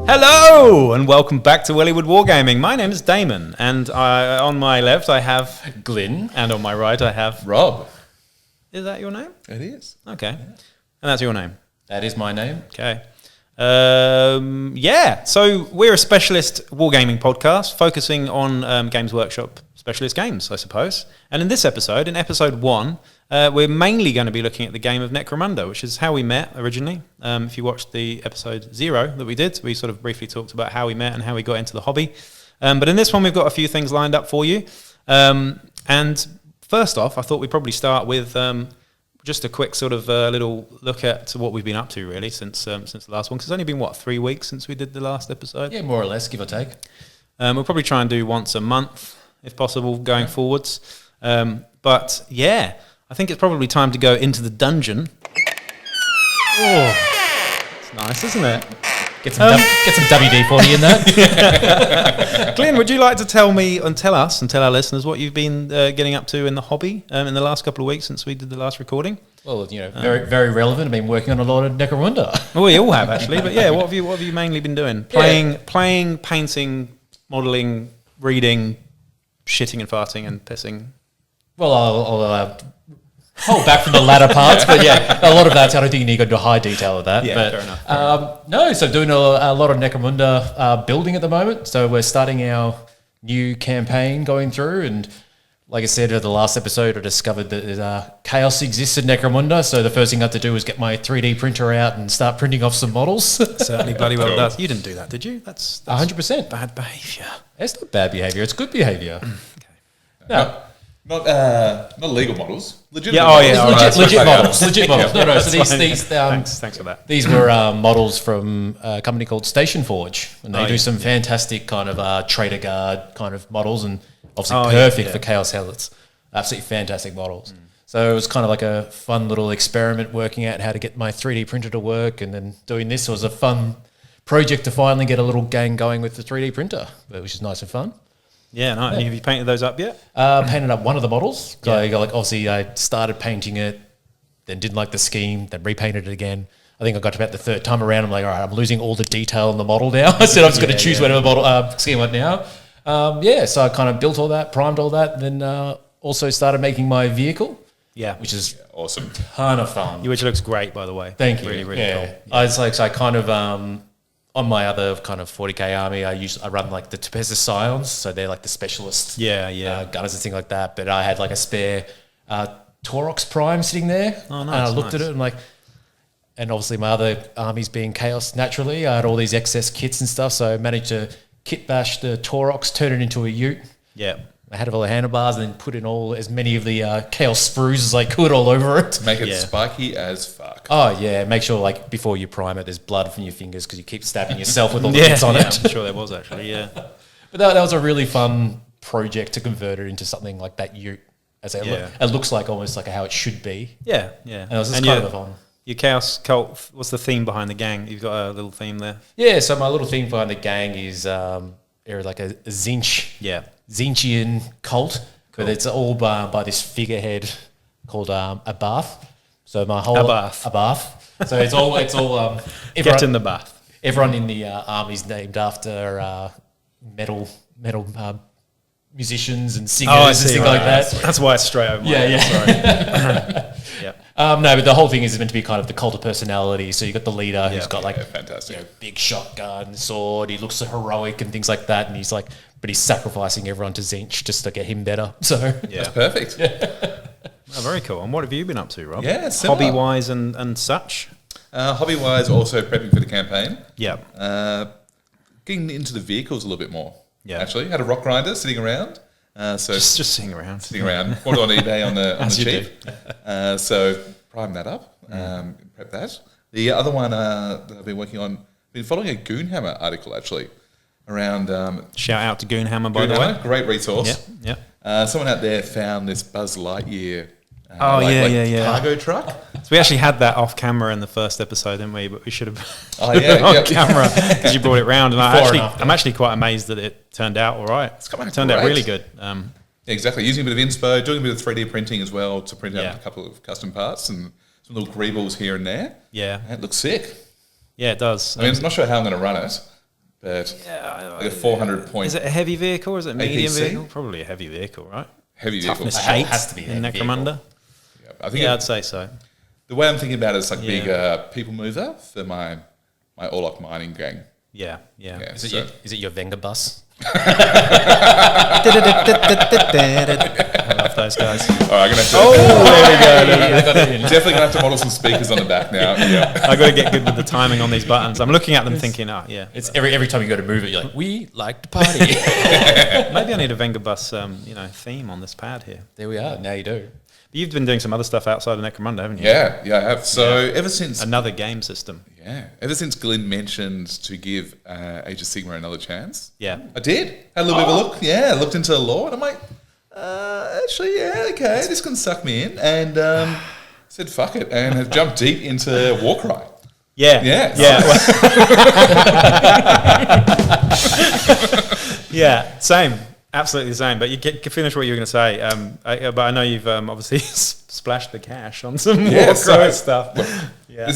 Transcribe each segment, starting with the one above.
Hello and welcome back to Wellywood Wargaming. My name is Daimon, and on my left I have Glyn, and on my right I have Rob. Is that your name? It is. Okay, and that's your name. that is my name. Okay. So we're a specialist wargaming podcast focusing on Games Workshop specialist games, I suppose. And in this episode, in episode 1, we're mainly going to be looking at the game of Necromunda, which is how we met originally. If you watched the episode 0 that we did, we sort of briefly talked about how we met and how we got into the hobby. But in this one, we've got a few things lined up for you. And first off, I thought we'd probably start with just a quick sort of little look at what we've been up to, really, since the last one. Because it's only been, 3 weeks since we did the last episode? Yeah, more or less, give or take. We'll probably try and do once a month, if possible, going forwards. But, yeah, I think it's probably time to go into the dungeon. Oh, it's nice, isn't it? Get some WD-40 in that. Glenn, would you like to tell me and tell us and tell our listeners what you've been getting up to in the hobby in the last couple of weeks since we did the last recording? Well, very, very relevant. I've been working on a lot of Necromunda. Well, we all have, actually. But, yeah, what have you mainly been doing? Playing, painting, modelling, reading, shitting and farting and pissing? Well, I'll hold back from the latter parts, but yeah, a lot of that. I don't think you need to go into high detail of that. Yeah, but, fair enough. No, so doing a lot of Necromunda building at the moment. So we're starting our new campaign going through, and like I said in the last episode, I discovered that chaos exists in Necromunda. So the first thing I had to do was get my 3D printer out and start printing off some models. Certainly bloody well does. You didn't do that, did you? That's 100%. bad behaviour. It's not bad behaviour. It's good behaviour. Okay. No. Not legal models. Legitimate Legit models. Legit models. No. So these Thanks for that. These were models from a company called Station Forge, and they do some fantastic kind of Trader Guard kind of models, and obviously perfect for Chaos Helets. Absolutely fantastic models. So it was kind of like a fun little experiment working out how to get my 3D printer to work, and then doing this was a fun project to finally get a little gang going with the 3D printer, which is nice and fun. Yeah, nice. And have you painted those up yet? Painted up one of the models. So obviously I started painting it, then didn't like the scheme, then repainted it again. I think I got to about the third time around. I'm like, all right, I'm losing all the detail in the model now. I said I'm just going to choose whatever model scheme I want now. So I kind of built all that, primed all that, and then also started making my vehicle. Yeah, which is awesome. Ton of fun. Which looks great, by the way. Thank you. Really, really cool. Yeah. I kind of on my other kind of 40k army, I run like the Tepessa Scions, so they're like the specialist gunners and things like that. But I had like a spare Taurox Prime sitting there. Oh, nice. And I looked at it and and obviously my other armies being Chaos naturally, I had all these excess kits and stuff, so I managed to kit bash the Taurox, turn it into a ute. Yeah. I had all the handlebars and then put in as many of the Chaos sprues as I could all over it. Make it spiky as fuck. Oh, yeah. Make sure, before you prime it, there's blood from your fingers because you keep stabbing yourself with all the bits on it. I'm sure there was, actually, yeah. But that was a really fun project to convert it into something like that ute. It looks like almost like how it should be. Yeah, yeah. And it was just kind of fun. Your Chaos Cult, what's the theme behind the gang? You've got a little theme there. Yeah, so my little theme behind the gang is like a Zinchian cult. Cool. But it's all by this figurehead called a bath. So my whole a bath. So it's all everyone, get in the bath. Everyone in the army's named after metal musicians and singers and things like that. That's why it's straight over my head. Sorry. No, but the whole thing is meant to be kind of the cult of personality. So you got the leader who's got fantastic. Big shotgun, sword. He looks so heroic and things like that. And he's but he's sacrificing everyone to Zinch just to get him better. So that's perfect. Oh, very cool. And what have you been up to, Rob? Yeah, hobby wise and such. Hobby wise, also prepping for the campaign. Yeah. Getting into the vehicles a little bit more. Yeah. Actually, had a rock grinder sitting around. So just sitting around. Bought it on eBay on the cheap. So prime that up. Prep that. The other one that I've been working on, been following a Goonhammer article actually around. Shout out to Goonhammer, by the way. Great resource. Yeah. Someone out there found this Buzz Lightyear. Cargo truck. So we actually had that off camera in the first episode, didn't we? But we should have on camera because you brought it round, and I'm actually quite amazed that it turned out all right. It turned out really good. Exactly. Using a bit of inspo, doing a bit of 3D printing as well to print out a couple of custom parts and some little greebles here and there. Yeah, and it looks sick. Yeah, it does. I mean, I'm not sure how I'm going to run it, but like a 400 point. Is it a heavy vehicle or is it a medium APC? vehicle? Probably a heavy vehicle, right? Heavy vehicle. Toughness It 8 has to be a in heavy Necromunda. Yeah, I think I'd say so. the way I'm thinking about it is like Yeah. big people mover for my Orlok mining gang. Yeah. Yeah. Is it So- is it your Venga bus? I love those guys. All right, I'm gonna have to, definitely gonna have to model some speakers on the back now. Yeah. I got to get good with the timing on these buttons. I'm looking at them thinking, yeah. It's every time you go to move it, you're like, we like to party. Maybe I need a Venga Bus, theme on this pad here. There we are. Now you do. But you've been doing some other stuff outside of Necromunda, haven't you? Yeah, I have. So ever since Another game system. Glenn mentioned to give Age of Sigmar another chance, Yeah. I did. Had a little bit of a look. Yeah, looked into the lore, and I'm like, actually, yeah, okay, this can suck me in, and said fuck it, and have jumped deep into warcry. Yeah. Yeah. Yeah. Same. Absolutely the same. But you can finish what you were going to say. But I know you've obviously splashed the cash on some warcry stuff. Yeah.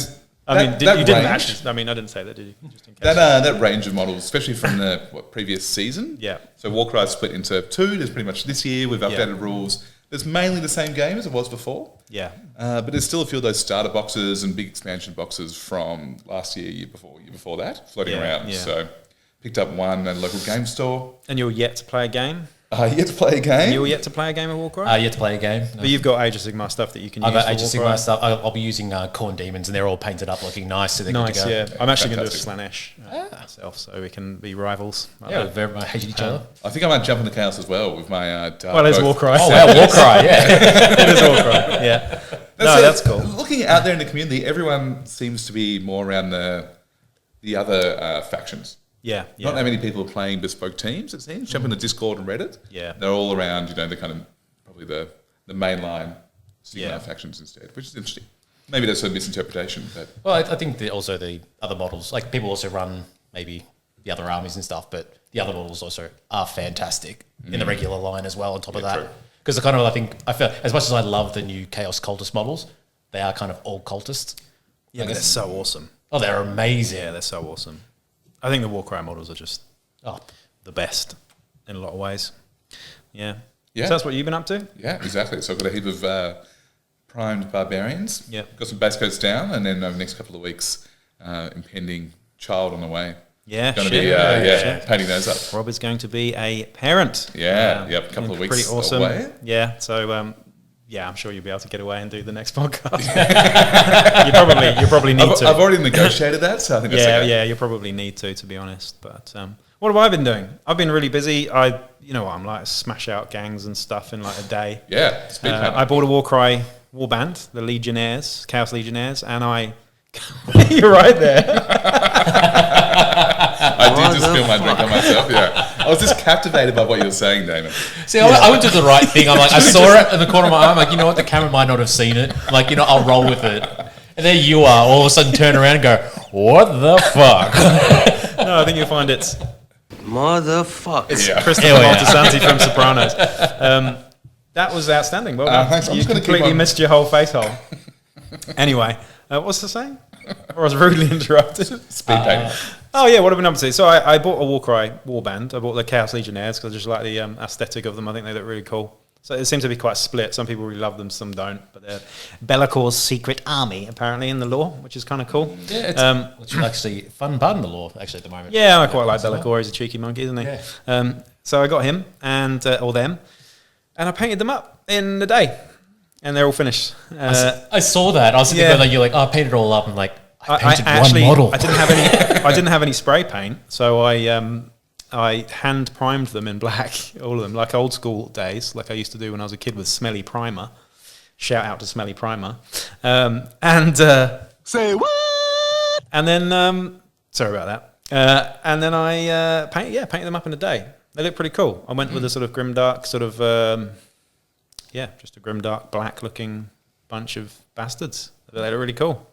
You didn't actually. I didn't say that, did you? Just in case. That range of models, especially from the previous season. Yeah. So Warcry is split into two. There's pretty much this year. We've updated rules. There's mainly the same game as it was before. Yeah. But there's still a few of those starter boxes and big expansion boxes from last year before that floating around. Yeah. So picked up one at a local game store. And you're yet to play a game? Yet to play a game. You're yet to play a game of Warcry? Yet to play a game. But you've got Age of Sigmar stuff that you can I've use got for Age of Warcry. Sigmar stuff. I'll be using Corn Demons, and they're all painted up looking nice, so they're good Nice, to go. yeah. I'm actually going to do a Fantastic. Slanesh myself, so we can be rivals. Yeah, we're very much hating each other. I think I might jump into chaos as well with my dark. Well, there's Warcry. Oh, wow, Warcry, yeah. It is Warcry, yeah. That's cool. Looking out there in the community, everyone seems to be more around the other factions. Yeah. Not that many people are playing bespoke teams, it seems. Jump into Discord and Reddit. Yeah. They're all around, the kind of, probably the mainline Sigmar factions instead, which is interesting. Maybe that's a misinterpretation, but... Well, I think also the other models, like people also run maybe the other armies and stuff, but the other models also are fantastic in the regular line as well on top of that. Because I feel, as much as I love the new Chaos Cultist models, they are kind of all cultists. Yeah, but they're so awesome. Oh, they're amazing. Yeah, they're so awesome. I think the Warcry models are just the best in a lot of ways. Yeah. Yeah. So that's what you've been up to? Yeah, exactly. So I've got a heap of primed barbarians. Yeah. Got some base coats down, and then over the next couple of weeks, impending child on the way. Yeah, Going to be painting those up. Rob is going to be a parent. Yeah, a couple of weeks Pretty awesome. away. Yeah, so I'm sure you'll be able to get away and do the next podcast. you probably need to. I've already negotiated that, so I think that's okay. Yeah, you probably need to be honest. But what have I been doing? I've been really busy. I'm like smash out gangs and stuff in like a day. Yeah, speed painting. I bought a Warcry warband, the Legionnaires, Chaos Legionnaires, and you're right there. I did just spill my drink on myself, yeah. I was just captivated by what you were saying, Damon. See, I would do the right thing. I'm like, I saw it in the corner of my eye. I'm like, you know what? The camera might not have seen it. I'm like, I'll roll with it. And there you are, all of a sudden turn around and go, what the fuck? No, I think you'll find it's Motherfucker. It's Christopher Moltisanti from Sopranos. That was outstanding. Well done. Thanks. I'm You just gonna keep completely on- missed your whole face hole. Anyway, what's the saying? Or I was rudely interrupted. Speed painting. Oh yeah, what have I been up to? So I bought a Warcry warband. I bought the Chaos Legionnaires because I just like the aesthetic of them. I think they look really cool. So it seems to be quite split. Some people really love them, some don't. But they're Bellacor's secret army, apparently, in the lore, which is kind of cool. Yeah, it's actually a fun part in the lore, actually, at the moment. Yeah, I quite like Bellacor. He's a cheeky monkey, isn't he? Yeah. So I got him or them, and I painted them up in a day, and they're all finished. I saw that. I was thinking like, you're like, I painted it all up, and like, I painted actually, one model. I didn't have any spray paint, so I hand primed them in black, all of them, like old school days, like I used to do when I was a kid with Smelly Primer. Shout out to Smelly Primer. Say what? And then, sorry about that. And then I painted them up in a day. They look pretty cool. I went with a sort of grimdark, just a grimdark black looking bunch of bastards. They look really cool.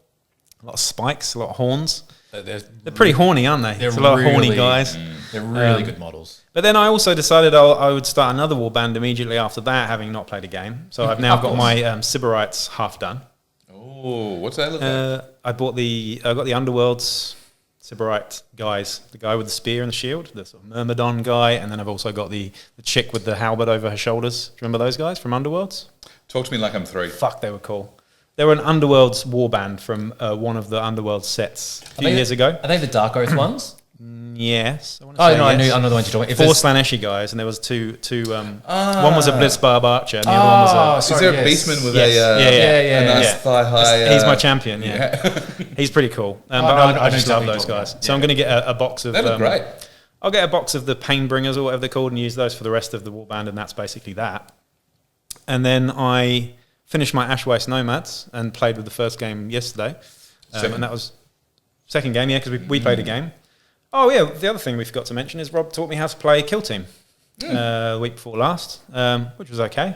A lot of spikes, a lot of horns. They're pretty horny, aren't they? There's a lot of horny guys. They're really good models. But then I also decided I would start another warband immediately after that, having not played a game. So I've now got my Sybarites half done. Oh, what's that look like? I got the Underworlds Sybarite guys, the guy with the spear and the shield, the sort of Myrmidon guy, and then I've also got the chick with the halberd over her shoulders. Do you remember those guys from Underworlds? Talk to me like I'm 3. Fuck, they were cool. They were an Underworlds warband from one of the Underworld sets a few years ago. Are they the Dark Oath ones? Yes. I know the ones you're talking about. 4 Slaneshi guys, and there was two one was a Blitzbarb archer, and the other one was a... Is there a beastman with a nice thigh-high... He's my champion, He's pretty cool. But I just love those guys. So I'm going to get a box of... They look great. I'll get a box of the Painbringers, or whatever they're called, and use those for the rest of the warband, and that's basically that. And then I finished my Ashwaste Nomads and played with the first game yesterday. And that was... Second game, because we played a game. Oh, yeah, the other thing we forgot to mention is Rob taught me how to play Kill Team the week before last, which was okay.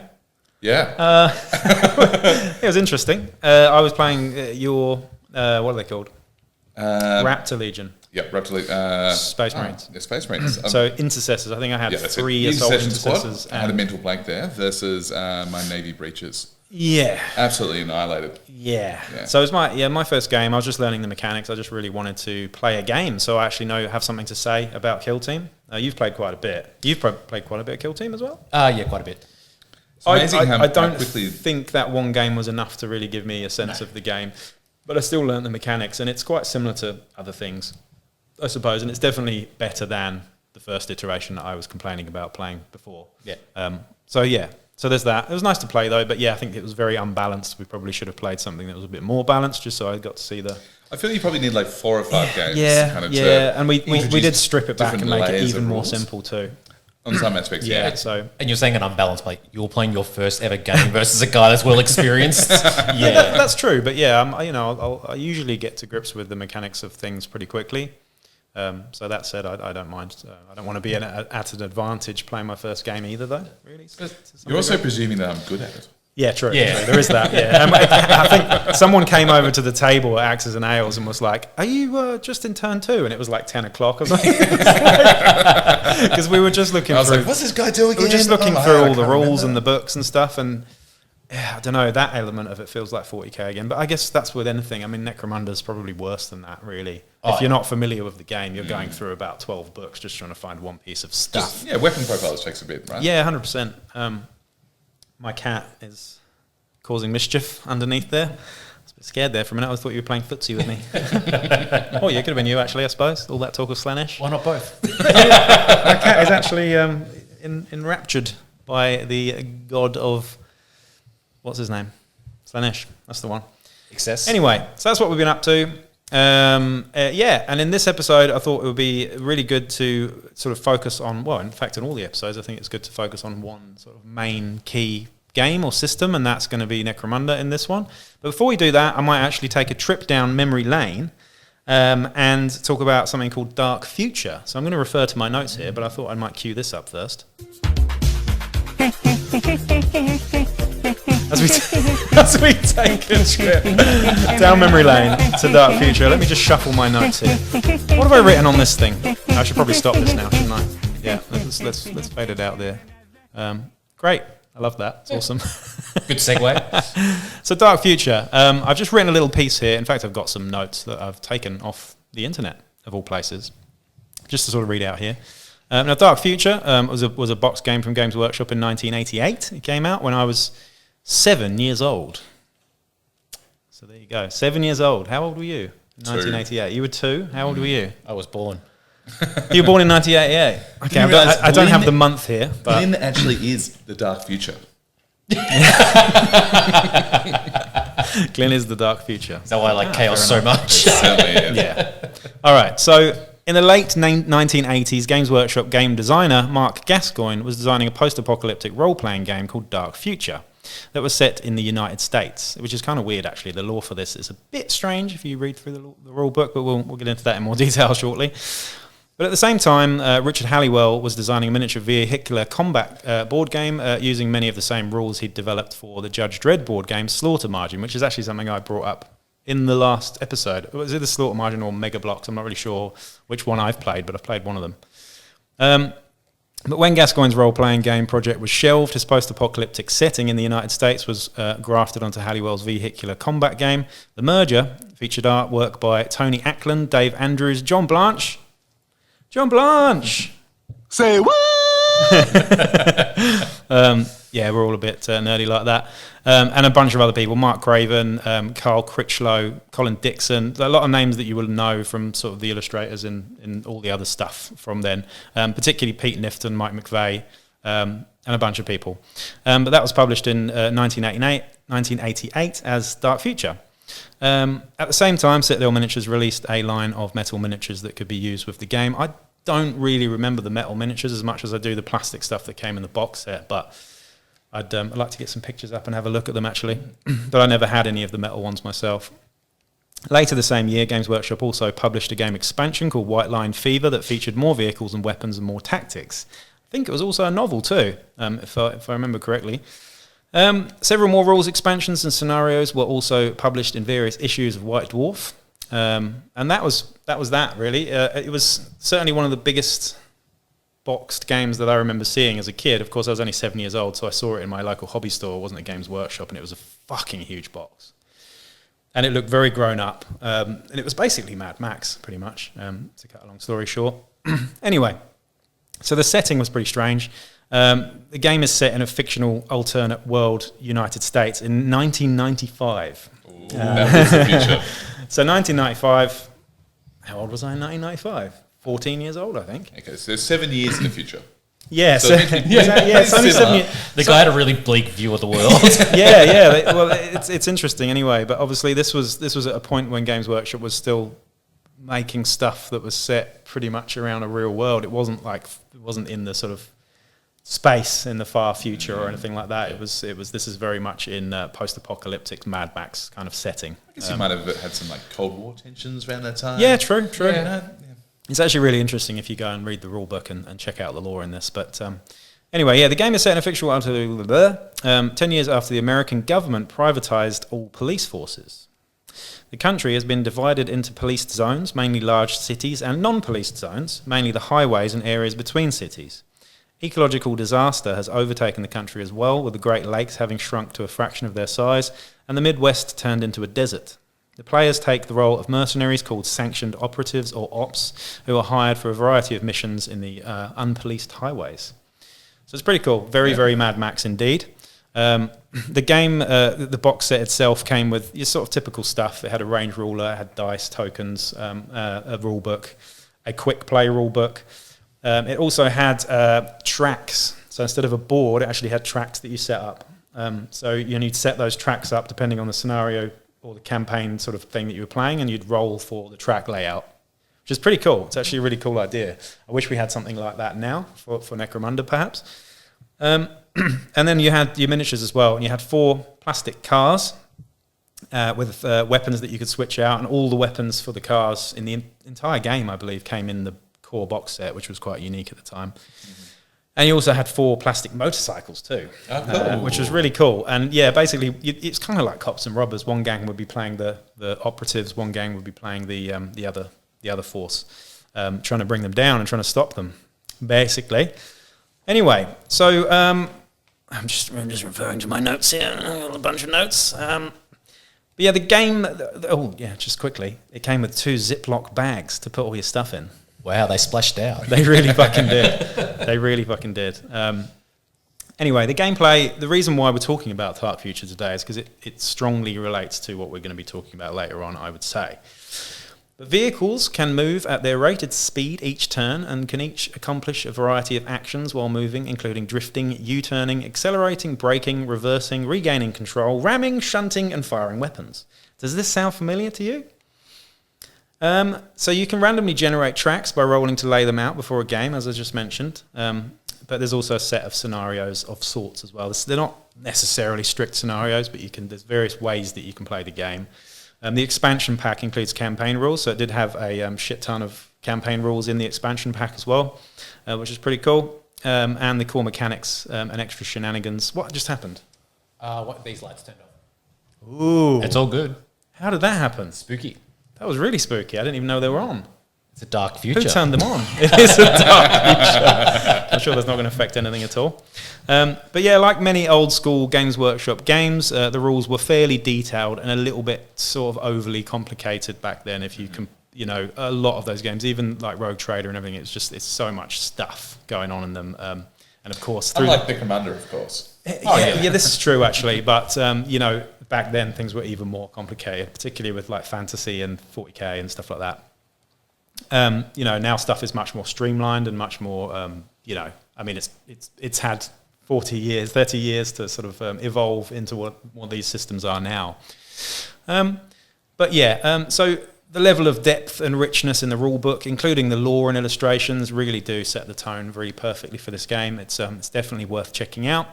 Yeah. It was interesting. I was playing what are they called? Raptor Legion. Yep, Raptor Legion. Space Marines. Yeah, Space Marines. So Intercessors. I think I had 3 Assault Intercessors. I had a mental blank there versus my Navy Breaches. Yeah. Absolutely annihilated. Yeah. So it was my first game. I was just learning the mechanics. I just really wanted to play a game, so I actually have something to say about Kill Team. You've played quite a bit. You've played quite a bit of Kill Team as well? Yeah, quite a bit. I don't think that one game was enough to really give me a sense of the game, but I still learned the mechanics, and it's quite similar to other things, I suppose, and it's definitely better than the first iteration that I was complaining about playing before. Yeah. So there's that. It was nice to play though, but I think it was very unbalanced. We probably should have played something that was a bit more balanced, just so I got to see the... I feel you probably need like 4 or 5 games. And we did strip it back and make it even more simple too. On some aspects, So, and you're saying an unbalanced play. You're playing your first ever game versus a guy that's well experienced. That's true. But I usually get to grips with the mechanics of things pretty quickly. So that said, I don't mind. I don't want to be at an advantage playing my first game either, though. Really, you're also presuming that I'm good at it. Yeah, true. Yeah, there is that. Yeah, I think someone came over to the table at Axes and Ales and was like, "Are you just in turn 2?" And it was like 10 o'clock or something. Because we were just looking. I was like, "What's this guy doing?" We were just looking through all the rules and the books and stuff, and I don't know. That element of it feels like 40k again. But I guess that's with anything. I mean, Necromunda is probably worse than that, really. If you're not familiar with the game, you're going through about 12 books just trying to find one piece of stuff. Weapon profiles takes a bit, right? Yeah, 100%. My cat is causing mischief underneath there. I was a bit scared there for a minute. I thought you were playing footsie with me. Oh, yeah, could have been you, actually, I suppose. All that talk of Slanesh. Why not both? My cat is actually enraptured by the god of... What's his name? Slanesh. That's the one. Excess. Anyway, so that's what we've been up to. And in this episode, I thought it would be really good to sort of focus on, well, in fact, in all the episodes, I think it's good to focus on one sort of main key game or system, and that's going to be Necromunda in this one. But before we do that, I might actually take a trip down memory lane and talk about something called Dark Future. So I'm going to refer to my notes here, but I thought I might cue this up first. As we take a trip down memory lane to Dark Future, let me just shuffle my notes here. What have I written on this thing? I should probably stop this now, shouldn't I? Yeah, let's fade it out there. Great, I love that. It's awesome. Good segue. So Dark Future, I've just written a little piece here. In fact, I've got some notes that I've taken off the internet, of all places, just to sort of read out here. Now, Dark Future was a box game from Games Workshop in 1988. It came out when I was 7 years old. So there you go. 7 years old. How old were you in 1988? You were 2. How old were you? I was born. You were born in 1988. Okay, I don't have the month here. But Glenn actually is the Dark Future. Glenn is the Dark Future. Is that why I like chaos so much? Yeah. All right. So in the late 1980s, Games Workshop game designer Mark Gascoigne was designing a post-apocalyptic role-playing game called Dark Future that was set in the United States, which is kind of weird, actually. The lore for this is a bit strange if you read through the rule book, but we'll get into that in more detail shortly. But at the same time, Richard Halliwell was designing a miniature vehicular combat board game using many of the same rules he'd developed for the Judge Dredd board game Slaughter Margin, which is actually something I brought up in the last episode. Was it the Slaughter Margin or Mega Blocks? I'm not really sure which one I've played, but I've played one of them. But when Gascoigne's role-playing game project was shelved, his post-apocalyptic setting in the United States was grafted onto Halliwell's vehicular combat game. The merger Featured artwork by Tony Ackland, Dave Andrews, John Blanche. John Blanche! Say what? Yeah, we're all a bit nerdy like that. And a bunch of other people, Mark Craven, Carl Critchlow, Colin Dixon, a lot of names that you will know from sort of the illustrators and all the other stuff from then, particularly Pete Nifton, Mike McVeigh, and a bunch of people. But that was published in 1988 as Dark Future. At the same time, Citadel Miniatures released a line of metal miniatures that could be used with the game. I don't really remember the metal miniatures as much as I do the plastic stuff that came in the box set, but I'd like to get some pictures up and have a look at them, actually. But I never had any of the metal ones myself. Later the same year, Games Workshop also published a game expansion called White Line Fever that featured more vehicles and weapons and more tactics. I think it was also a novel too, if I remember correctly. Several more rules, expansions and scenarios were also published in various issues of White Dwarf. And that was that, really. It was certainly one of the biggest boxed games that I remember seeing as a kid. Of course, I was only 7 years old, so I saw it in my local hobby store. It wasn't a Games Workshop, and it was a fucking huge box. And it looked very grown up. And it was basically Mad Max, pretty much, to cut a long story short. Anyway, so the setting was pretty strange. The game is set in a fictional alternate world, United States, in 1995. Ooh, that was the future. So 1995, how old was I in 1995? 14 years old, I think. Okay, so 7 years in the future. Yeah, so it's only 7 years. The guy had a really bleak view of the world. Yeah. Well, it's interesting anyway. But obviously, this was at a point when Games Workshop was still making stuff that was set pretty much around a real world. It wasn't in the sort of space in the far future or anything like that. This is very much in post-apocalyptic Mad Max kind of setting. I guess you might have had some like Cold War tensions around that time. Yeah, true. Yeah. It's actually really interesting if you go and read the rule book and check out the lore in this. But anyway, yeah, the game is set in a fictional world 10 years after the American government privatized all police forces. The country has been divided into policed zones, mainly large cities, and non-policed zones, mainly the highways and areas between cities. Ecological disaster has overtaken the country as well, with the Great Lakes having shrunk to a fraction of their size, and the Midwest turned into a desert. The players take the role of mercenaries called sanctioned operatives or ops, who are hired for a variety of missions in the unpoliced highways. So it's pretty cool. Very Mad Max indeed. The game, the box set itself came with your sort of typical stuff. It had a range ruler, it had dice, tokens, a rule book, a quick play rule book. It also had tracks. So instead of a board, it actually had tracks that you set up. So you'd set those tracks up depending on the scenario or the campaign sort of thing that you were playing, and you'd roll for the track layout, which is pretty cool. It's actually a really cool idea. I wish we had something like that now for Necromunda, perhaps. And then you had your miniatures as well, and you had 4 plastic cars with weapons that you could switch out, and all the weapons for the cars in the entire game, I believe, came in the core box set, which was quite unique at the time. Mm-hmm. And you also had 4 plastic motorcycles too, which was really cool. And yeah, basically, it's kind of like cops and robbers. One gang would be playing the operatives, one gang would be playing the other force, trying to bring them down and trying to stop them, basically. Anyway, so I'm just referring to my notes here. I've got a bunch of notes. But yeah, the game. Just quickly, it came with 2 Ziploc bags to put all your stuff in. Wow, they splashed out. They really fucking did. Anyway, the gameplay, the reason why we're talking about Dark Future today is because it strongly relates to what we're going to be talking about later on, I would say. But vehicles can move at their rated speed each turn and can each accomplish a variety of actions while moving, including drifting, U-turning, accelerating, braking, reversing, regaining control, ramming, shunting, and firing weapons. Does this sound familiar to you? So you can randomly generate tracks by rolling to lay them out before a game, as I just mentioned. But there's also a set of scenarios of sorts as well. They're not necessarily strict scenarios, but there's various ways that you can play the game. The expansion pack includes campaign rules, so it did have a shit ton of campaign rules in the expansion pack as well, which is pretty cool. And the core mechanics and extra shenanigans. What just happened? These lights turned off. Ooh. It's all good. How did that happen? Spooky. That was really spooky. I didn't even know they were on. It's a dark future. Who turned them on? It is a dark future. I'm sure that's not going to affect anything at all. But yeah, like many old school Games Workshop games, the rules were fairly detailed and a little bit sort of overly complicated back then. If you can, a lot of those games, even like Rogue Trader and everything, it's so much stuff going on in them. And of course, unlike Necromunda, of course. Yeah, this is true actually. But back then things were even more complicated, particularly with like fantasy and 40k and stuff like that. Now stuff is much more streamlined and much more, it's had 40 years, 30 years to sort of evolve into what these systems are now. So the level of depth and richness in the rule book, including the lore and illustrations, really do set the tone very perfectly for this game. It's definitely worth checking out.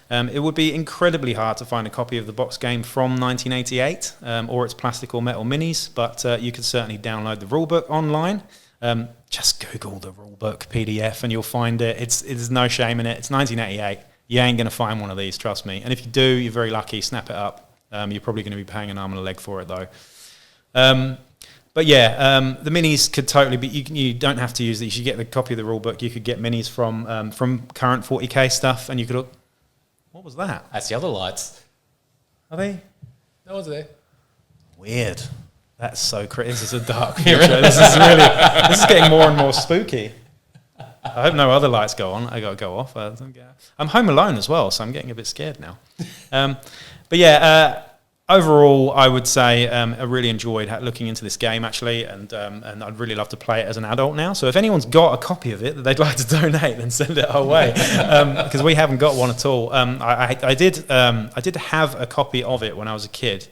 It would be incredibly hard to find a copy of the box game from 1988 or its plastic or metal minis, but you could certainly download the rulebook online. Just Google the rulebook PDF and you'll find it. There's no shame in it. It's 1988. You ain't going to find one of these, trust me. And if you do, you're very lucky. Snap it up. You're probably going to be paying an arm and a leg for it, though. The minis could totally be. You don't have to use these. You get the copy of the rulebook. You could get minis from current 40k stuff, and you could. What was that? That's the other lights. Are they? That was there. Weird. That's so crazy. This is a dark future. This is getting more and more spooky. I hope no other lights go on. I got to go off. I'm home alone as well, so I'm getting a bit scared now. Overall, I would say I really enjoyed looking into this game, actually, and I'd really love to play it as an adult now. So if anyone's got a copy of it that they'd like to donate, then send it our way, because we haven't got one at all. I did have a copy of it when I was a kid,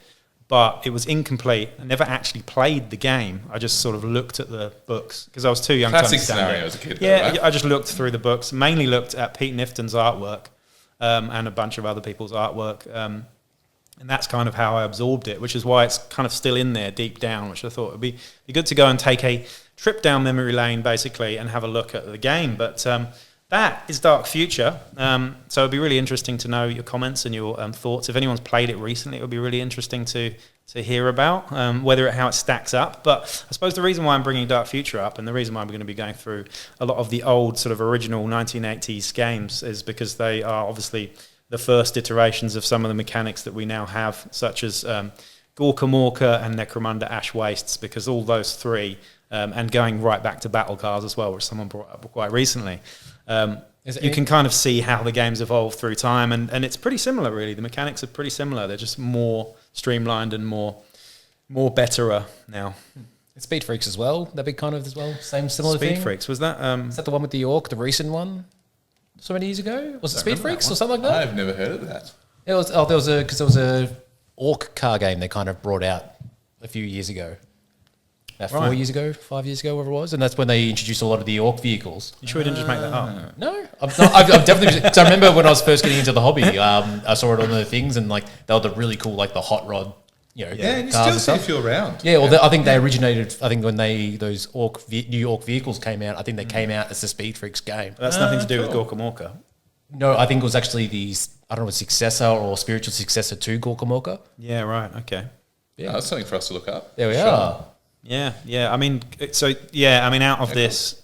but it was incomplete. I never actually played the game. I just sort of looked at the books, because I was too young to understand scenario it. As a kid, yeah, though, right? I just looked through the books, mainly looked at Pete Nifton's artwork and a bunch of other people's artwork. And that's kind of how I absorbed it, which is why it's kind of still in there deep down, which I thought would be good to go and take a trip down memory lane, basically, and have a look at the game. But that is Dark Future. So it'd be really interesting to know your comments and your thoughts. If anyone's played it recently, it would be really interesting to hear about how it stacks up. But I suppose the reason why I'm bringing Dark Future up, and the reason why I'm going to be going through a lot of the old sort of original 1980s games, is because they are obviously the first iterations of some of the mechanics that we now have, such as Gorka Morka and Necromunda Ash Wastes, because all those three, and going right back to Battle Cars as well, which someone brought up quite recently, you can kind of see how the game's evolved through time, and it's pretty similar, really. The mechanics are pretty similar. They're just more streamlined and more betterer now. Speed Freaks as well, that big kind of as well, similar thing. Speed Freaks, was that? Is that the one with the orc, the recent one? So many years ago? Was it Speed Freaks or something like that? I've never heard of that. It was. There was a orc car game they kind of brought out a few years ago. About 4 years ago, 5 years ago, whatever it was, and that's when they introduced a lot of the orc vehicles. You sure you didn't just make that up? No, I've definitely. Because I remember when I was first getting into the hobby, I saw it on the things, and like they were the really cool, like the hot rod. And you still see a few around. Yeah, well, I think they originated. I think when those new orc vehicles came out, I think they came out as the Speed Freaks game. That's nothing to do with Gorka Morka. No, I think it was actually I don't know, a successor or spiritual successor to Gorka Morka. Yeah, right. Okay. Yeah, That's something for us to look up. There we are. Yeah. I mean, out of this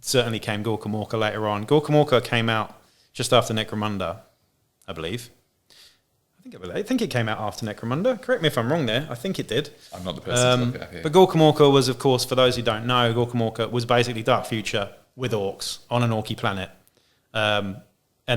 certainly came Gorka Morka later on. Gorka Morka came out just after Necromunda, I believe. I think it came out after Necromunda. Correct me if I'm wrong there. I think it did. I'm not the person to look at here. But Gorka Morka was, of course, for those who don't know, Gorka Morka was basically Dark Future with orcs on an orky planet. And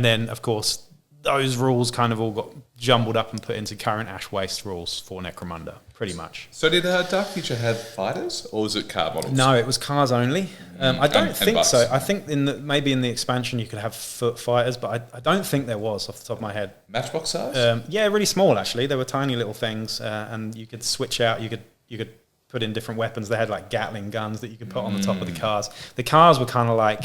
then, of course, those rules kind of all got jumbled up and put into current Ash Waste rules for Necromunda, pretty much. So did Dark Future have fighters, or was it car models? No, it was cars only. I don't think bucks. so. I think maybe in the expansion you could have foot fighters, but I don't think there was off the top of my head. Matchbox size? Yeah, really small actually. They were tiny little things, and you could switch out. You could put in different weapons. They had like Gatling guns that you could put on the top of the cars. The cars were kind of like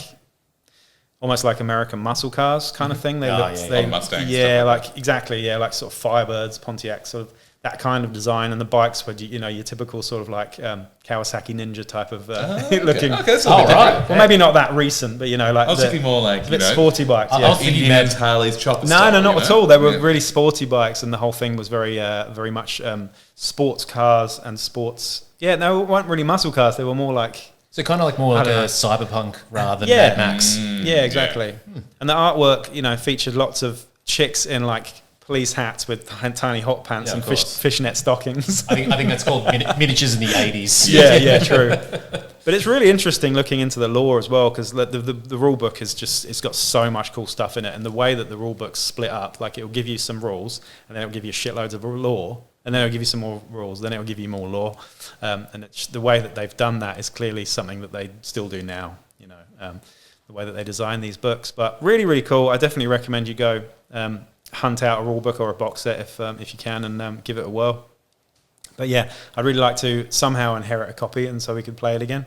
almost like American muscle cars kind of thing. They looked, Mustangs. Yeah, like exactly. Yeah, like sort of Firebirds, Pontiac, sort of that kind of design. And the bikes were, your typical sort of like Kawasaki Ninja type of looking. Okay, that's a bit different. Well, maybe not that recent, but like I was thinking more like sporty bikes. I was thinking Indian Harleys, chopper. No, not at all. They were really sporty bikes, and the whole thing was very much sports cars and sports. Yeah, no, it weren't really muscle cars. They were more like So kind of like more like a cyberpunk rather than Mad Max. Yeah, exactly. And the artwork, featured lots of chicks in like police hats with tiny hot pants and fishnet stockings. I think that's called miniatures in the 80s. Yeah, true. But it's really interesting looking into the lore as well, because the rule book it's got so much cool stuff in it, and the way that the rule book's split up, like it'll give you some rules, and then it'll give you shitloads of lore, and then it'll give you some more rules, then it'll give you more lore, and the way that they've done that is clearly something that they still do now. The way that they design these books, but really, really cool. I definitely recommend you go hunt out a rule book or a box set if you can, and give it a whirl. But yeah, I'd really like to somehow inherit a copy, and so we could play it again.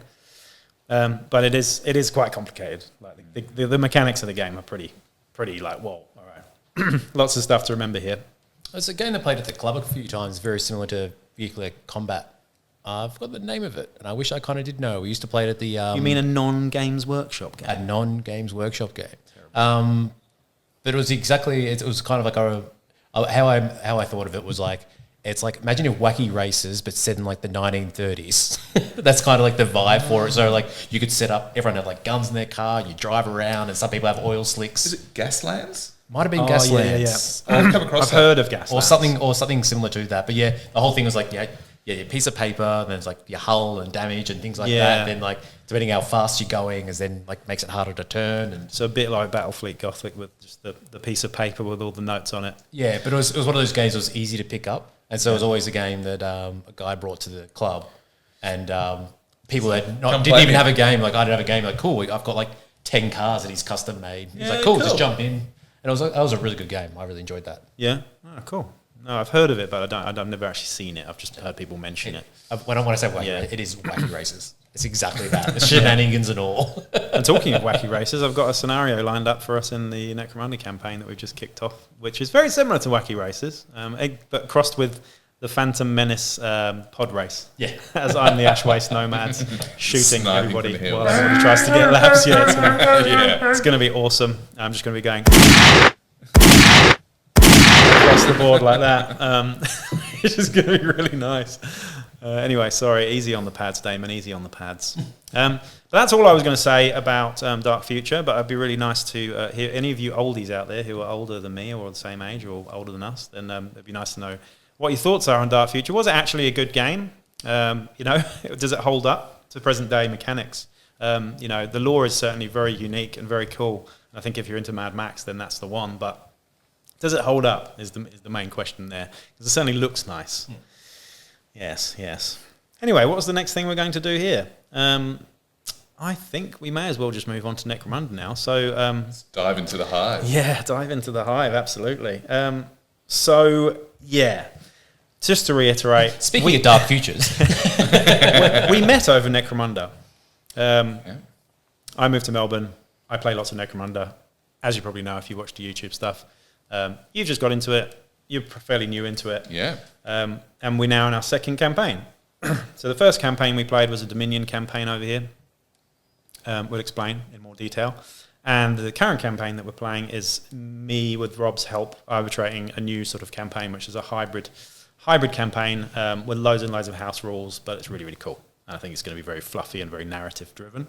But it is quite complicated. Like the mechanics of the game are pretty like, whoa, all right. Lots of stuff to remember here. It's a game that played at the club a few times, very similar to Vehicular Combat. I forgot the name of it, and I wish I kind of did know. We used to play it at the... you mean a non-Games Workshop game? A non-Games Workshop game. But it was it was kind of like how I thought of it was like, it's like, imagine if Wacky Races, but set in like the 1930s. That's kind of like the vibe for it. So like you could set up, everyone had like guns in their car, you drive around, and some people have oil slicks. Is it Gaslands? Might have been Gaslands. Yeah. I've heard of Gaslands. Or something similar to that. But yeah, the whole thing was like, your piece of paper, and then it's like your hull and damage and things like that. And then like depending how fast you're going, is then like makes it harder to turn. And so a bit like Battlefleet Gothic with just the piece of paper with all the notes on it. Yeah, but it was one of those games that was easy to pick up, and so it was always a game that a guy brought to the club, and people that didn't even have a game. Like I didn't have a game. Like cool, I've got like 10 cars that he's custom made. He's like cool, just jump in. And that was a really good game. I really enjoyed that. Yeah, cool. No, I've heard of it, but I've never actually seen it. I've just heard people mention it. When I say wacky, it is Wacky Races. It's exactly that. The shenanigans and all. And talking of Wacky Races, I've got a scenario lined up for us in the Necromunda campaign that we've just kicked off, which is very similar to Wacky Races, but crossed with the Phantom Menace pod race. Yeah. As I'm the Ash Waste Nomads shooting everybody while everybody tries to get laps. Yeah, it's going to be awesome. I'm just going to be going across the board like that. It's just going to be really nice. Anyway, sorry, easy on the pads, Daimon, easy on the pads. But that's all I was going to say about Dark Future, but it'd be really nice to hear any of you oldies out there who are older than me or the same age or older than us, then it'd be nice to know what your thoughts are on Dark Future. Was it actually a good game? Does it hold up to present day mechanics? The lore is certainly very unique and very cool. I think if you're into Mad Max, then that's the one, but does it hold up is the main question there, because it certainly looks nice. Yes. Anyway, what was the next thing we're going to do here? I think we may as well just move on to Necromunda now. So let's dive into the hive. Yeah, dive into the hive, absolutely. Just to reiterate... Speaking of Dark Futures... we met over Necromunda. I moved to Melbourne. I play lots of Necromunda. As you probably know if you watch the YouTube stuff. You've just got into it. You're fairly new into it. Yeah. And we're now in our second campaign. So the first campaign we played was a Dominion campaign over here. We'll explain in more detail. And the current campaign that we're playing is me, with Rob's help, arbitrating a new sort of campaign, which is a hybrid campaign with loads and loads of house rules, but it's really, really cool. And I think it's going to be very fluffy and very narrative driven.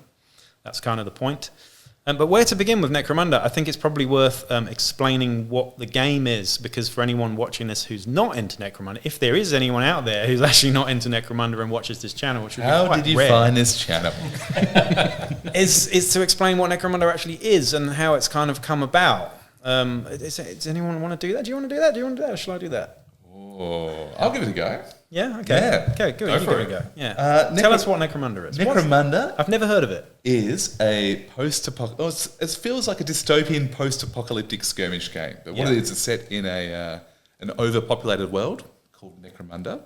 That's kind of the point. But where to begin with Necromunda? I think it's probably worth explaining what the game is, because for anyone watching this who's not into Necromunda, if there is anyone out there who's actually not into Necromunda and watches this channel, which would be quite rare. How did you find this channel? is to explain what Necromunda actually is and how it's kind of come about. Does anyone want to do that? Do you want to do that? Or shall I do that? Oh, I'll give it a go. Yeah. Okay. Yeah. Okay. Good. You give it a go. Yeah. Tell us what Necromunda is. Necromunda. I've never heard of it. Is a post-apocalyptic. It feels like a dystopian post-apocalyptic skirmish game, but what it is, it's set in an overpopulated world called Necromunda,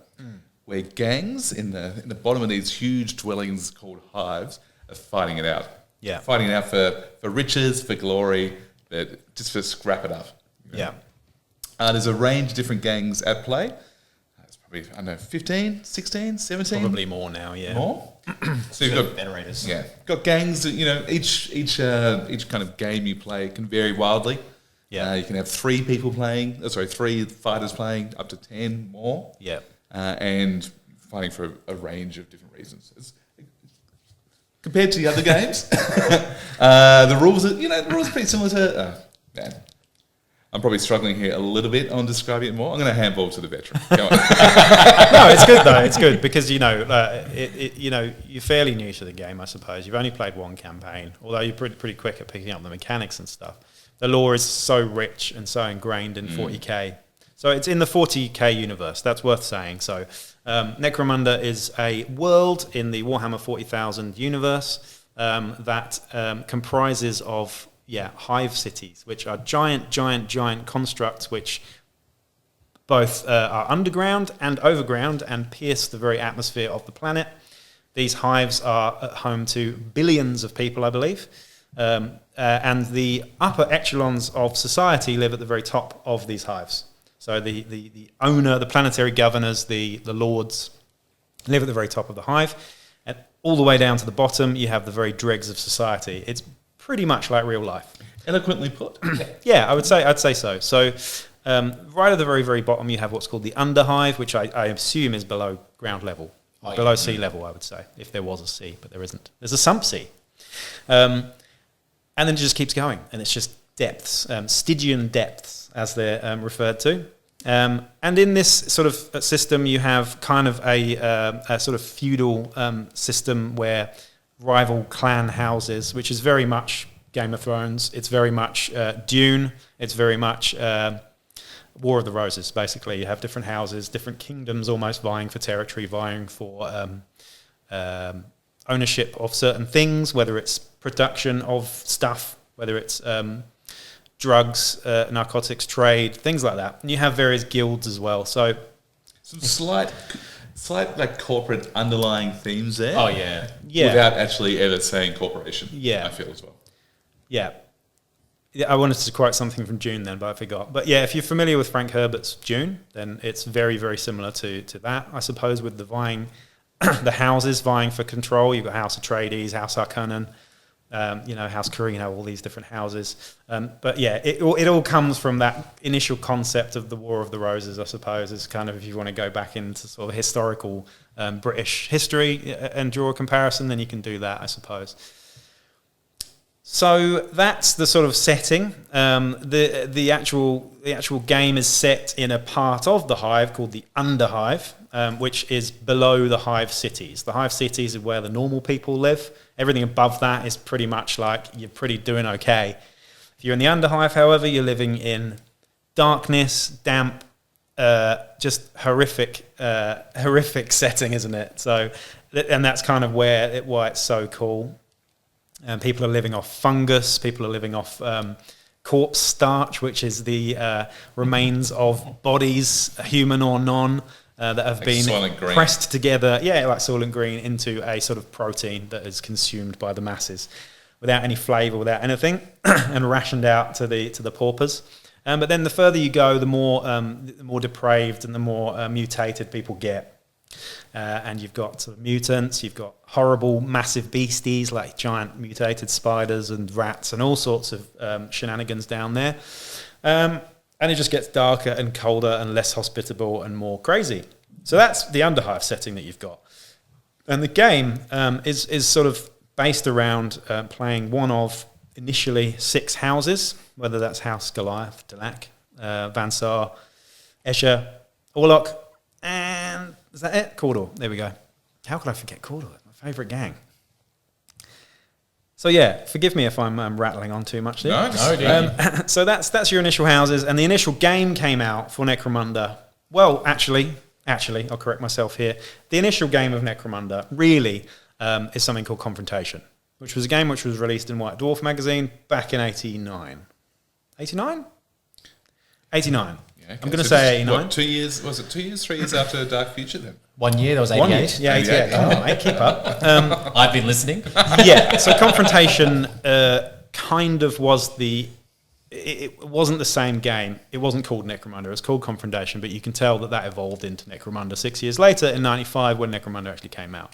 where gangs in the bottom of these huge dwellings called hives are fighting it out. Yeah. Fighting it out for riches, for glory, but just for scrap it up. Yeah. There's a range of different gangs at play. It's probably, 15, 16, 17? Probably more now, yeah. More? So you've got venerators. Yeah. Got gangs that, each kind of game you play can vary wildly. Yeah. You can have 3 fighters playing, up to 10 more. Yeah. And fighting for a range of different reasons. compared to the other games. The rules are pretty similar to. Man, I'm probably struggling here a little bit on describing it more. I'm going to handball to the veteran. Go on. No, it's good though. It's good because you're fairly new to the game, I suppose. You've only played one campaign, although you're pretty quick at picking up the mechanics and stuff. The lore is so rich and so ingrained in 40k. So it's in the 40k universe. That's worth saying. So Necromunda is a world in the Warhammer 40,000 universe that comprises of hive cities, which are giant constructs which both are underground and overground and pierce the very atmosphere of the planet. These hives are at home to billions of people, I believe. And the upper echelons of society live at the very top of these hives. So the owner, the planetary governors, the lords live at the very top of the hive. And all the way down to the bottom, you have the very dregs of society. It's pretty much like real life. Eloquently put. Yeah, I'd say so. So right at the very, very bottom, you have what's called the underhive, which I assume is below ground level, below sea level, I would say, if there was a sea, but there isn't. There's a sump sea. And then it just keeps going, and it's just depths, Stygian depths, as they're referred to. And in this sort of system, you have kind of a sort of feudal system where rival clan houses, which is very much Game of Thrones. It's very much Dune. It's very much War of the Roses, basically. You have different houses, different kingdoms almost vying for territory, vying for ownership of certain things, whether it's production of stuff, whether it's drugs, narcotics trade, things like that. And you have various guilds as well. So some slight like corporate underlying themes there. Oh yeah. Without actually ever saying corporation. Yeah. I feel as well. Yeah. I wanted to quote something from Dune then, but I forgot. But yeah, if you're familiar with Frank Herbert's Dune, then it's very, very similar to that, I suppose, with the vying, the houses vying for control. You've got House Atreides, House Harkonnen, House Carino, all these different houses. But yeah, it all comes from that initial concept of the War of the Roses, I suppose, is kind of, if you want to go back into sort of historical British history and draw a comparison, then you can do that, I suppose. So that's the sort of setting. The actual game is set in a part of the hive called the underhive, which is below the hive cities. The hive cities is where the normal people live. Everything above that is pretty much like you're pretty doing okay. If you're in the underhive, however, you're living in darkness, damp, just horrific setting, isn't it? So, and that's kind of why it's so cool. People are living off fungus. People are living off corpse starch, which is the remains of bodies, human or non, that have like been pressed together, like Soylent Green, into a sort of protein that is consumed by the masses without any flavour, without anything, and rationed out to the paupers. But then the further you go, the more depraved and the more mutated people get. And you've got sort of mutants, you've got horrible, massive beasties like giant mutated spiders and rats and all sorts of shenanigans down there. And it just gets darker and colder and less hospitable and more crazy. So that's the underhive setting that you've got. And the game is sort of based around playing one of initially 6 houses, whether that's House Goliath, Delac, Vansar, Escher, Orlok, and is that it? Cawdor. There we go. How could I forget Cawdor? My favourite gang. So yeah, forgive me if I'm rattling on too much there. No, so that's your initial houses, and the initial game came out for Necromunda. Well, actually, I'll correct myself here. The initial game of Necromunda really is something called Confrontation, which was a game which was released in White Dwarf magazine back in 89. 89? 89. Yeah, okay. I'm going to say 89. What, 2 years? Was it 2 years, 3 years after Dark Future then? 1 year, that was 88. Yeah, 88. Come on, mate, keep up. I've been listening. Yeah, so Confrontation kind of was it wasn't the same game. It wasn't called Necromunda, it was called Confrontation, but you can tell that evolved into Necromunda 6 years later in 95 when Necromunda actually came out.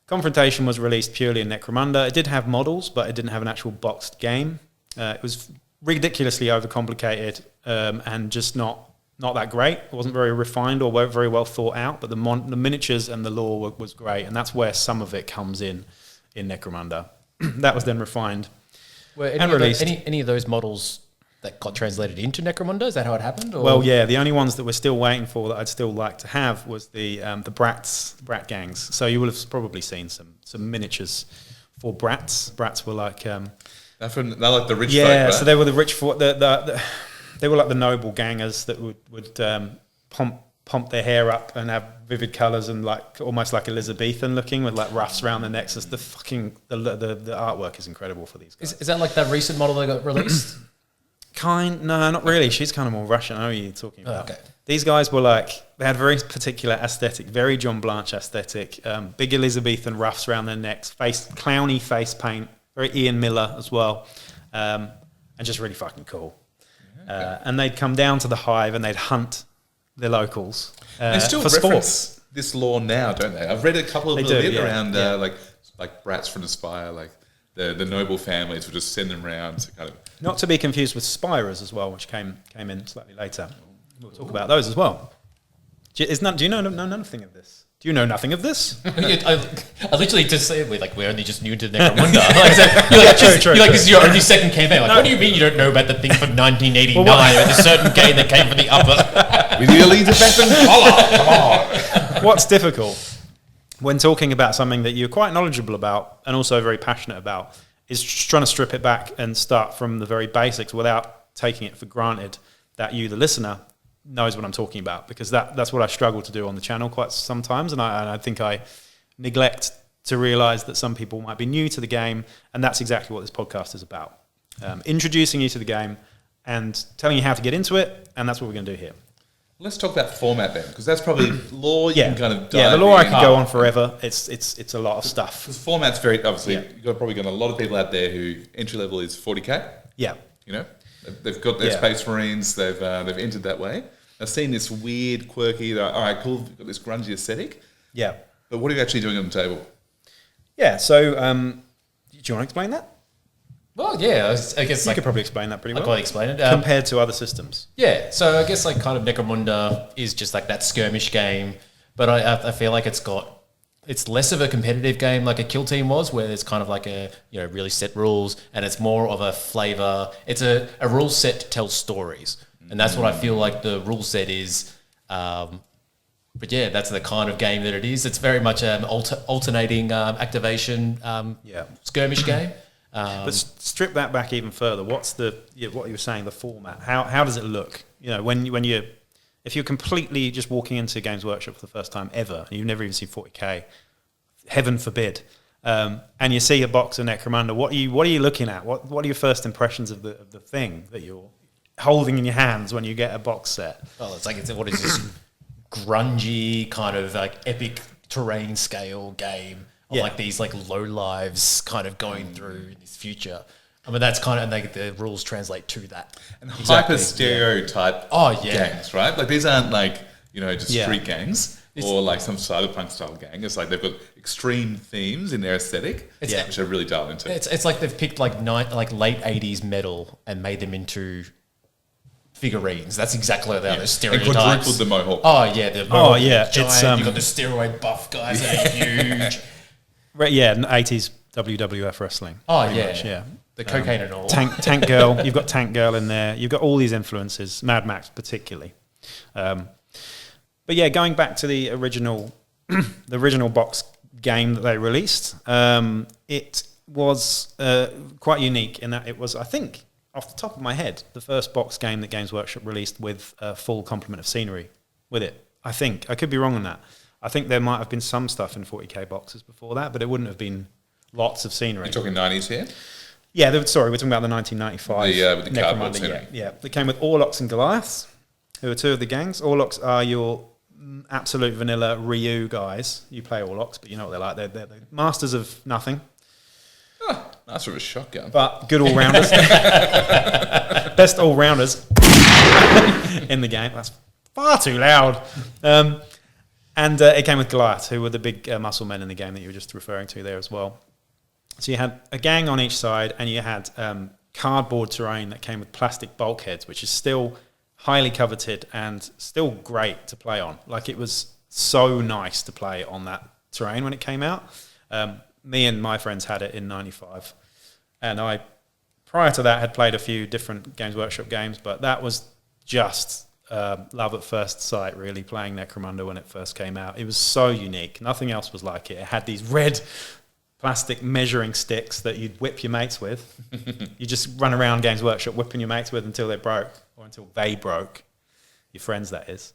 Confrontation was released purely in Necromunda. It did have models, but it didn't have an actual boxed game. It was ridiculously overcomplicated and just not that great. It wasn't very refined or very well thought out, but the miniatures and the lore was great, and that's where some of it comes in in Necromunda. That was then refined and released. Any of those models that got translated into Necromunda? Is that how it happened? Or? Well, yeah, the only ones that we're still waiting for that I'd still like to have was the brat gangs. So you will have probably seen some miniatures for brats. Brats were like they're like the rich folk, yeah, right? so they were the rich folk. They were like the noble gangers that would pomp their hair up and have vivid colours and like almost like Elizabethan looking with like ruffs around the necks. The artwork is incredible for these guys. Is that like that recent model that got released? No, not really. She's kind of more Russian. I know what you're talking about. Okay. These guys were like, they had very particular aesthetic, very John Blanche aesthetic, big Elizabethan ruffs around their necks, clowny face paint, very Ian Miller as well, and just really fucking cool. And they'd come down to the hive and they'd hunt the locals they still for reference sport. this lore now, don't they? I've read a couple of around like brats from Aspire, like the noble families would just send them around to kind of... Not to be confused with spirers as well, which came in slightly later. We'll talk about those as well. Do you know nothing of this? Do you know nothing of this? I literally just said we're only just new to Necromunda. True. This is your only second campaign. What do you mean you don't know about the thing from 1989 or the certain game that came from the upper? With the Elizabethan collar. Come on. What's difficult when talking about something that you're quite knowledgeable about and also very passionate about is trying to strip it back and start from the very basics without taking it for granted that you, the listener, knows what I'm talking about, because that's what I struggle to do on the channel quite sometimes, and I think I neglect to realise that some people might be new to the game, and that's exactly what this podcast is about. Introducing you to the game and telling you how to get into it, and that's what we're going to do here. Let's talk about format then, because that's probably lore you can kind of dive the lore in. I could go on forever. It's a lot of stuff. Because format's very, obviously, you've probably got a lot of people out there who entry level is 40k. Yeah. You know, they've got their Space Marines, they've entered that way. I've seen this weird, quirky, all right, cool, we've got this grungy aesthetic. Yeah. But what are you actually doing on the table? Yeah, so do you want to explain that? Well, yeah, I guess You could probably explain that pretty well. I'll probably explain it. Compared to other systems. Yeah, so I guess like kind of Necromunda is just like that skirmish game, but I feel like it's less of a competitive game like a Kill Team was, where there's kind of like a really set rules, and it's more of a flavour. It's a rule set to tell stories, and that's what I feel like the rule set is. But yeah, that's the kind of game that it is. It's very much an alternating activation skirmish game. But strip that back even further. What's what you were saying, the format? How does it look? If you're completely just walking into Games Workshop for the first time ever, and you've never even seen 40k, heaven forbid, and you see a box of Necromunda, what are you looking at? What are your first impressions of the thing that you're holding in your hands when you get a box set? Well, what is this grungy kind of like epic terrain scale game? Of like these like low lives kind of going through in this future. I mean, that's kind of, and the rules translate to that. And hyper stereotype gangs, right? Like these aren't like, just street gangs or like some cyberpunk style gang. It's like they've got extreme themes in their aesthetic, which I really dial into. It's like they've picked like late 80s metal and made them into figurines. That's exactly what they are. Those stereotypes. And quadrupled the mohawk. Oh yeah, the mohawk giant. It's you've got the steroid buff guys that are huge. Yeah, 80s WWF wrestling. Oh yeah. The cocaine and all. Tank Girl. You've got Tank Girl in there. You've got all these influences. Mad Max particularly. But yeah, going back to the original box game that they released, it was quite unique in that it was, I think, off the top of my head, the first box game that Games Workshop released with a full complement of scenery with it. I think. I could be wrong on that. I think there might have been some stuff in 40k boxes before that, but it wouldn't have been lots of scenery. You're talking 90s here? Yeah, we're talking about the 1995. With the cardboard scenery. Yeah. They came with Orlocks and Goliaths, who are two of the gangs. Orlocks are your absolute vanilla Ryu guys. You play Orlocks, but you know what they're like. They're the masters of nothing. Oh, nice with a shotgun. But good all-rounders. Best all-rounders in the game. That's far too loud. And it came with Goliath, who were the big muscle men in the game that you were just referring to there as well. So you had a gang on each side, and you had cardboard terrain that came with plastic bulkheads, which is still highly coveted and still great to play on. Like, it was so nice to play on that terrain when it came out. me and my friends had it in '95, and I, prior to that, had played a few different Games Workshop games, but that was just love at first sight, really, playing Necromunda when it first came out. It was so unique. Nothing else was like it. It had these red plastic measuring sticks that you'd whip your mates with. You just run around Games Workshop whipping your mates with until they broke, or until they broke. Your friends, that is.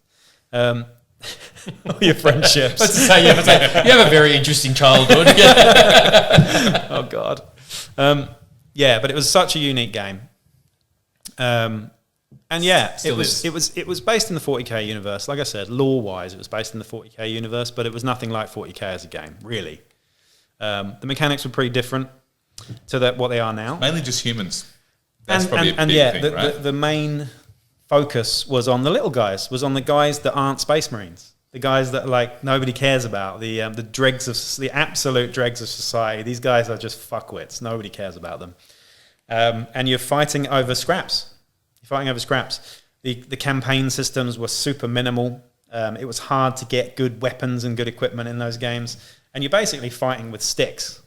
Your friendships. Let's say you have a very interesting childhood. Oh, God. Yeah, but it was such a unique game. And yeah, it was based in the 40k universe. Like I said, lore-wise, it was based in the 40k universe, but it was nothing like 40k as a game, really. The mechanics were pretty different to what they are now. Mainly just humans. That's probably a big thing, right? The main focus was on the little guys, was on the guys that aren't Space Marines, the guys that like nobody cares about, the dregs of the absolute dregs of society. These guys are just fuckwits. Nobody cares about them, and you're fighting over scraps. The campaign systems were super minimal. It was hard to get good weapons and good equipment in those games, and you're basically fighting with sticks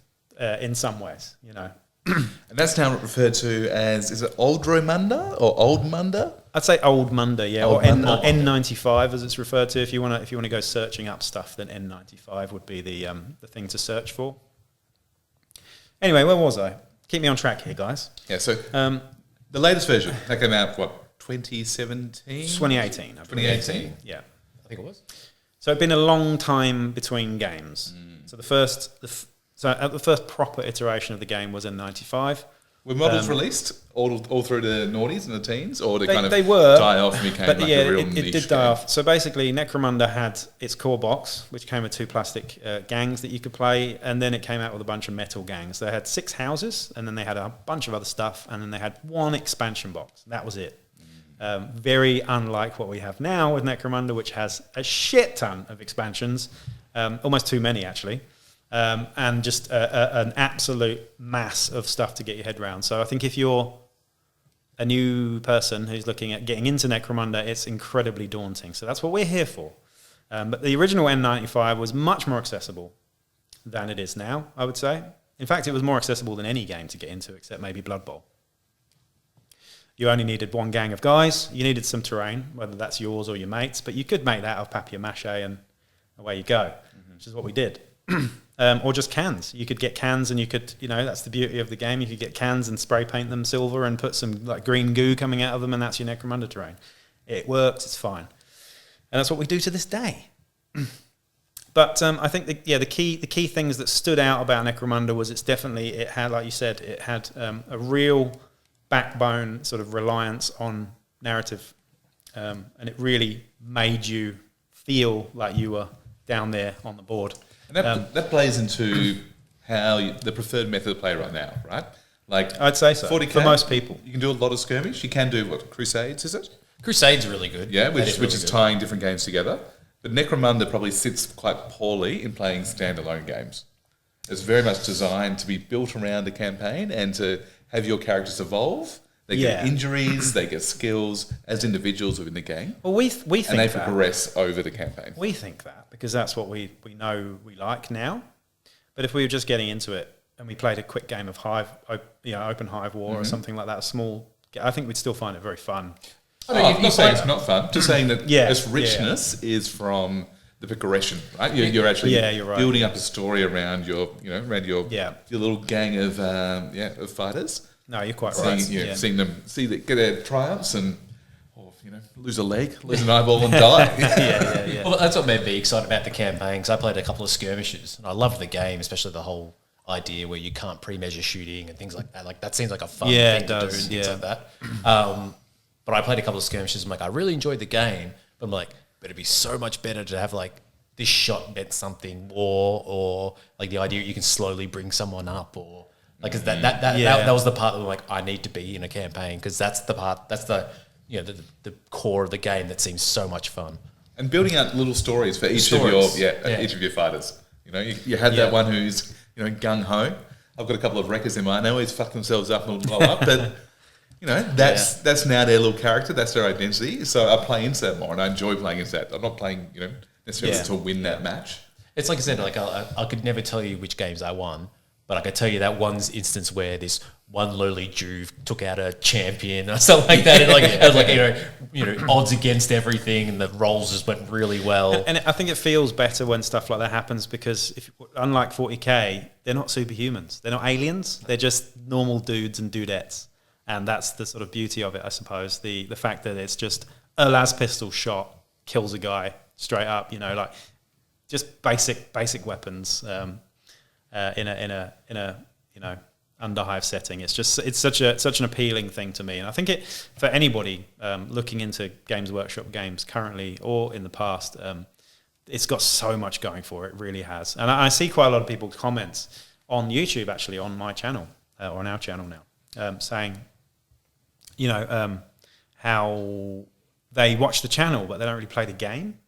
in some ways, you know. And that's now referred to as, is it Old Romunda or Old Munda? I'd say Old Munda, yeah, Old or Munda. N95 as it's referred to. If you want to go searching up stuff, then N95 would be the thing to search for. Anyway, where was I? Keep me on track here, guys. Yeah, so the latest version, that came out, 2017? 2018. 2018? Yeah. I think it was. So it'd been a long time between games. So the first proper iteration of the game was in '95. Were models released all through the noughties and the teens, or They kind of were, die off and became but like yeah, a real it niche did die game? off. So basically, Necromunda had its core box, which came with 2 plastic gangs that you could play, and then it came out with a bunch of metal gangs. They had 6 houses, and then they had a bunch of other stuff, and then they had 1 expansion box. That was it. Very unlike what we have now with Necromunda, which has a shit ton of expansions, almost too many actually. And just an absolute mass of stuff to get your head around. So I think if you're a new person who's looking at getting into Necromunda, it's incredibly daunting. So that's what we're here for. But the original N95 was much more accessible than it is now, I would say. In fact, it was more accessible than any game to get into, except maybe Blood Bowl. You only needed 1 gang of guys. You needed some terrain, whether that's yours or your mates, but you could make that out of papier-mâché and away you go, which is what we did. Or just cans. You could get cans and you could, that's the beauty of the game. You could get cans and spray paint them silver and put some like green goo coming out of them, and that's your Necromunda terrain. It works, it's fine. And that's what we do to this day. But I think the key things that stood out about Necromunda was it had, like you said, it had a real backbone sort of reliance on narrative. And it really made you feel like you were down there on the board. And that plays into how the preferred method of play right now, right? Like I'd say so. 40K, for most people. You can do a lot of skirmish. You can do, Crusades, is it? Crusades are really good. Yeah, which really is good. tying different games together. But Necromunda probably sits quite poorly in playing standalone games. It's very much designed to be built around a campaign and to have your characters evolve. They get injuries, they get skills as individuals within the game. Well, we think and they that. progress over the campaign. We think that because that's what we know we like now. But if we were just getting into it and we played a quick game of Open Hive War or something like that, I think we'd still find it very fun. I'm not saying it's not fun. Just saying that its richness is from the progression, right? You're actually you're right. building up a story around your little gang of fighters. No, you're quite right. Seeing them get their triumphs and lose a leg, lose an eyeball and die. Yeah. Well, that's what made me excited about the campaign, because I played a couple of skirmishes and I loved the game, especially the whole idea where you can't pre-measure shooting and things like that. Like that seems like a fun thing to do and things like that. But I played a couple of skirmishes. I'm like, I really enjoyed the game, but I'm like, but it'd be so much better to have like this shot meant something more, or like the idea you can slowly bring someone up, or like, cause that was the part that I'm like, I need to be in a campaign, because that's the part, that's the core of the game that seems so much fun. And building out little stories for each of your fighters. You had that one who's gung ho. I've got a couple of wreckers in mind. They always fuck themselves up and blow up, but that's now their little character. That's their identity. So I play into that more, and I enjoy playing into that. I'm not playing necessarily to win that match. It's like I said, like I could never tell you which games I won, but I could tell you that one instance where this one lowly Jew took out a champion or something like that, and like odds against everything, and the rolls just went really well. And I think it feels better when stuff like that happens because unlike 40k, they're not superhumans, they're not aliens, they're just normal dudes and dudettes, and that's the sort of beauty of it, I suppose. The fact that it's just a las pistol shot kills a guy straight up, like just basic weapons in a underhive setting. It's such an appealing thing to me, and I think it for anybody looking into Games Workshop games currently or in the past, it's got so much going for it. It really has, and I see quite a lot of people comments on YouTube, actually on my channel or on our channel now, saying, how they watch the channel but they don't really play the game.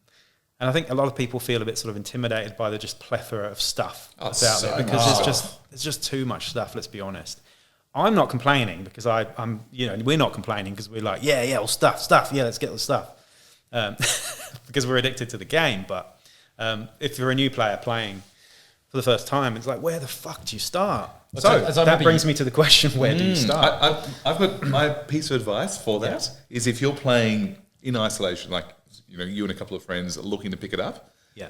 And I think a lot of people feel a bit sort of intimidated by the just plethora of stuff that's out there because it's just too much stuff. Let's be honest. I'm not complaining because I'm we're not complaining because we're like well stuff let's get the stuff because we're addicted to the game. But if you're a new player playing for the first time, it's like, where the fuck do you start? So that brings me to the question: where do you start? I've got my piece of advice for that is if you're playing in isolation, like you and a couple of friends are looking to pick it up. Yeah.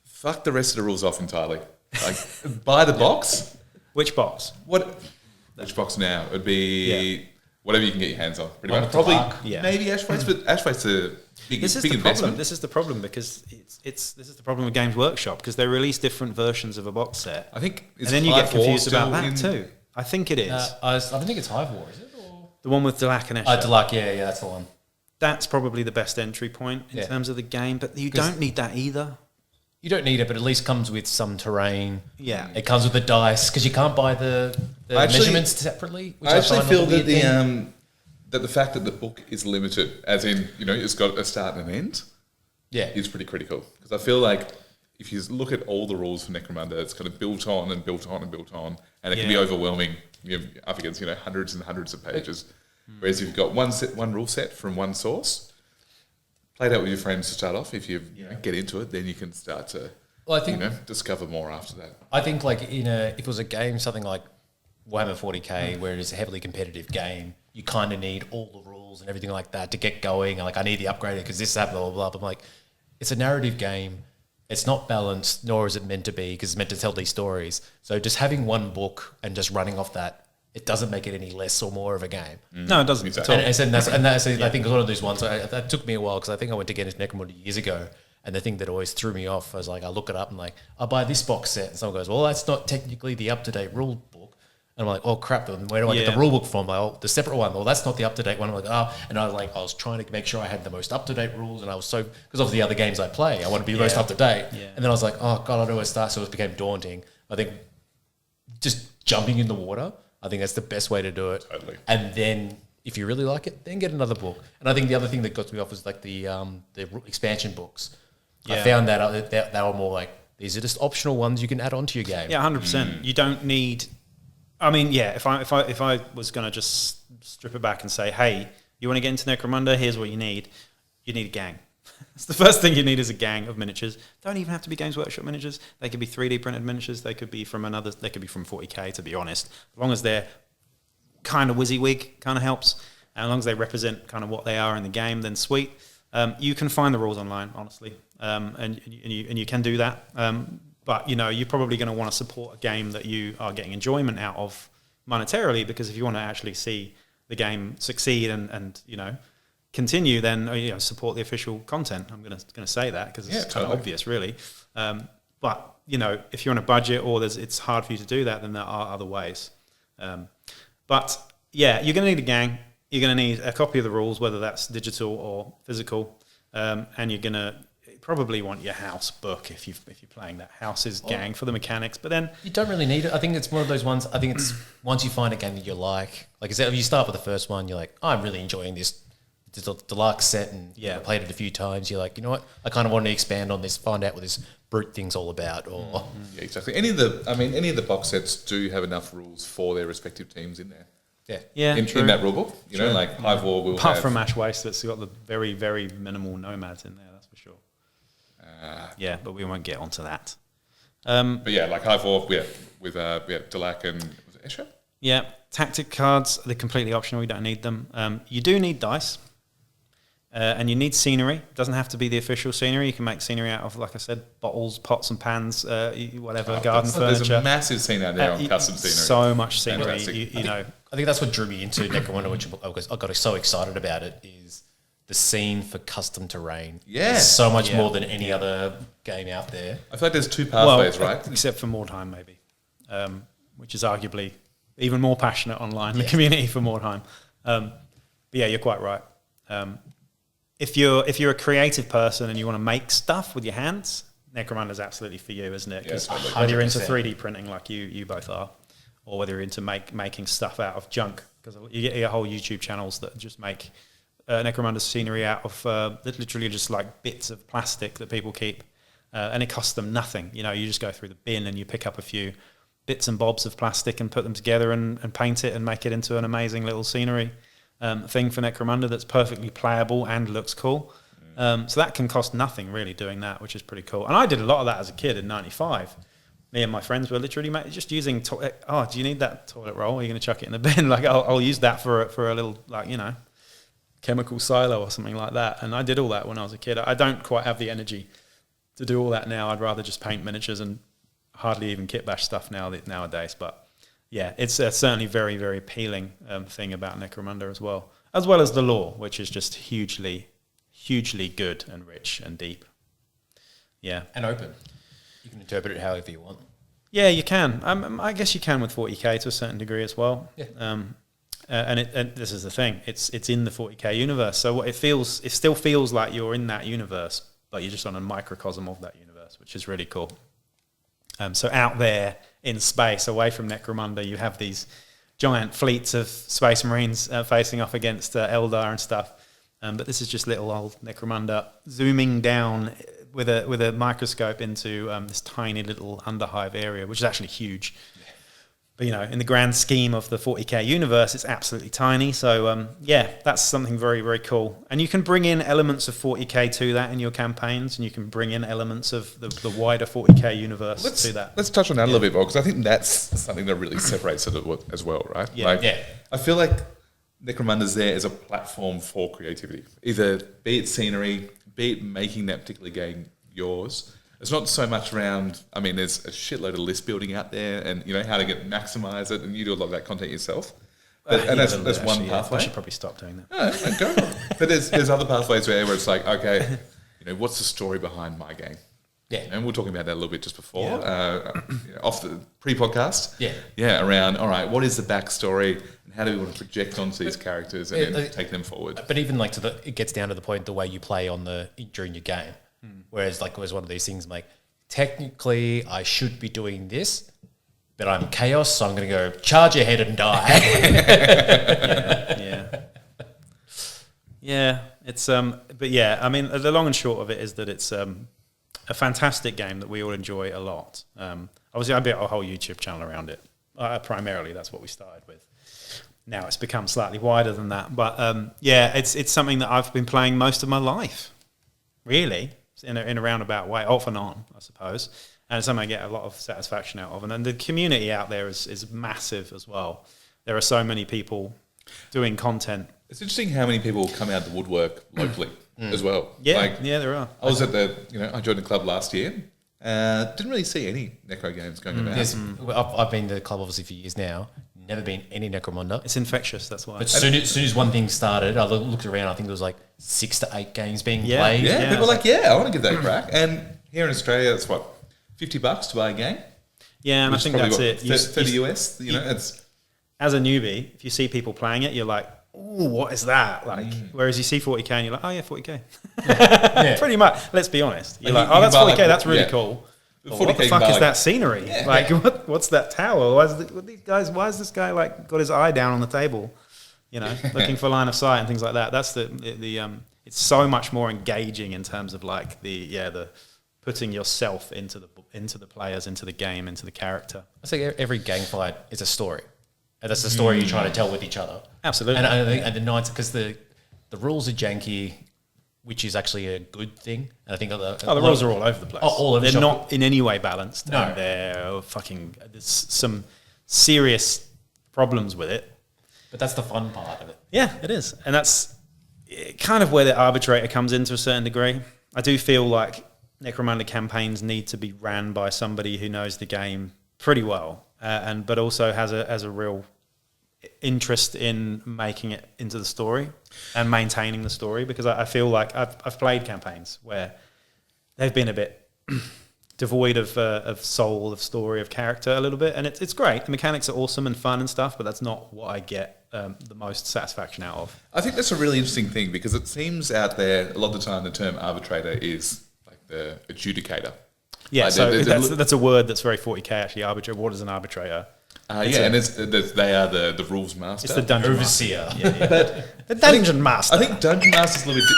Fuck the rest of the rules off entirely. Like, buy the box. Which box? Which box now? It would be whatever you can get your hands on. Pretty much. Probably. Maybe Ashways, but Ashways a big investment. This is the problem because this is the problem with Games Workshop because they release different versions of a box set. I think, and then you get confused about that too. I think it is. I don't think it's Hive War, is it? Or? The one with Delac and Escher. Delac, yeah, that's the one. That's probably the best entry point in terms of the game, but you don't need that either. You don't need it, but at least comes with some terrain. Yeah. It comes with the dice, because you can't buy the measurements separately. I actually feel that the fact that the book is limited, as in, it's got a start and an end, is pretty critical. Because I feel like if you look at all the rules for Necromunda, it's kind of built on and built on and built on, and it can be overwhelming. You're up against, hundreds and hundreds of pages. Whereas if you've got one rule set from one source, play that with your friends to start off. If you get into it, then you can start to discover more after that. I think if it was a game, something like Warhammer 40k, where it is a heavily competitive game, you kind of need all the rules and everything like that to get going. And I need the upgrader because this happened, blah, blah, blah. But I'm like, it's a narrative game. It's not balanced, nor is it meant to be because it's meant to tell these stories. So just having one book and just running off that, it doesn't make it any less or more of a game. No, it doesn't. Exactly. And that's I think one of those ones. That took me a while because I think I went to get into Necromunda years ago, and the thing that always threw me off was I look it up and I'll buy this box set, and someone goes, "Well, that's not technically the up-to-date rule book," and I'm like, "Oh crap! Then where do I get the rule book from?" The separate one. Well, that's not the up-to-date one. I'm like, "Oh," and I was trying to make sure I had the most up-to-date rules, and I was because of the other games I play, I want to be the most up-to-date. Yeah. And then I was like, "Oh god, I don't know where to start," so it became daunting. I think just jumping in the water. I think that's the best way to do it. Totally. And then, if you really like it, then get another book. And I think the other thing that got me off was the expansion books. Yeah. I found that they were more these are just optional ones you can add on to your game. Yeah, 100%. You don't need. I mean, if I was going to just strip it back and say, hey, you want to get into Necromunda? Here's what you need. You need a gang. It's the first thing you need is a gang of miniatures. Don't even have to be Games Workshop miniatures. They could be 3D printed miniatures. They could be from They could be from 40k. To be honest, as long as they're kind of WYSIWYG, kind of helps, and as long as they represent kind of what they are in the game, then sweet. You can find the rules online, honestly, and you can do that. But you're probably going to want to support a game that you are getting enjoyment out of monetarily, because if you want to actually see the game succeed and continue, then support the official content. I'm going to say that because it's kind of obvious, really. But if you're on a budget or it's hard for you to do that, then there are other ways. But you're going to need a gang. You're going to need a copy of the rules, whether that's digital or physical, and you're going to probably want your house book if you're playing that house's gang for the mechanics. But then you don't really need it. I think it's one of those ones. I think it's once you find a game that you like I said, if you start with the first one, you're like, I'm really enjoying this deluxe set, and I played it a few times. You're like, you know what? I kind of want to expand on this, find out what this brute thing's all about. Or exactly. Any of the box sets do have enough rules for their respective teams in there. In that rule book, like Hive War will apart from Ash Waste, that's got the very, very minimal nomads in there. That's for sure. But we won't get onto that. But yeah, like Hive War, with Delac and was it Escher? Yeah, tactic cards, they're completely optional. You don't need them. You do need dice. And you need scenery. It doesn't have to be the official scenery. You can make scenery out of, like I said, bottles, pots and pans, whatever, garden furniture. There's a massive scene out there on custom scenery. So much scenery, you know. I think that's what drew me into Necromunda, which I got so excited about it, is the scene for custom terrain. Yeah. It's so much more than any other game out there. I feel like there's two pathways, right? Except for Mordheim, maybe, which is arguably even more passionate online, the community for Mordheim. But yeah, you're quite right. If you're a creative person and you want to make stuff with your hands, Necromunda is absolutely for you, isn't it? Because whether you're into 3D printing like you both are, or whether you're into making stuff out of junk, because you get whole YouTube channels that just make Necromunda scenery out of literally just like bits of plastic that people keep, and it costs them nothing. You know, you just go through the bin and you pick up a few bits and bobs of plastic and put them together and paint it and make it into an amazing little scenery thing for Necromunda that's perfectly playable and looks cool. So that can cost nothing really doing that, which is pretty cool. And I did a lot of that as a kid in '95. Me and my friends were literally just using, do you need that toilet roll? Are you going to chuck it in the bin? Like, I'll use that for a little, like, you know, chemical silo or something like that. And I did all that when I was a kid. I don't quite have the energy to do all that now. I'd rather just paint miniatures and hardly even kit bash stuff nowadays. But yeah, it's a certainly very, very appealing thing about Necromunda as well as the lore, which is just hugely, hugely good and rich and deep. Yeah. And open. You can interpret it however you want. Yeah, you can. I guess you can with 40k to a certain degree as well. Yeah. And this is the thing. It's in the 40k universe. So what it still feels like you're in that universe, but you're just on a microcosm of that universe, which is really cool. So out there in space, away from Necromunda, you have these giant fleets of space marines facing off against Eldar and stuff. But this is just little old Necromunda zooming down with a microscope into this tiny little underhive area, which is actually huge. Yeah. But, you know, in the grand scheme of the 40k universe, it's absolutely tiny. So, that's something very, very cool. And you can bring in elements of 40k to that in your campaigns, and you can bring in elements of the wider 40k universe to that. Let's touch on that a little bit more, because I think that's something that really separates it as well, right? Yeah. I feel like Necromunda's there as a platform for creativity. Either be it scenery, be it making that particular game yours. It's not so much around, I mean, there's a shitload of list building out there and, you know, how to maximize it, and you do a lot of that content yourself. And that's one pathway. I should probably stop doing that. No, go on. But there's other pathways where it's like, okay, you know, what's the story behind my game? Yeah. And we were talking about that a little bit just before, off the pre-podcast. Yeah, around, all right, what is the backstory and how do we want to project onto these characters and then take them forward? But even like it gets down to the point the way you play during your game. Whereas like it was one of these things like, technically I should be doing this, but I'm chaos, so I'm going to go charge ahead and die. Yeah. It's but yeah, I mean, the long and short of it is that it's a fantastic game that we all enjoy a lot. Obviously, I built a whole YouTube channel around it. Primarily, that's what we started with. Now it's become slightly wider than that, but it's something that I've been playing most of my life, really, in a roundabout way, off and on, I suppose. And it's something I get a lot of satisfaction out of. And then the community out there is massive as well. There are so many people doing content. It's interesting how many people come out of the woodwork locally as well. Yeah, there are. I was at I joined the club last year. Didn't really see any Necro games going about. Yes, I've been to the club obviously for years now. Never been any Necromunda. It's infectious, that's why. But as soon as one thing started, I looked around. I think there was like 6 to 8 games being played. Yeah, people were like, I want to give that a crack. And here in Australia, it's what, $50 to buy a game? Yeah, and I think that's it. 30 US, it's... As a newbie, if you see people playing it, you're like, ooh, what is that? Like, whereas you see 40k and you're like, oh yeah, 40k. Pretty much. Let's be honest. You're like, oh, that's 40k. That's really cool. What the fuck is that scenery? Yeah. Like, what's that tower? Why is this guy like got his eye down on the table? You know, looking for line of sight and things like that. That's the it's so much more engaging in terms of like the putting yourself into the players, into the game, into the character. I think every gang fight is a story. And that's the story you're trying to tell with each other. Absolutely. And I think the nights, because the rules are janky, which is actually a good thing. And I think the rules are all over the place. All over they're not in any way balanced. No. And there's some serious problems with it. But that's the fun part of it. Yeah, it is. And that's kind of where the arbitrator comes in to a certain degree. I do feel like Necromunda campaigns need to be ran by somebody who knows the game pretty well, but also has a real interest in making it into the story and maintaining the story, because I feel like I've played campaigns where they've been a bit devoid of soul, of story, of character a little bit, and it's great. The mechanics are awesome and fun and stuff, but that's not what I get the most satisfaction out of. I think that's a really interesting thing, because it seems out there a lot of the time the term arbitrator is like the adjudicator. Yeah, like so that's a word that's very 40k actually. Arbitrator. What is an arbitrator? And they are the rules master. It's the dungeon overseer. Yeah. But the dungeon master. I think dungeon master's a little bit.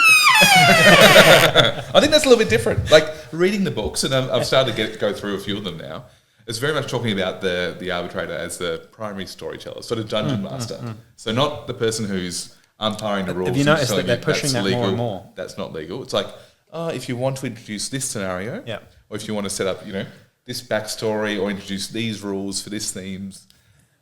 I think that's a little bit different. Like reading the books, and I've started to go through a few of them now. It's very much talking about the arbitrator as the primary storyteller, sort of dungeon master. So not the person who's umpiring the rules. Have you noticed that they're pushing that legal, more and more? That's not legal. It's like, if you want to introduce this scenario, or if you want to set up, this backstory or introduce these rules for this themes,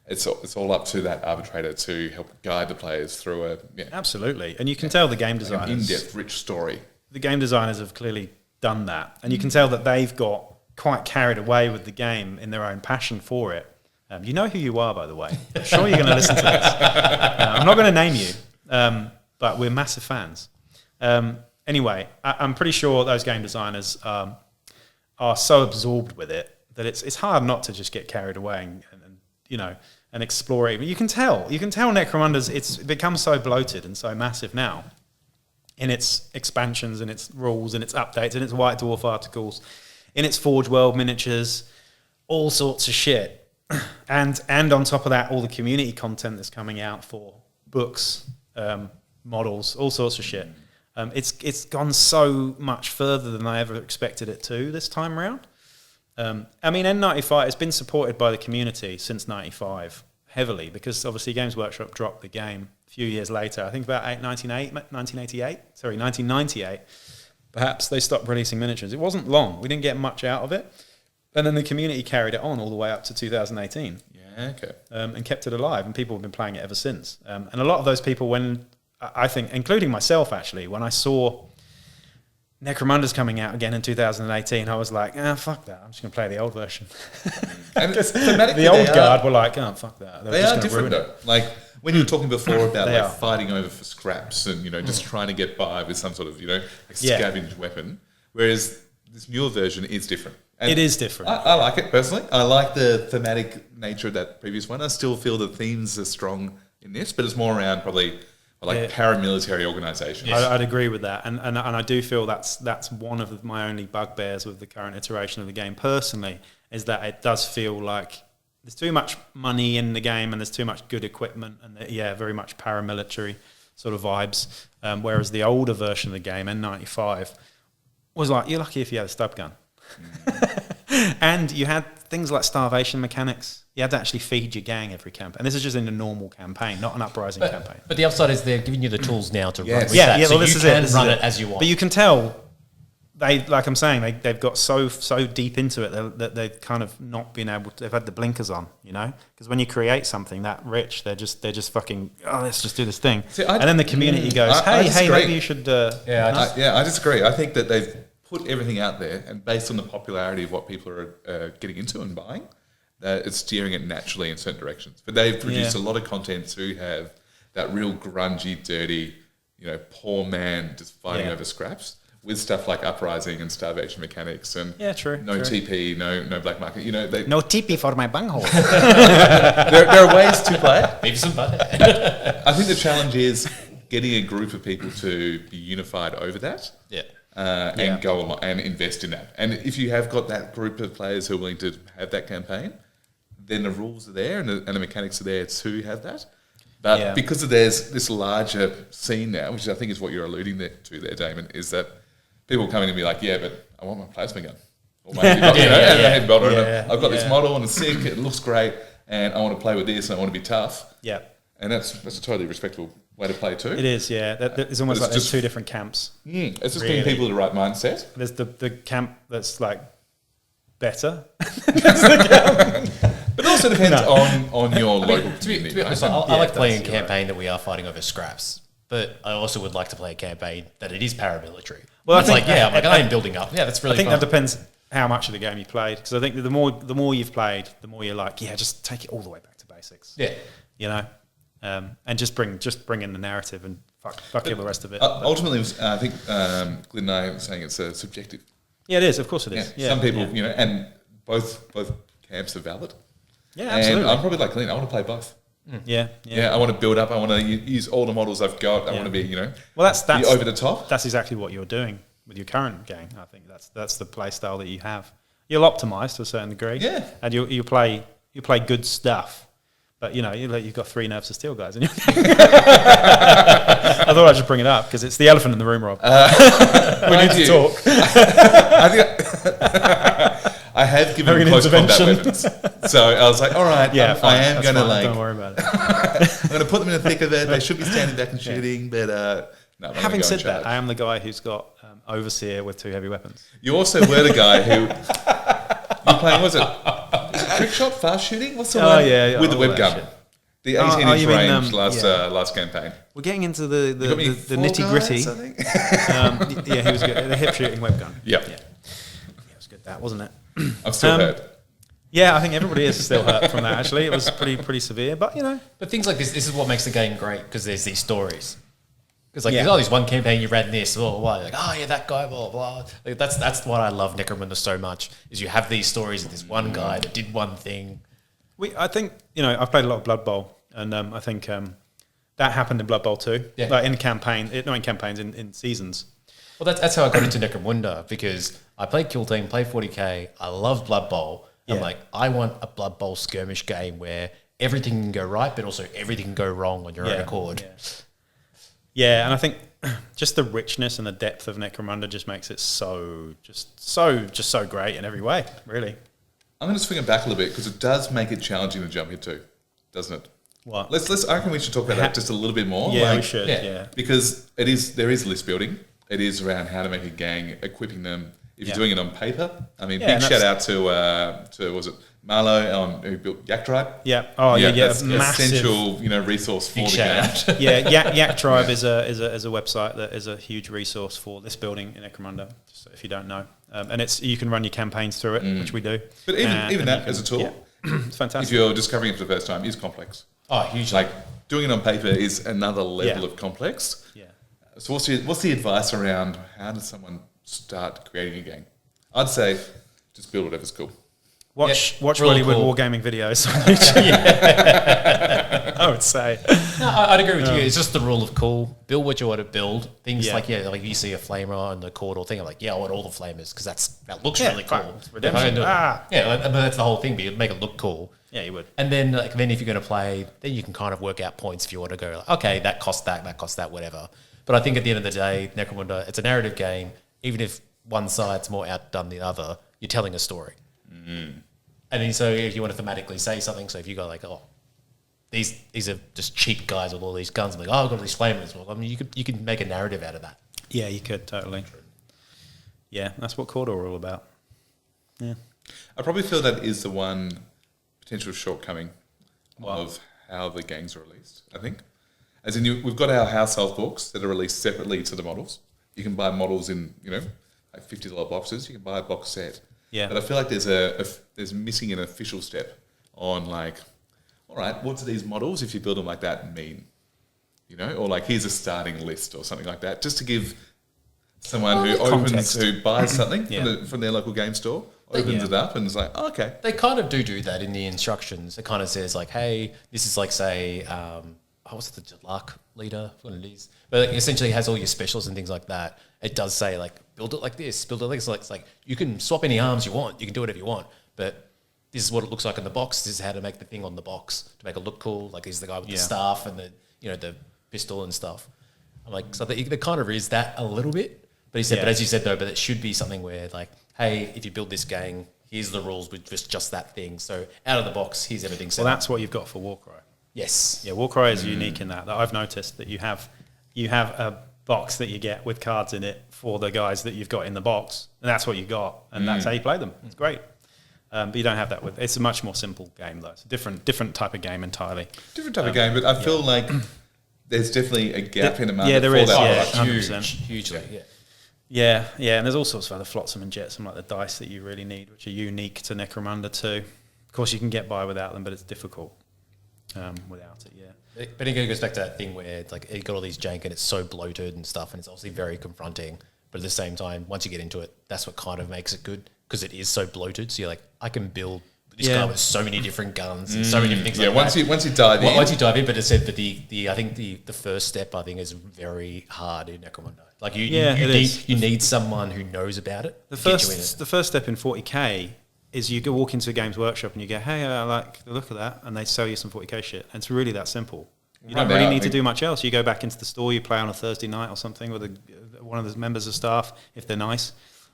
it's all up to that arbitrator to help guide the players through Absolutely. And you can tell the game designers, an in-depth, rich story. The game designers have clearly done that, and you can tell that they've got quite carried away with the game in their own passion for it. You know who you are, by the way. I'm sure you're going to listen to this. I'm not going to name you, but we're massive fans. Anyway, I'm pretty sure those game designers are so absorbed with it that it's hard not to just get carried away and explore it. But you can tell Necromunda's, it's become so bloated and so massive now in its expansions and its rules and its updates and its White Dwarf articles, in its Forge World miniatures, all sorts of shit. And on top of that, all the community content that's coming out for books, models, all sorts of shit. It's gone so much further than I ever expected it to this time around. I mean, N95 has been supported by the community since 95 heavily, because obviously Games Workshop dropped the game a few years later. I think about 1998. Perhaps they stopped releasing miniatures. It wasn't long. We didn't get much out of it. And then the community carried it on all the way up to 2018. Yeah, okay. And kept it alive, and people have been playing it ever since. And a lot of those people, when I think, including myself actually, when I saw Necromunda's coming out again in 2018, I was like, fuck that. I'm just going to play the old version. And the old guard were like, fuck that. They are different though. Like when you were talking before about They are. fighting over for scraps and just trying to get by with some sort of scavenged weapon, whereas this newer version is different. And it is different. I like it personally. I like the thematic nature of that previous one. I still feel the themes are strong in this, but it's more around probably paramilitary organisations. I'd agree with that, and I do feel that's one of my only bugbears with the current iteration of the game personally, is that it does feel like there's too much money in the game and there's too much good equipment and very much paramilitary sort of vibes, whereas the older version of the game, N95, was like, you're lucky if you had a stub gun. And you had things like starvation mechanics. You had to actually feed your gang every campaign. And this is just in a normal campaign, not an uprising campaign. But the upside is they're giving you the tools now to run with that. Yeah, well, so you can run it as you want. But you can tell, like I'm saying, they've got so deep into it that they've kind of not been able to, they've had the blinkers on, Because when you create something that rich, they're just fucking, let's just do this thing. See, and then the community goes, hey, maybe you should... I disagree. I think that they've put everything out there, and based on the popularity of what people are getting into and buying, it's steering it naturally in certain directions. But they've produced a lot of content to have that real grungy, dirty, poor man just fighting over scraps, with stuff like uprising and starvation mechanics and true. TP, no black market. No TP for my bunghole. there are ways to play it. Leave some butter. I think the challenge is getting a group of people to be unified over that. Yeah. And go along and invest in that. And if you have got that group of players who are willing to have that campaign, then the rules are there and the mechanics are there to have that. But because there's this larger scene now, which I think is what you're alluding to there, Damon, is that people come in and be like, but I want my plasma gun. Or my head bolter. I've got this model and it's sick, it looks great, and I want to play with this and I want to be tough. Yeah. And that's a totally respectable way to play too. It is, yeah. It's almost like there's two different camps. It's just getting people with the right mindset. There's the camp that's like better. But it also depends on your local community. To be honest, I like playing a campaign that we are fighting over scraps, but I also would like to play a campaign that it is paramilitary. Well, it's like, I am building up. Yeah, that's really fun. I think that depends how much of the game you played, because I think that the more you've played, the more you're like, just take it all the way back to basics. Yeah. You know? And just bring in the narrative and fuck all the rest of it. Ultimately, I think Glenn and I were saying it's subjective. Yeah, it is. Of course it is. Yeah. Some people, and both camps are valid. Yeah, absolutely. And I'm probably like Glenn. I want to play both. Yeah. I want to build up. I want to use all the models I've got. I want to be, well, that's be over the top. That's exactly what you're doing with your current game. I think that's the play style that you have. You'll optimize to a certain degree. Yeah. And you play good stuff. But you've got 3 Nerves of Steel guys in your game. I thought I'd just bring it up because it's the elephant in the room, Rob. We need to talk. I have given close combat weapons, so I was like, all right, I am going to don't worry about it. I'm going to put them in the thick of it. They should be standing back and shooting, but no. Having said that, I am the guy who's got Overseer with 2 heavy weapons. You also were the guy who you're playing. Was it trick shot, fast shooting? What's the one? Yeah, with the webgun. The 18-inch range last campaign. We're getting into the nitty gritty. He was good. The hip shooting webgun. Yep. Yeah, it was good. That wasn't it. I'm still hurt. Yeah, I think everybody is still hurt from that. Actually, it was pretty severe. But But things like this is what makes the game great, because there's these stories. Because there's this one campaign you ran this, blah, blah, blah. Like, that guy, blah, blah. Like, that's what I love Necromunda so much, is you have these stories of this one guy that did one thing. I think, I've played a lot of Blood Bowl, and I think that happened in Blood Bowl too. Yeah. Like in campaigns, in seasons. Well, that's how I got into Necromunda, because I played Kill Team, played 40k, I love Blood Bowl. I'm like, I want a Blood Bowl skirmish game where everything can go right, but also everything can go wrong on your own accord. Yeah, and I think just the richness and the depth of Necromunda just makes it so great in every way, really. I'm going to swing it back a little bit, because it does make it challenging to jump into, doesn't it? What? I reckon we should talk about that just a little bit more. Yeah, we should. Yeah. Because there is list building. It is around how to make a gang, equipping them. If you're doing it on paper, I mean, big shout out to was it Marlo who built Yak Tribe? Yeah. Oh yeah. That's massive essential, resource for the game. Yak Tribe is a website that is a huge resource for list building in Necromunda. Just if you don't know, and you can run your campaigns through it, which we do. But even that as a tool, it's fantastic. If you're discovering it for the first time, is complex. Oh, hugely. Like doing it on paper is another level of complex. Yeah. So what's the advice around how does someone start creating a game? I'd say just build whatever's cool. Watch Wellywood Wargaming videos. I would say. No, I'd agree with you. It's just the rule of cool. Build what you want to build. Things like you see a flamer on the Cawdor thing. I'm like, I want all the flamers because that looks really cool. Redemption. But that's the whole thing. But you'd make it look cool. Yeah, you would. And then if you're going to play, then you can kind of work out points if you want to go. Like, okay, that cost that, whatever. But I think at the end of the day, Necromunda, it's a narrative game. Even if one side's more outdone than the other, you're telling a story. Mm-hmm. And then so if you want to thematically say something, so if you go like, these are just cheap guys with all these guns, I'm like, I've got all these flamers. Well, I mean, you could make a narrative out of that. Yeah, you could, totally. Yeah, that's what Cawdor are all about. Yeah. I probably feel that is the one potential shortcoming of how the games are released, I think. As in, we've got our household books that are released separately to the models. You can buy models in, like $50 boxes. You can buy a box set. Yeah. But I feel like there's missing an official step on like, all right, what do these models, if you build them like that, mean? Or like, here's a starting list or something like that, just to give someone who buys something from their local game store, opens it up and is like, okay. They kind of do that in the instructions. It kind of says like, hey, this is like, say, what's the Jalak leader? What it is. But it essentially has all your specials and things like that. It does say like, build it like this, build it like this. It's like you can swap any arms you want. You can do whatever you want. But this is what it looks like in the box. This is how to make the thing on the box to make it look cool. Like he's the guy with the staff and the pistol and stuff. I'm like, so there kind of is that a little bit. But he said, but as you said though, but it should be something where like, hey, if you build this gang, here's the rules with just that thing. So out of the box, here's everything set. Well, that's what you've got for warcry. Yes. Yeah, warcry is unique in that I've noticed that you have a box that you get with cards in it for the guys that you've got in the box, and that's what you got, and that's how you play them. It's great. But you don't have that with. It's a much more simple game though. It's a different type of game entirely. Different type of game, but I feel like there's definitely a gap in the market. Yeah, there is. Yeah, Huge, 100%. hugely. Yeah, and there's all sorts of other flotsam and jetsam like the dice that you really need, which are unique to Necromunda too. Of course, you can get by without them, but it's difficult without it. Yeah. But it goes back to that thing where it's like you got all these jank and it's so bloated and stuff, and it's obviously very confronting. But at the same time, once you get into it, that's what kind of makes it good because it is so bloated. So you're like, I can build this guy with so many different guns and so many different things. Yeah, like once you dive in, once you dive in. But it said that I think the first step I think is very hard in Necromunda. Like you need someone who knows about it. The first step in 40k is you go walk into a Games Workshop and you go, hey, I like the look of that, and they sell you some 40k shit. And it's really that simple. You don't really need to do much else. You go back into the store, you play on a Thursday night or something with one of the members of staff, if they're nice.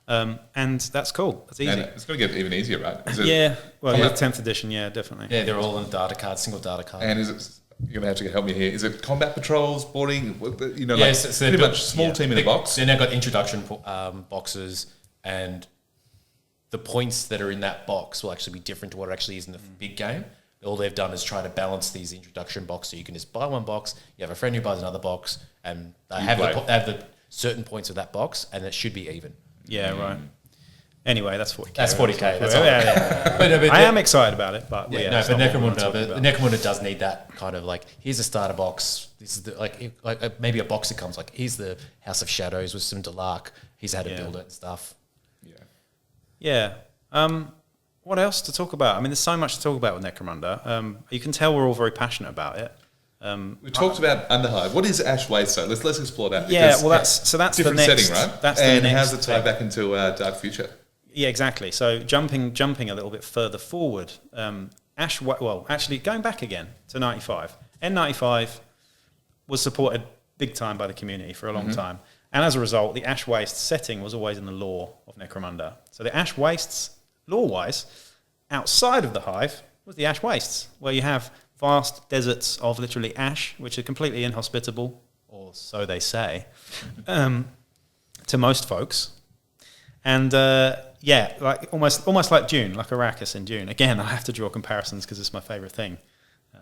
And that's cool. That's easy. and it's going to get even easier, right? Yeah, well, 10th edition, yeah, definitely. Yeah, they're all in data cards, single data card. And is it? You're going to have to help me here. Is it combat patrols, boarding? You know, Yeah, like so pretty much small team in a box. Then they've got introduction boxes, and the points that are in that box will actually be different to what it actually is in the big game. All they've done is try to balance these introduction boxes. So you can just buy one box, you have a friend who buys another box, and they have the certain points of that box, and it should be even. Yeah, right. Anyway, that's 40k. That's 40k. That's all. But I am excited about it, but but Necromunda does need that kind of like, here's a starter box. This is the, maybe a box that comes like, here's the House of Shadows with some Delark. He's had to build it and stuff. Yeah. What else to talk about? I mean, there's so much to talk about with Necromunda. You can tell we're all very passionate about it. We talked about Underhive. What is Ash Waste? So let's explore that. Yeah, well, that's different the next setting, right? That's and the next how's it tie back into Dark Future? Yeah, exactly. So jumping a little bit further forward, actually going back again to 95. N95 was supported big time by the community for a long time. And as a result, the Ash Waste setting was always in the lore of Necromunda. So the Ash Wastes, lore-wise, outside of the Hive, was the Ash Wastes, where you have vast deserts of literally ash, which are completely inhospitable, or so they say, to most folks. And like almost like Dune, like Arrakis in Dune. Again, I have to draw comparisons because it's my favourite thing.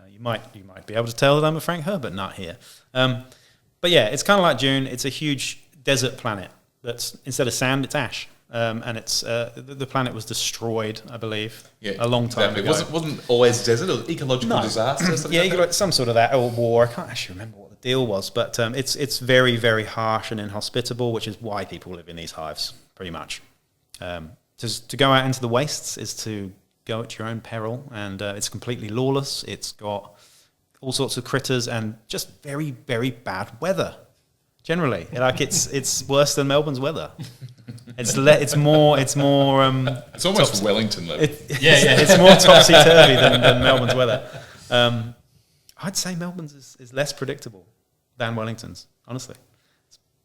You might be able to tell that I'm a Frank Herbert nut here. But yeah, it's kind of like Dune. It's a huge desert planet that's, instead of sand, it's ash. And it's the planet was destroyed, I believe, a long time ago. It wasn't always desert, or ecological disaster or something like that? Some sort of that, or war. I can't actually remember what the deal was, but it's very, very harsh and inhospitable, which is why people live in these hives, pretty much. To go out into the wastes is to go at your own peril, and it's completely lawless. It's got all sorts of critters and just very, very bad weather. Generally, it's worse than Melbourne's weather. It's almost Wellington level. It's more topsy turvy than Melbourne's weather. I'd say Melbourne's is less predictable than Wellington's. Honestly,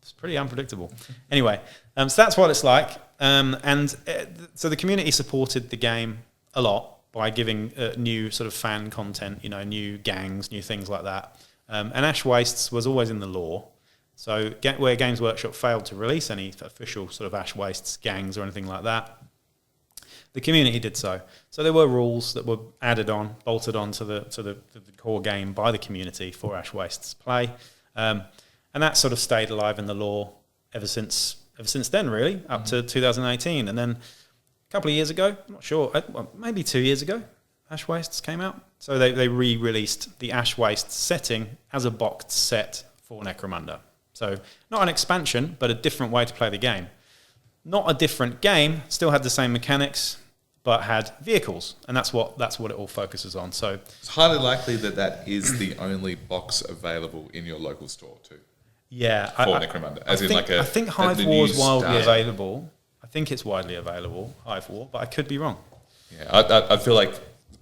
it's pretty unpredictable. Anyway, so that's what it's like. So the community supported the game a lot by giving new sort of fan content, new gangs, new things like that. And Ash Wastes was always in the lore. So where Games Workshop failed to release any official sort of Ash Wastes gangs or anything like that, the community did so. So there were rules that were bolted on to the core game by the community for Ash Wastes play. And that sort of stayed alive in the lore ever since then, really, up to 2018. And then a couple of years ago, I'm not sure, maybe 2 years ago, Ash Wastes came out. So they re-released the Ash Wastes setting as a boxed set for Necromunda. So not an expansion, but a different way to play the game. Not a different game, still had the same mechanics, but had vehicles, and that's what it all focuses on. So it's highly likely that is the only box available in your local store too. Yeah, for Necromunda, I think Hive War is widely available. I think it's widely available, Hive War, but I could be wrong. Yeah, I feel like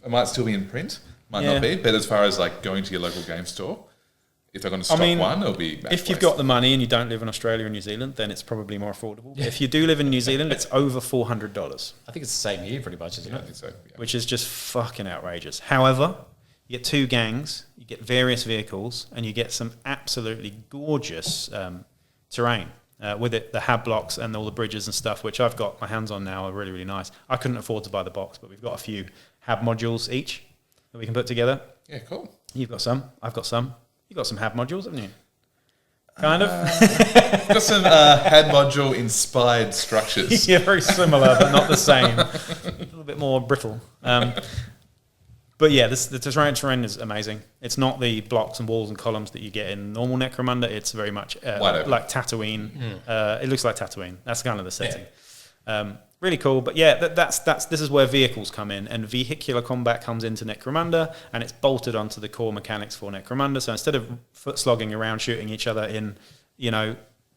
it might still be in print, might not be, but as far as like going to your local game store, if they're going to stock one, it'll be if you've got the money and you don't live in Australia or New Zealand, then it's probably more affordable. Yeah. If you do live in New Zealand, it's over $400. I think it's the same here pretty much, isn't it? I think so. Yeah. Which is just fucking outrageous. However, You get 2 gangs, you get various vehicles, and you get some absolutely gorgeous terrain. With it, the hab blocks and all the bridges and stuff, which I've got my hands on now, are really, really nice. I couldn't afford to buy the box, but we've got a few hab modules each that we can put together. Yeah, cool. You've got some. I've got some. You've got some hab modules, haven't you? Kind of. Got some HAD module inspired structures. Yeah, very similar, but not the same. A little bit more brittle. But yeah, the terrain is amazing. It's not the blocks and walls and columns that you get in normal Necromunda. It's very much like Tatooine. It looks like Tatooine. That's kind of the setting. Yeah. Really cool. But yeah, this is where vehicles come in, and vehicular combat comes into Necromunda, and it's bolted onto the core mechanics for Necromunda. So instead of foot slogging around shooting each other in,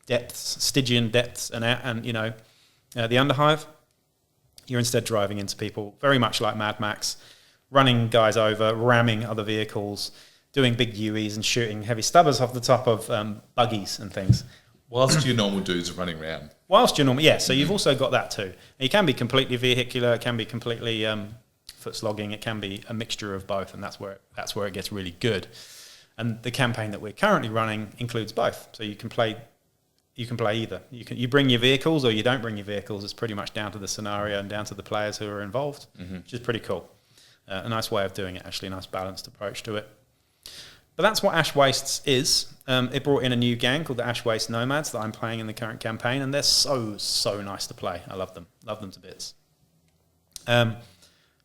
depths, Stygian depths, and the Underhive, you're instead driving into people, very much like Mad Max, running guys over, ramming other vehicles, doing big UEs and shooting heavy stubbers off the top of buggies and things. Whilst your normal dudes are running around. So you've also got that too. It can be completely vehicular, it can be completely foot slogging, it can be a mixture of both, and that's where it gets really good. And the campaign that we're currently running includes both. So you can play either. You bring your vehicles or you don't bring your vehicles. It's pretty much down to the scenario and down to the players who are involved, which is pretty cool. A nice way of doing it, actually, a nice balanced approach to it. But that's what Ash Wastes is. It brought in a new gang called the Ash Waste Nomads that I'm playing in the current campaign, and they're so nice to play. I love them to bits. What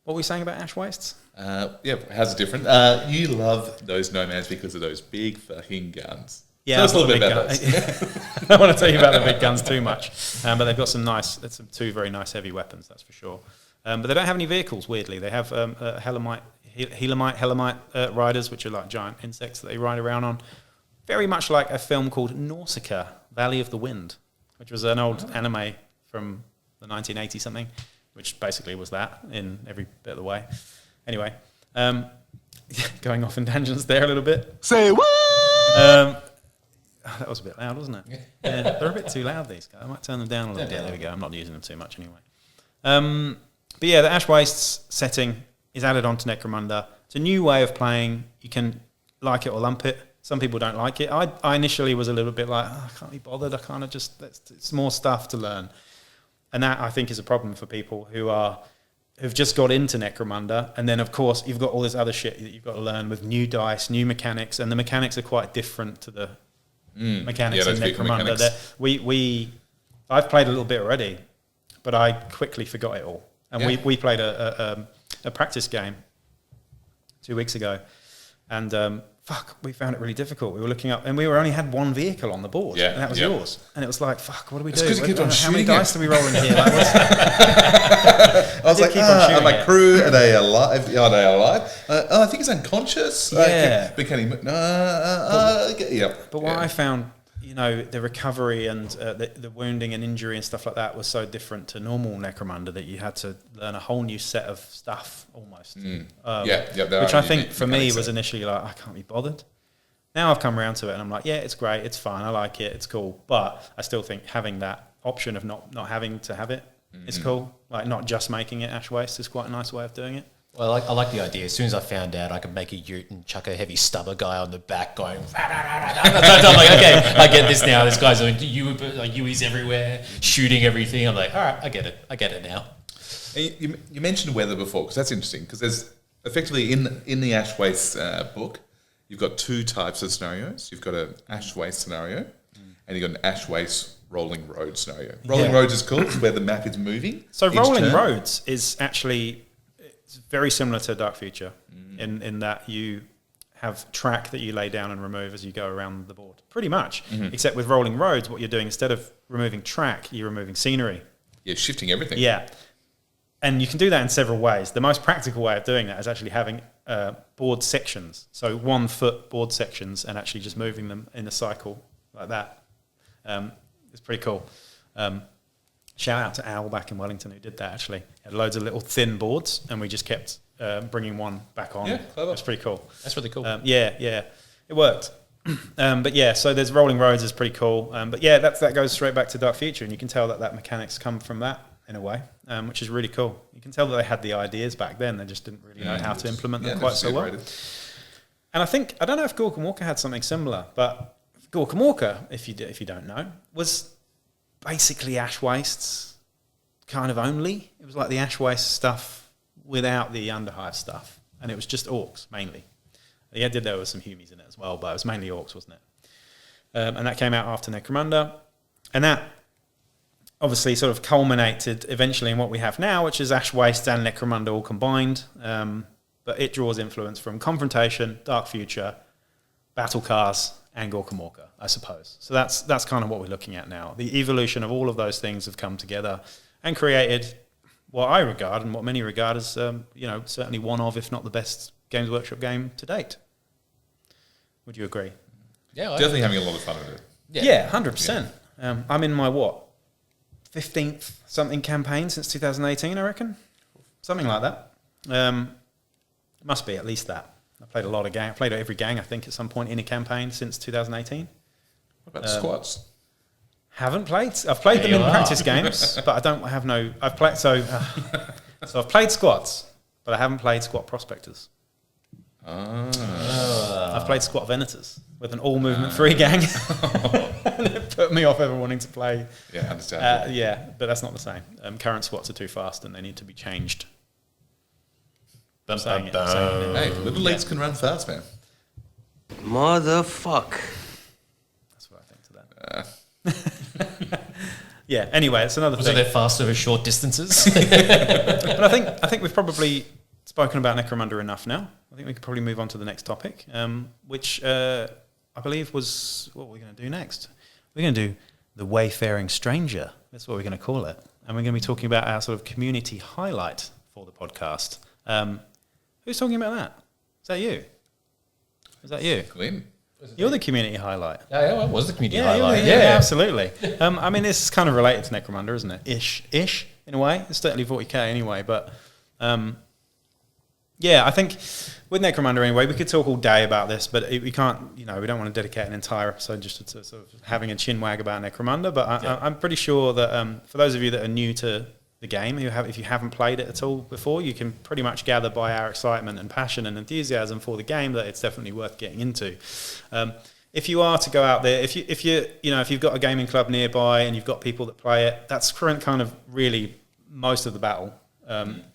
were we saying about Ash Wastes? How's it different? You love those Nomads because of those big fucking guns. Yeah, tell us a little bit about those. I don't want to tell you about the big guns too much, but they've got some 2 very nice heavy weapons, that's for sure. But they don't have any vehicles, weirdly. They have Helamite riders, which are like giant insects that they ride around on. Very much like a film called Nausicaa, Valley of the Wind, which was an old anime from the 1980s something, which basically was that in every bit of the way. Anyway, going off in tangents there a little bit. Say what? That was a bit loud, wasn't it? Yeah, they're a bit too loud, these guys. I might turn them down a little bit. There we go. I'm not using them too much anyway. But yeah, the Ash Wastes setting is added onto Necromunda. It's a new way of playing. You can like it or lump it. Some people don't like it. I initially was a little bit like, I can't be bothered. I kind of it's more stuff to learn. And that, I think, is a problem for people who've just got into Necromunda. And then, of course, you've got all this other shit that you've got to learn with new dice, new mechanics. And the mechanics are quite different to the mechanics in Necromunda. I've played a little bit already, but I quickly forgot it all. And we played a practice game 2 weeks ago, and we found it really difficult. We were looking up, and we only had one vehicle on the board, and that was yours. And it was like, fuck, what do we do? How many dice do we roll in here? Like, I was like, are my crew, are they alive? Are they alive? I think he's unconscious. Yeah. But can he? But what I found, the recovery and the wounding and injury and stuff like that was so different to normal Necromunda that you had to learn a whole new set of stuff almost. Which Which I think for me was initially like, I can't be bothered. Now I've come around to it and I'm like, yeah, it's great, it's fine, I like it, it's cool. But I still think having that option of not having to have it is cool. Like not just making it Ash Waste is quite a nice way of doing it. Well, I like the idea. As soon as I found out I could make a ute and chuck a heavy stubber guy on the back going... I'm like, okay, I get this now. This guy's doing UEs everywhere, shooting everything. I'm like, all right, I get it now. You mentioned weather before, because that's interesting, because there's effectively in the Ash Waste book, you've got 2 types of scenarios. You've got an Ash Waste scenario, and you've got an Ash Waste rolling road scenario. Rolling roads is cool, it's where the map is moving. So rolling roads is actually... It's very similar to Dark Future in that you have track that you lay down and remove as you go around the board. Pretty much. Except with rolling roads, what you're doing, instead of removing track, you're removing scenery. Yeah, shifting everything. Yeah. And you can do that in several ways. The most practical way of doing that is actually having board sections. So 1 foot board sections and actually just moving them in a cycle like that. It's pretty cool. Shout out to Al back in Wellington who did that, actually. He had loads of little thin boards, and we just kept bringing one back on. Yeah, clever. That's pretty cool. That's really cool. Yeah. It worked. But yeah, so there's rolling roads is pretty cool. But yeah, that goes straight back to Dark Future, and you can tell that mechanics come from that. in a way, which is really cool. You can tell that they had the ideas back then. They just didn't really know how to implement them quite so well. And I don't know if Gork and Walker had something similar, but Gork and Walker, if you don't know, was basically Ash Wastes kind of only. It was like the Ash Waste stuff without the Underhive stuff, and it was just orcs mainly. There were some humies in it as well, but it was mainly orcs, wasn't it? And that came out after Necromunda, and that obviously sort of culminated eventually in what we have now, which is Ash Waste and Necromunda all combined. But it draws influence from Confrontation, Dark Future, Battle Cars, and Gork and Walker, I suppose. So that's kind of what we're looking at now. The evolution of all of those things have come together and created what I regard and what many regard as, certainly one of, if not the best Games Workshop game to date. Would you agree? Yeah, definitely having a lot of fun with it. Yeah, 100%. I'm in my 15th something campaign since 2018, I reckon, something like that. Must be at least that. I played a lot of I played every gang I think at some point in a campaign since 2018. What about squads? Haven't played. I've played them in practice games, but I don't have no. I've played so I've played squads, but I haven't played squat prospectors. I've played squat venators with an all movement 3 gang. And it put me off ever wanting to play. Yeah, understandable. But that's not the same. Current squats are too fast and they need to be changed. Hey, little leagues can run fast, man. Motherfuck. That's what I think to that. Yeah. Anyway, it's another thing. So they're fast over short distances. But I think we've probably spoken about Necromunda enough now. I think we could probably move on to the next topic, which I believe was what we're going to do next. We're going to do the Wayfaring Stranger. That's what we're going to call it, and we're going to be talking about our sort of community highlight for the podcast. Who's talking about that? Is that you? Is that you? Glenn. You're the community highlight. Yeah, it was the community highlight. Yeah, absolutely. I mean, this is kind of related to Necromunda, isn't it? Ish, in a way. It's certainly 40k anyway, but I think with Necromunda anyway, we could talk all day about this, but we can't, we don't want to dedicate an entire episode just to sort of having a chinwag about Necromunda, but I'm pretty sure that for those of you that are new to the game, if you haven't played it at all before, you can pretty much gather by our excitement and passion and enthusiasm for the game that it's definitely worth getting into. If you are to go out there, if you've got a gaming club nearby and you've got people that play it, that's kind of really most of the battle.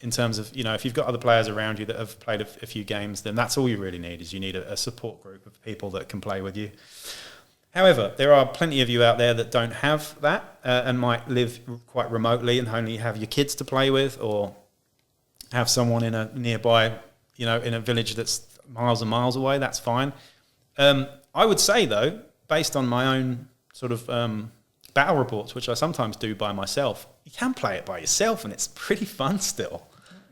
In terms of, if you've got other players around you that have played a few games, then that's all you really need, is you need a support group of people that can play with you. However, there are plenty of you out there that don't have that and might live quite remotely and only have your kids to play with, or have someone in a nearby, in a village that's miles and miles away. That's fine. I would say, though, based on my own sort of battle reports, which I sometimes do by myself, you can play it by yourself, and it's pretty fun still.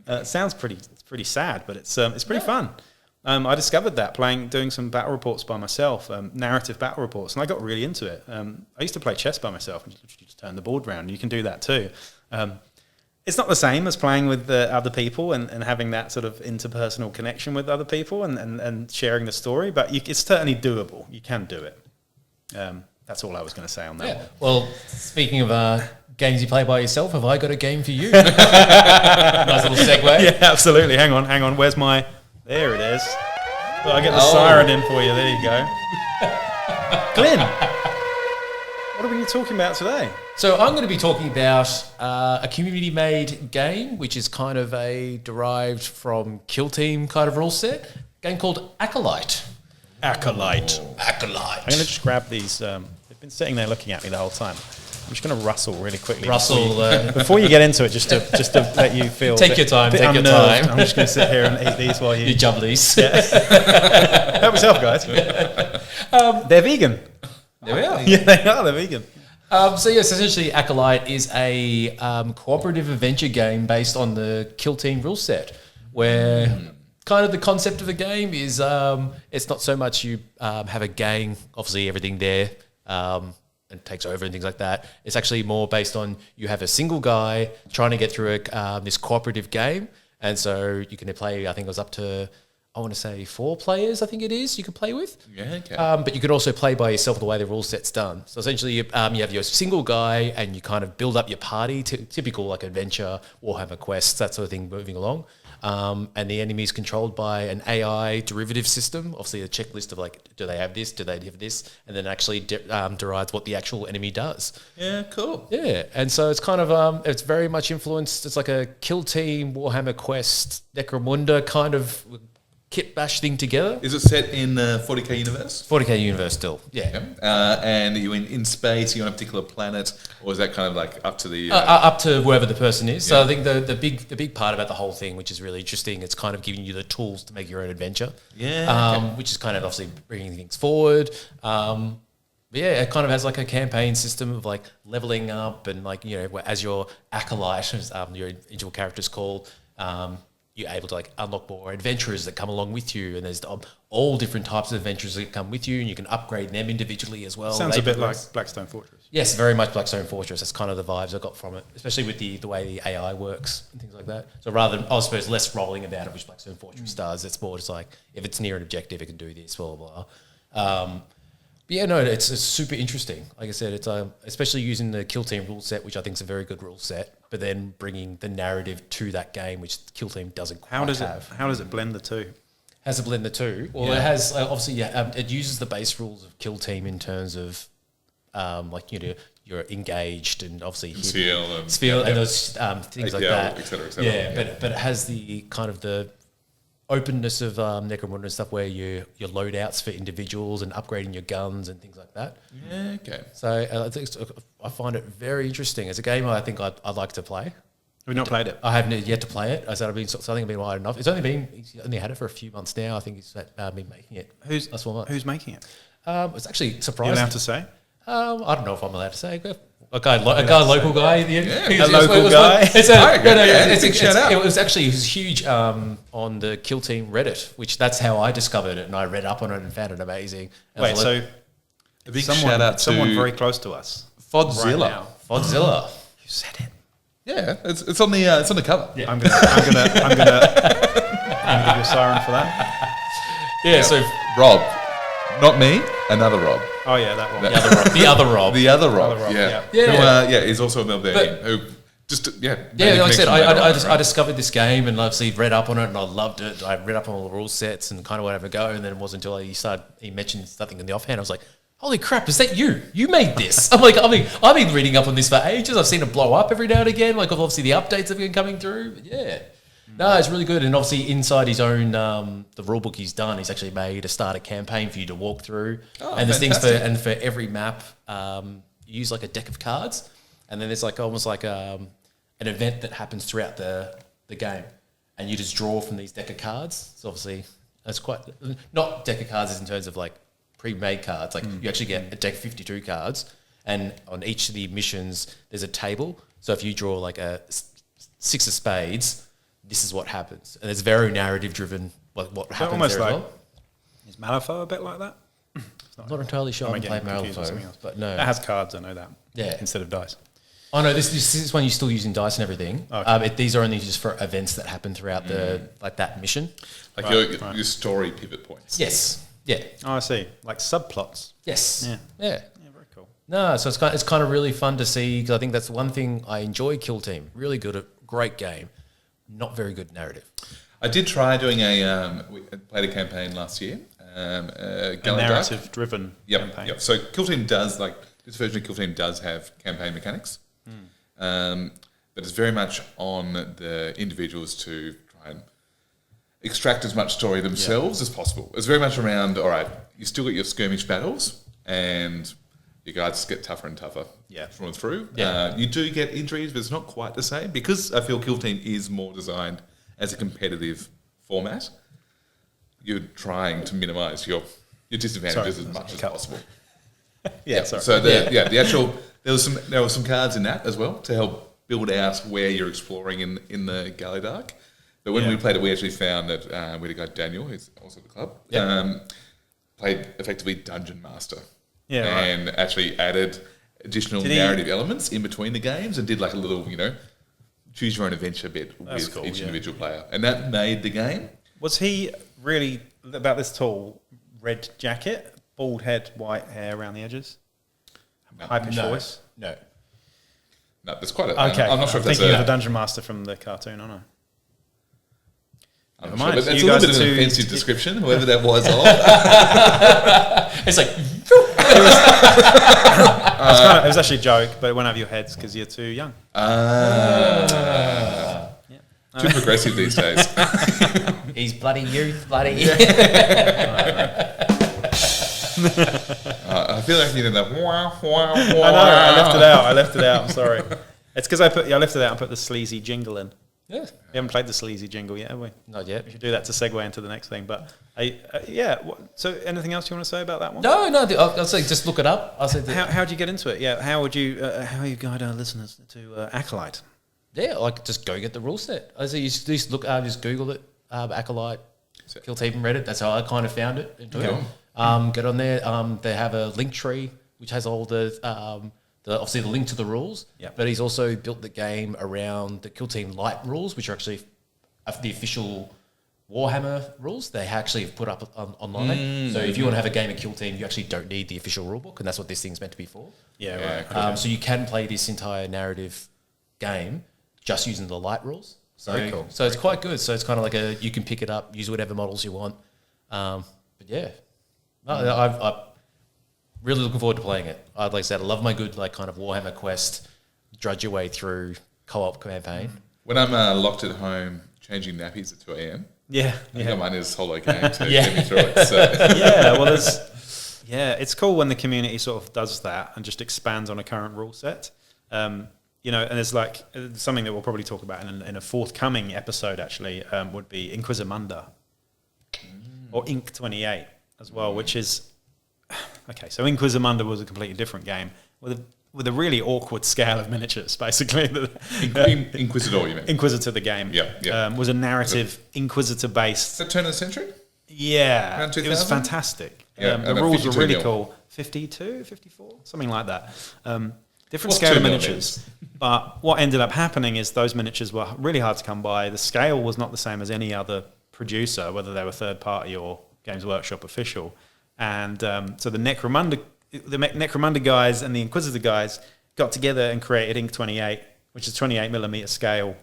It sounds pretty sad, but it's pretty fun. I discovered that doing some battle reports by myself, narrative battle reports, and I got really into it. I used to play chess by myself and just turn the board around. You can do that too. It's not the same as playing with other people and having that sort of interpersonal connection with other people and sharing the story, but it's certainly doable. You can do it. That's all I was going to say on that. Yeah. Well, speaking of games you play by yourself, have I got a game for you? Nice little segue. Yeah, absolutely. Hang on. Where's my... There it is. Well, I get the siren in for you. There you go. Glenn, what are we talking about today? So I'm going to be talking about a community-made game, which is kind of a derived from Kill Team kind of rule set, a game called Acolyte. Acolyte. Acolyte. I'm going to just grab these. They've been sitting there looking at me the whole time. I'm just going to rustle really quickly. Before you get into it, just to let you feel. Take your time. I'm just going to sit here and eat these while you. You jubblies. Yeah. Help yourself, guys. They're vegan. There we are. Yeah, they are. They're vegan. So yes, essentially, Acolyte is a cooperative adventure game based on the Kill Team rule set, where kind of the concept of the game is it's not so much you have a gang, obviously everything there. And takes over and things like that. It's actually more based on you have a single guy trying to get through this cooperative game, and so you can play. I think it was up to I want to say 4 players, I think it is, you can play with. Yeah, okay. But you could also play by yourself the way the rule set's done. So essentially, you have your single guy and you kind of build up your party, typical like adventure, Warhammer quests, that sort of thing moving along. And the enemy is controlled by an AI derivative system, obviously a checklist of like, do they have this, do they have this, and then actually derives what the actual enemy does. Yeah, cool. Yeah, and so it's kind of, it's very much influenced, it's like a kill team, Warhammer quest, Necromunda kind of kit bash thing together. Is it set in the 40k universe? 40k universe still, yeah. And are you in space? Are you on a particular planet, or is that kind of like up to the up to whoever the person is? Yeah. So I think the big part about the whole thing, which is really interesting, it's kind of giving you the tools to make your own adventure. Yeah. Which is kind of obviously bringing things forward. But yeah, it kind of has like a campaign system of like leveling up and like, you know, as your acolyte, as your individual character is called, you're able to like unlock more adventurers that come along with you, and there's all different types of adventurers that come with you, and you can upgrade them individually as well. Sounds a bit like Blackstone Fortress. Yes, very much Blackstone Fortress. That's kind of the vibes I got from it, especially with the way the AI works and things like that. So rather than, I suppose, less rolling about it, which Blackstone Fortress does, it's more just like, if it's near an objective, it can do this, blah, blah, blah. But yeah, no, it's super interesting. Like I said, it's especially using the Kill Team rule set, which I think is a very good rule set, but then bringing the narrative to that game, which Kill Team doesn't quite have. How does it blend the two? Has it blend the two? Well, it has, obviously, it uses the base rules of Kill Team in terms of, like, you know, you're engaged and obviously sphere and those things like that. Et cetera, et cetera. Yeah, but it has the kind of the openness of Necromunda and stuff where your loadouts for individuals and upgrading your guns and things like that. Yeah, okay. So I find it very interesting. It's a game I think I'd like to play. Have you not played it? I haven't yet to play it. I said he's been wide enough. He's only had it for a few months now. I think he's been making it. Who's making it? It's actually surprising. You're allowed to say? I don't know if I'm allowed to say. A local guy. A local guy. It was actually huge on the Kill Team Reddit, which that's how I discovered it, and I read up on it and found it amazing. And wait, so a big shout out to someone very close to us, Fodzilla. Right Fodzilla. You said it. Yeah, it's on the cover. Yeah. I'm gonna give you a siren for that. Yeah. So Rob, not me, another Rob. Oh yeah, that one. The other Rob. The other Rob. Yeah. He's also a Melbourneian who just like I said, I discovered this game and obviously read up on it and I loved it. I read up on all the rule sets and kind of whatever go, and then it wasn't until he mentioned something in the offhand, I was like, holy crap, is that you? You made this. I've been reading up on this for ages. I've seen it blow up every now and again. Like obviously the updates have been coming through. But yeah. No, it's really good. And obviously inside his own, the rule book he's done, he's actually made a starter campaign for you to walk through. Oh, and there's things for every map, you use like a deck of cards. And then there's like almost like an event that happens throughout the game. And you just draw from these deck of cards. So obviously that's quite, not deck of cards is in terms of like pre-made cards. Like you actually get a deck of 52 cards. And on each of the missions, there's a table. So if you draw like a 6 of spades, this is what happens. And it's very narrative driven, what happens almost there like, as well. Is Malifaux a bit like that? I'm not entirely sure. I haven't played Malifaux, but no. That has cards, I know that. Yeah. Instead of dice. Oh no, this is when you're still using dice and everything. Okay. These are only just for events that happen throughout that mission. Like your story pivot points. Yes. Yeah. Oh, I see. Like subplots. Yes. Yeah. Yeah. Yeah, very cool. No, so it's kind of really fun to see, because I think that's one thing I enjoy. Kill Team, really good at, great game, not very good narrative. I did try doing we played a campaign last year. A narrative-driven campaign. Yep. So Kill Team does, like, this version of Kill Team does have campaign mechanics. But it's very much on the individuals to try and extract as much story themselves as possible. It's very much around, all right, you still got your skirmish battles and your guys get tougher and tougher through and through. Yeah. You do get injuries, but it's not quite the same, because I feel Kill Team is more designed as a competitive format. You're trying to minimise your disadvantages as much as possible. So the actual there were some cards in that as well to help build out where you're exploring in the Galleydark. But when we played it, we actually found that we had a guy, Daniel, who's also at the club, played effectively Dungeon Master. And actually added additional narrative elements in between the games and did like a little, choose your own adventure bit with each individual player. And that made the game Was he really about this tall? Red jacket, bald head, white hair around the edges, high-pitched voice. No, there's quite a. Okay, I'm not sure if that's thinking of the Dungeon Master from the cartoon. I know. I'm not sure, but that's a little bit of an offensive description, whoever that was. It's like it was actually a joke, but it went over your heads because you're too young. Too progressive these days. he's bloody youth, bloody. I feel like you did that. I know. I left it out. I'm sorry. It's because I left it out and put the sleazy jingle in. Yeah. We haven't played the sleazy jingle yet, have we? Not yet. We should do that to segue into the next thing. But so anything else you want to say about that one? No. I'll say just look it up. I said, how did you get into it? Yeah. How you guide our listeners to Acolyte? Yeah, like just go get the rule set. I say you just look, just Google it, Acolyte, Kill Team and Reddit. That's how I kind of found it. Get on there. They have a link tree which has all the obviously the link to the rules. Yep. But he's also built the game around the Kill Team Light rules, which are actually the official Warhammer rules. They actually have put up online. So if you want to have a game of Kill Team, you actually don't need the official rulebook, and that's what this thing's meant to be for. Yeah, right. So you can play this entire narrative game just using the light rules. So Very cool. So it's quite good. So it's kind of like you can pick it up, use whatever models you want. But yeah, I'm really looking forward to playing it. Like I said, I love my good kind of Warhammer quest, drudge your way through co-op campaign. When I'm locked at home changing nappies at 2 a.m. I think mine is solo game to get me through it. So. It's cool when the community sort of does that and just expands on a current rule set. And there's something that we'll probably talk about in a forthcoming episode. Actually, would be Inquisimunda or Inc 28 as well, which is okay. So Inquisimunda was a completely different game with a really awkward scale of miniatures. Basically, Inquisitor, you mean? Inquisitor, the game, was a narrative Inquisitor based. Is that turn of the century? Yeah, Around 2000? it was fantastic. Yeah, the rules were really cool. 52, 54, something like that. Different scale of miniatures. But what ended up happening is those miniatures were really hard to come by. The scale was not the same as any other producer, whether they were third party or Games Workshop official. And so the Necromunda guys and the Inquisitor guys got together and created Inc 28, which is 28mm scale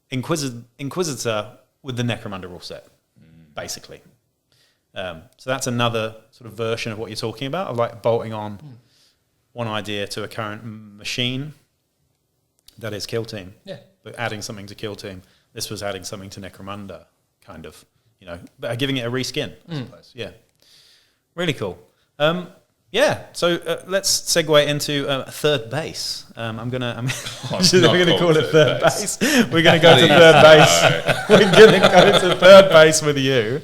Inquisitor with the Necromunda rule set, basically. So that's another sort of version of what you're talking about, of bolting on one idea to a current machine that is Kill Team. Yeah. But adding something to Kill Team. This was adding something to Necromunda, kind of, but giving it a reskin, I suppose. Yeah. Really cool. So let's segue into third base. We're going to call it third base. We're going to go to third base. We're going to go to third base with you.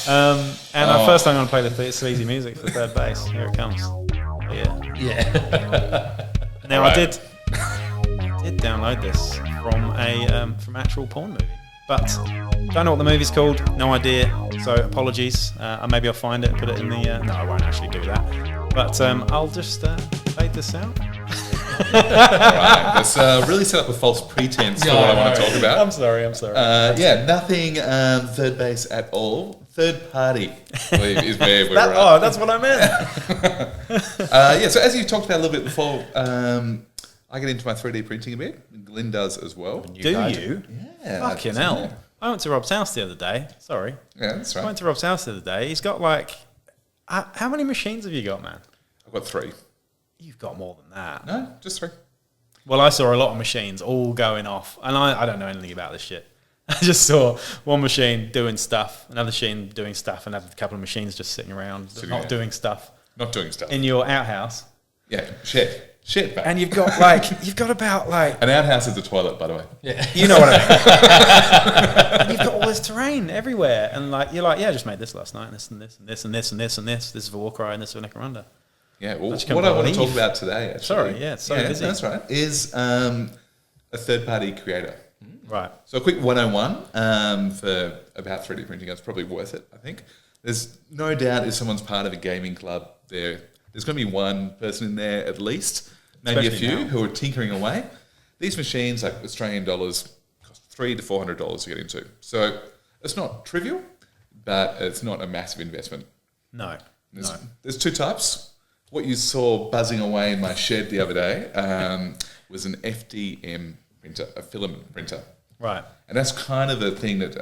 First I'm going to play the sleazy music for third base. Here it comes. Yeah. Now I did download this from actual porn movie, but don't know what the movie's called. No idea. So apologies. Maybe I'll find it and put it in the. No, I won't actually do that. But I'll just fade this out. Right. Let's really set up a false pretense for what I want to talk about. I'm sorry. Nothing third base at all. Third party is where we're at. Oh, that's what I meant. So as you talked about a little bit before, I get into my 3D printing a bit. Glenn does as well. Do you? Yeah. Fucking hell. Yeah. I went to Rob's house the other day. Sorry. Yeah, that's right. I went to Rob's house the other day. He's got how many machines have you got, man? I've got 3. You've got more than that. No, just 3. Well, I saw a lot of machines all going off, and I don't know anything about this shit. I just saw one machine doing stuff, another machine doing stuff, and a couple of machines just sitting around, not doing stuff. Not doing stuff. In your outhouse. Yeah, shit. Babe. And you've got about an outhouse is a toilet, by the way. Yeah, you know what I mean. And you've got all this terrain everywhere, and you're I just made this last night, and this and this and this and this and this and this. This is for warcry and this is for Necromunda. Yeah, well, what I want to talk about today, actually. Sorry, it's so busy. That's right. Is a third-party creator. Right. So a quick 101 for about 3D printing. It's probably worth it, I think. There's no doubt if someone's part of a gaming club, there's going to be one person in there at least, maybe especially a few, who are tinkering away. These machines, like Australian dollars, cost $300 to $400 to get into. So It's not trivial, but it's not a massive investment. No. There's two types. What you saw buzzing away in my shed the other day was an FDM printer, a filament printer. Right. And that's kind of the thing that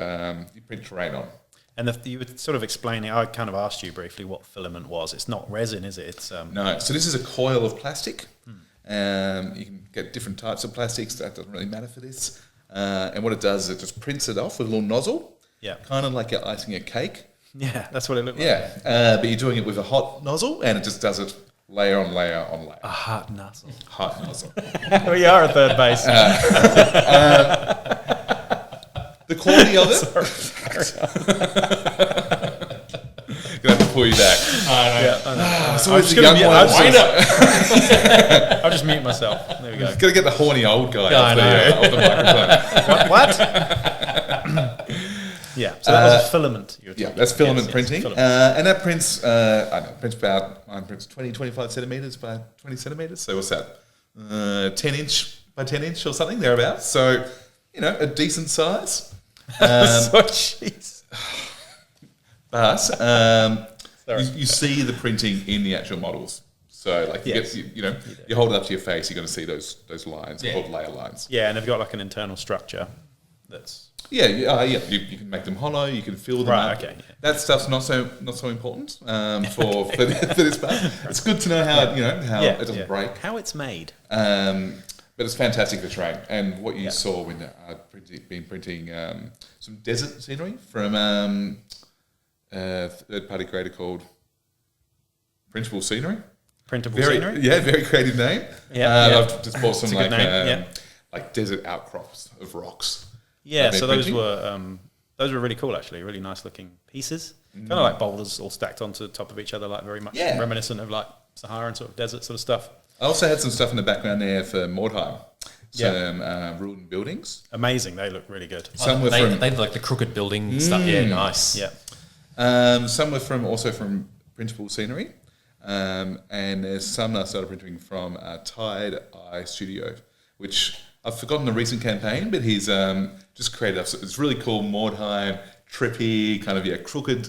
you print terrain on. And you were sort of explaining, I kind of asked you briefly what filament was. It's not resin, is it? It's No. So this is a coil of plastic. You can get different types of plastics. That doesn't really matter for this. And what it does is it just prints it off with a little nozzle. Yeah. Kind of like you're icing a cake. Yeah, that's what it looked like. Yeah. But you're doing it with a hot nozzle, and it just does it layer on layer on layer. A hot nozzle. Hot nozzle. We are a third base. The quality of it. Gonna have to pull you back. So it's the young one. I'll just mute myself. There we go. Gotta get the horny old guy off the microphone. What? Yeah, so that was a filament. Yeah, that's filament printing. Filament. And that prints, mine prints 20, 25 centimetres by 20 centimetres. So what's that? 10 inch by 10 inch or something, thereabouts. So, a decent size. Jeez. But you see the printing in the actual models. So, like, you hold it up to your face, you're going to see those lines, called layer lines. Yeah, and they've got like an internal structure that's... Yeah. You can make them hollow. You can fill them up. Okay. Yeah. That stuff's not so important for this part. It's good to know how it doesn't break. How it's made. But it's fantastic for terrain. And what you saw when I'd been printing some desert scenery from a third-party creator called Printable Scenery. Printable Scenery. Yeah, very creative name. I've just bought some like desert outcrops of rocks. Yeah, so those were really cool, actually. Really nice looking pieces, kind of like boulders all stacked onto the top of each other, like very much reminiscent of like Saharan sort of desert sort of stuff. I also had some stuff in the background there for Mordheim, some ruined buildings. Amazing, they look really good. They look like the crooked building stuff. Yeah, nice. Yeah. Some were also from Printable Scenery, and there's some that I started printing from Tide Eye Studio, which I've forgotten the recent campaign, but he's just created it's really cool Mordheim, trippy, kind of crooked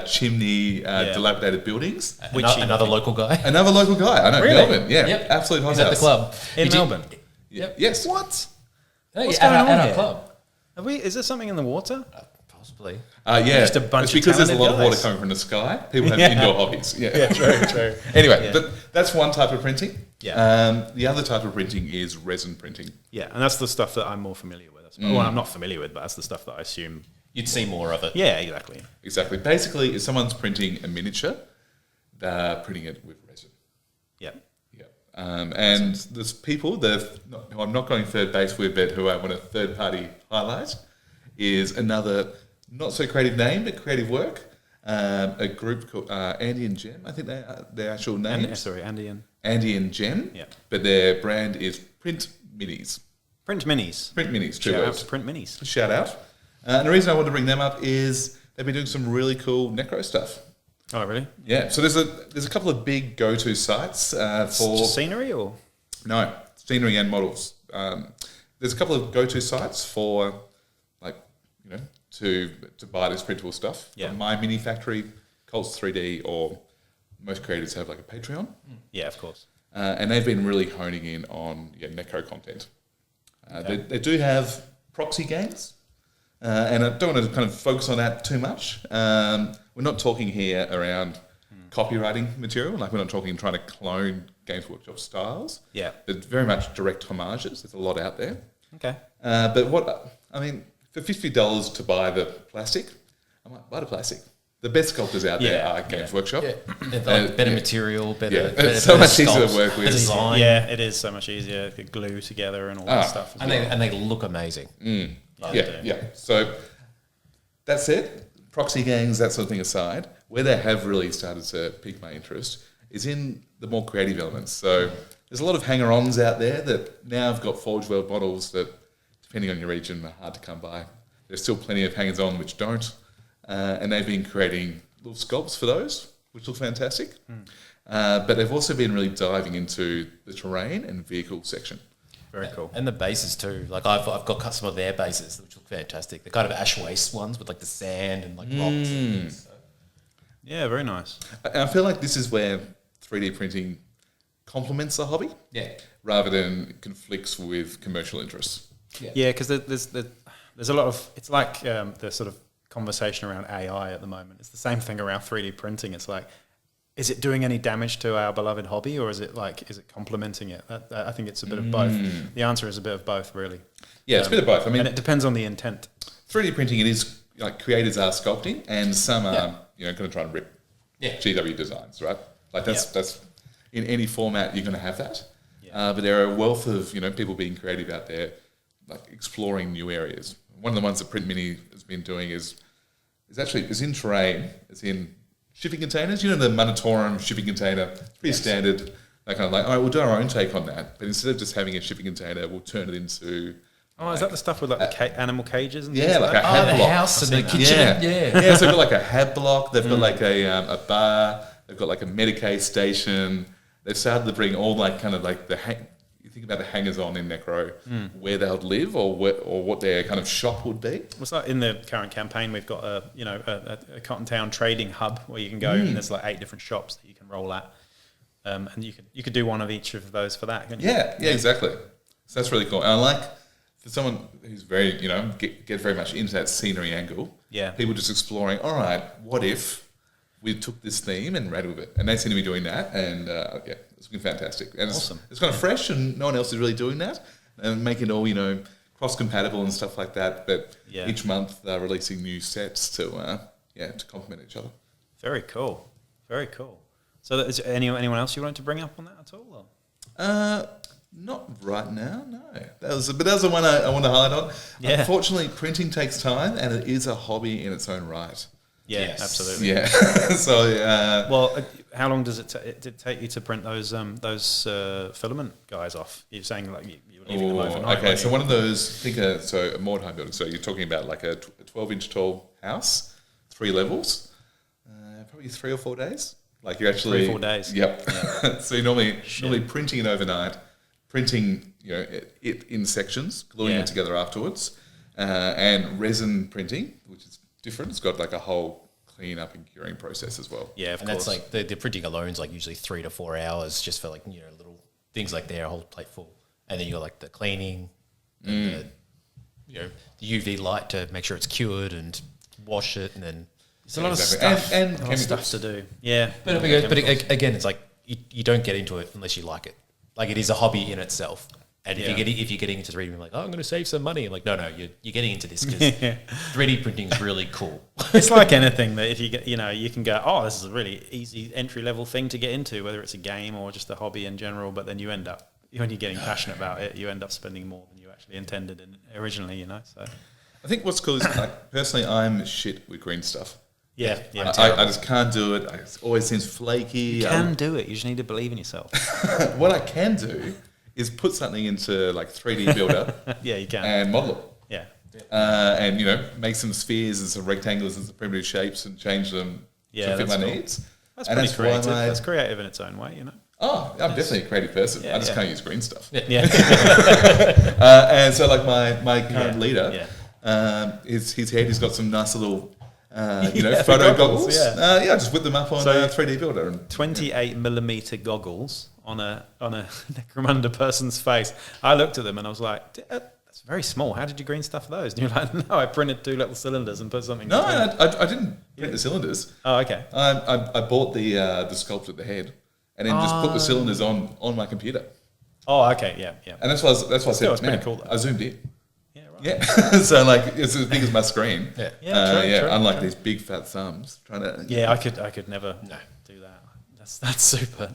chimney, dilapidated buildings. Another local guy. Another local guy. I know, really? Melbourne. Yeah, yep. Absolute hot He's at the club in Melbourne. Yep. Yes. What? What's going on at our here? club? Is there something in the water? Possibly. Just a bunch it's because of there's a lot of guys. water coming from the sky. People have indoor hobbies. Yeah, true. Anyway, that's one type of printing. Yeah. The other type of printing is resin printing. Yeah, and that's the stuff that I'm more familiar with. Well, I'm not familiar with, but that's the stuff that I assume You'd see more of it. Yeah, exactly. Exactly. Basically, if someone's printing a miniature, they're printing it with resin. Yeah. Yeah. And there's people who I'm not going third base with, but who I want a third party highlight is another not so creative name, but creative work. A group called Andy and Gem. I think their actual name. Andy and Andy and Gem. Yeah. But their brand is Print Minis. Print Minis. Print Minis. Two Shout out words. to Print Minis. Shout out. And the reason I wanted to bring them up is they've been doing some really cool necro stuff. Oh, really? Yeah. So there's a couple of big go-to sites for Just scenery or no scenery and models. There's a couple of go-to sites for to buy this printable stuff. Yeah. My Mini Factory, Colts 3D, or most creators have like a Patreon. Yeah, of course. And they've been really honing in on necro content. They do have proxy games, and I don't want to kind of focus on that too much. We're not talking here around copywriting material, like we're not talking trying to clone Games Workshop styles. Yeah. But very much direct homages. There's a lot out there. Okay. For $50 to buy the plastic, I might buy the plastic. The best sculptors out there are Games Workshop. Yeah. Better material, better it's so much easier to sculpts, work with. better design. Yeah, it is so much easier to glue together and all that stuff. as well. And they look amazing. Yeah. So that said, proxy gangs, that sort of thing aside, where they have really started to pique my interest is in the more creative elements. So there's a lot of hanger-ons out there that now have got Forge World models that, depending on your region, are hard to come by. There's still plenty of hangers-on which don't. And they've been creating little sculpts for those, which look fantastic. But they've also been really diving into the terrain and vehicle section. Very cool. And the bases too. Like I've got some of their bases which look fantastic. The kind of ash waste ones with like the sand and like rocks and things. So. Yeah, very nice. I feel like this is where 3D printing complements the hobby, rather than conflicts with commercial interests. Yeah, because there's a lot of, it's like the sort of conversation around AI at the moment. It's the same thing around 3D printing. It's like, is it doing any damage to our beloved hobby, or is it complementing it? I think it's a bit of both. The answer is a bit of both, really. Yeah, it's a bit of both. I mean, and it depends on the intent. 3D printing, it is like creators are sculpting, and some are going to try and rip GW designs, right? Like that's in any format you're going to have that. Yeah. But there are a wealth of people being creative out there, like exploring new areas. One of the ones that Print Mini has been doing is in terrain. It's in shipping containers. The Monitorum shipping container. It's pretty standard. They're kind of like, all right, we'll do our own take on that. But instead of just having a shipping container, we'll turn it into... Oh, is that the stuff with like the animal cages and things like like that? a hab block. The house and the kitchen. Yeah, so they've got like a hab block. They've got like a bar. They've got like a Medicaid station. They've started to bring all like kind of like you think about the hangers-on in Necro, where they would live or what their kind of shop would be. What's that? In the current campaign, we've got a Cotton Town trading hub where you can go and there's like 8 different shops that you can roll at, and you could do one of each of those for that. Couldn't you? Yeah, exactly. So that's really cool. And I like for someone who's very get very much into that scenery angle. Yeah, people just exploring. All right, what if we took this theme and ran with it? And they seem to be doing that, and it's looking fantastic. And awesome. It's kind of fresh, and no one else is really doing that, and making it all cross-compatible and stuff like that. But each month they're releasing new sets to complement each other. Very cool, very cool. So, is there anyone else you wanted to bring up on that at all? Or? Not right now, no. That was the one I want to highlight on. Yeah. Unfortunately, printing takes time, and it is a hobby in its own right. Yeah, absolutely. Yeah. So, well, how long does it take you to print those filament guys off? You're saying like you're leaving them overnight. Okay, so one of those, a Mordheim building. So you're talking about like a 12-inch tall house, 3 levels, probably 3 or 4 days. Like you're actually 3 or 4 days. Yep. Yeah. So you're normally printing it overnight, printing it in sections, gluing it together afterwards, and resin printing, which is different. It's got like a whole clean up and curing process as well. Yeah, of and course. That's like the printing alone is like usually 3 to 4 hours just for like little things like there, a whole plate full, and then you got like the cleaning, and the UV light to make sure it's cured and wash it, and then it's a lot of stuff and a lot of stuff to do. Yeah, but again, it's like you don't get into it unless you like it. Like it is a hobby in itself. And if you're getting into 3D, you're like, oh, I'm going to save some money. I'm like, no, you're getting into this because 3D printing is really cool. It's like anything that if you get, you can go, oh, this is a really easy entry level thing to get into, whether it's a game or just a hobby in general. But then you end up, when you're getting passionate about it, you end up spending more than you actually intended originally. So I think what's cool is like personally, I'm shit with green stuff. Yeah. I just can't do it. It always seems flaky. You can do it. You just need to believe in yourself. What I can do is put something into like 3D Builder. Yeah, you can. And model it. Yeah. And make some spheres and some rectangles and some primitive shapes and change them to fit my needs. That's pretty creative. That's creative in its own way, Oh, I'm definitely a creative person. I just can't use green stuff. Yeah. And so like my current leader, his head, he's got some nice little photo goggles. I just whip them up on 3D Builder. And 28mm goggles on a Necromunda person's face. I looked at them and I was like, that's very small. How did you green stuff those? And you're like, no, I printed 2 little cylinders and put something. No, I didn't print the cylinders. Oh, okay. I bought the sculpt at the head and then just put the cylinders on my computer. Oh, okay, yeah. And that's why I said, it's pretty cool, though. I zoomed in. Yeah, right. Yeah, so like it's as big as my screen. True, unlike these big fat thumbs trying to. Yeah, I could never do that. That's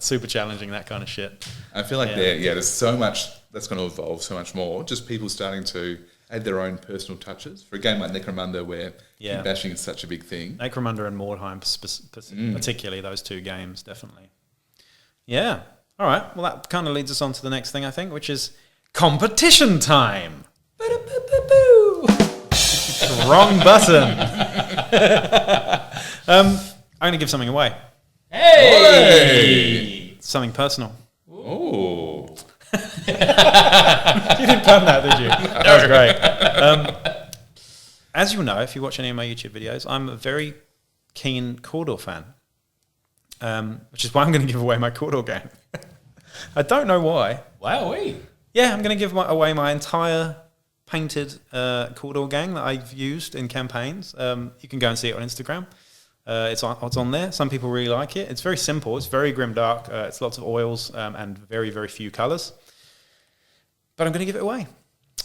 super challenging, that kind of shit. I feel like there's so much that's going to evolve, so much more. Just people starting to add their own personal touches for a game like Necromunda, where keep bashing is such a big thing. Necromunda and Mordheim, particularly those 2 games, definitely. Yeah. All right. Well, that kind of leads us on to the next thing, I think, which is competition time. Wrong button. I'm going to give something away. Hey! Something personal. Oh. You didn't plan that, did you? That was great. As you'll know, if you watch any of my YouTube videos, I'm a very keen Cawdor fan, which is why I'm going to give away my Cawdor game. I don't know why. Wowee. Yeah, I'm going to give away my entire painted Cawdor gang that I've used in campaigns. You can go and see it on Instagram. It's on there. Some people really like it. It's very simple. It's very grimdark. It's lots of oils and very, very few colours. But I'm going to give it away.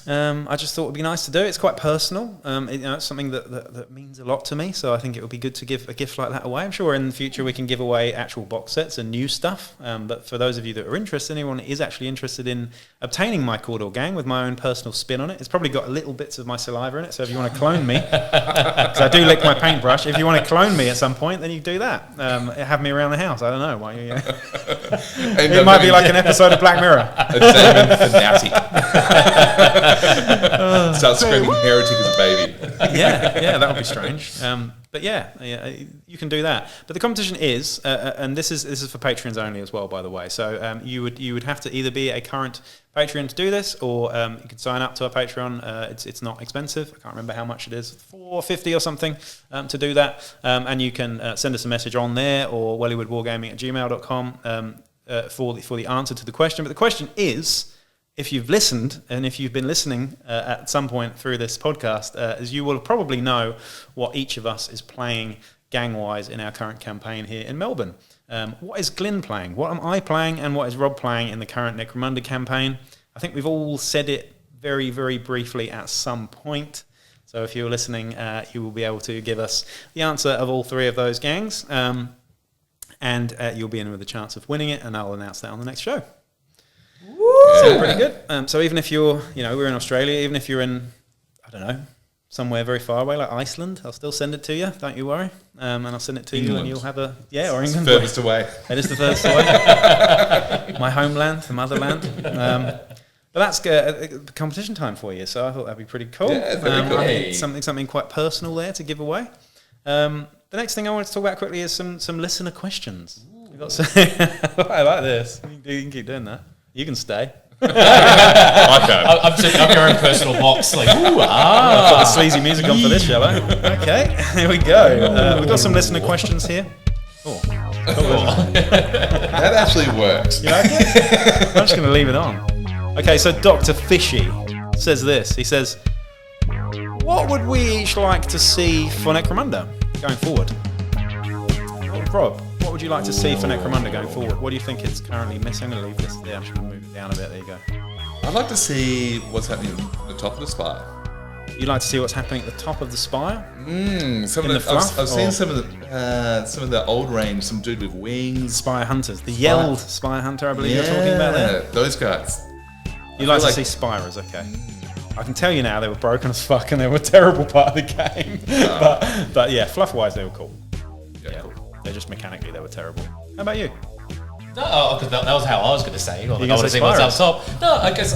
I just thought it would be nice to do. It's quite personal. It's something that means a lot to me. So I think it would be good to give a gift like that away. I'm sure in the future we can give away actual box sets and new stuff. But for those of you that are interested, anyone that is actually interested in obtaining my Cawdor gang with my own personal spin on it, it's probably got little bits of my saliva in it. So if you want to clone me, because I do lick my paintbrush, if you want to clone me at some point, then you do that. Have me around the house. I don't know why. It might be like an episode of Black Mirror. A Daimon fanatic. Start screaming heretic as a baby. yeah, that would be strange. But yeah, you can do that. But the competition is, and this is for Patreons only as well, by the way. So you would have to either be a current Patreon to do this, or you can sign up to our Patreon. It's not expensive. I can't remember how much it is, $4.50 or something to do that. And you can send us a message on there, or wellywoodwargaming@gmail.com for the answer to the question. But the question is, if you've listened, and if you've been listening at some point through this podcast, as you will probably know what each of us is playing gang-wise in our current campaign here in Melbourne. What is Glyn playing? What am I playing? And what is Rob playing in the current Necromunda campaign? I think we've all said it very, very briefly at some point. So if you're listening, you will be able to give us the answer of all three of those gangs. And you'll be in with a chance of winning it, and I'll announce that on the next show. So pretty good. So even if you're, we're in Australia, even if you're in, I don't know, somewhere very far away like Iceland, I'll still send it to you. Don't you worry. And I'll send it to you, and you'll have or England. Furthest away. It is the furthest away. My homeland, the motherland. But that's competition time for you. So I thought that'd be pretty cool. Yeah, very cool. I think something quite personal there to give away. The next thing I wanted to talk about quickly is some listener questions. We've got I like this. You can keep doing that. You can stay. I can. I'm setting up your own personal box. Like, ooh, Put the sleazy music on for this, shall I? Okay, here we go. We've got some listener questions here. Oh. That actually works. You like it? I'm just going to leave it on. Okay, so Dr. Fishy says this. He says, what would we each like to see for Necromunda going forward? Rob, what would you like to see for Necromunda going forward? What do you think it's currently missing? I'm going to leave this there. I'm just going to move it down a bit. There you go. I'd like to see what's happening at the top of the spire. You'd like to see what's happening at the top of the spire? I've seen some of the old range, some dude with wings. Spire hunters. The yelled spire hunter, I believe you're talking about there. Those guys. You'd like to see spirers, okay. I can tell you now they were broken as fuck and they were a terrible part of the game. But yeah, fluff-wise they were cool. Yeah, cool. They're just mechanically they were terrible. How about you? No, because that was how I was going to say. I want to see what's up top. No, I guess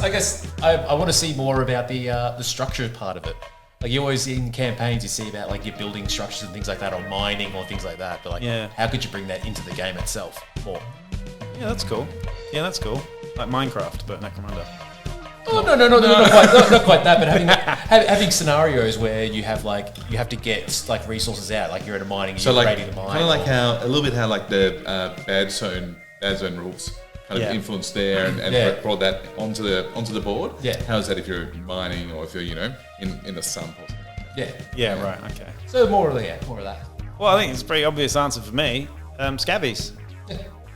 I want to see more about the structure part of it. Like you always in campaigns, you see about like your building structures and things like that, or mining or things like that. But like, how could you bring that into the game itself more? Yeah, that's cool. Like Minecraft, but Necromunda. Oh no, not quite that. But having scenarios where you have to get like resources out, like you're at a mining, you're ready to mine. Kind of like how the bad zone rules kind of influenced there and brought that onto the board. Yeah. How is that if you're mining or if you're in the sump or something like that? Yeah, right, okay. So more of that. Well, I think it's a pretty obvious answer for me. Scabies.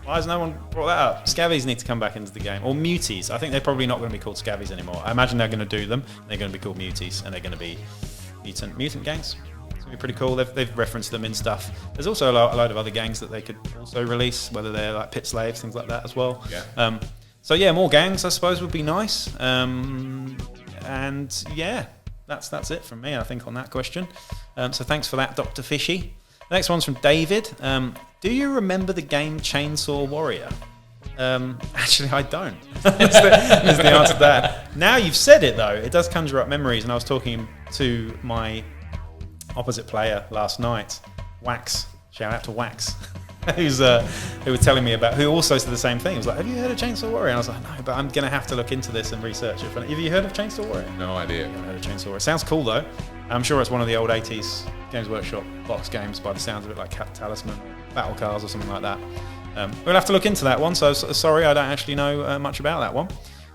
Why has no one brought that up? Scabies need to come back into the game. Or muties. I think they're probably not going to be called scabies anymore. I imagine they're going to do them. They're going to be called muties, and they're going to be mutant gangs. It's going to be pretty cool. They've referenced them in stuff. There's also a load of other gangs that they could also release, whether they're like pit slaves, things like that as well. Yeah. So yeah, more gangs I suppose would be nice. And yeah, that's it from me, I think, on that question. So thanks for that, Dr. Fishy. The next one's from David. Do you remember the game Chainsaw Warrior? Actually, I don't. is the answer to that. Now you've said it, though, it does conjure up memories. And I was talking to my opposite player last night, Wax. Shout out to Wax. who were telling me about, who also said the same thing. He was like, "Have you heard of Chainsaw Warrior?" And I was like, "No, but I'm gonna have to look into this and research it." Have you heard of Chainsaw Warrior? No idea. I haven't heard of Chainsaw Warrior. Sounds cool though. I'm sure it's one of the old 80s Games Workshop box games by the sounds of it, like Talisman, or Battle Cars, or something like that. We'll have to look into that one. So sorry, I don't actually know much about that one.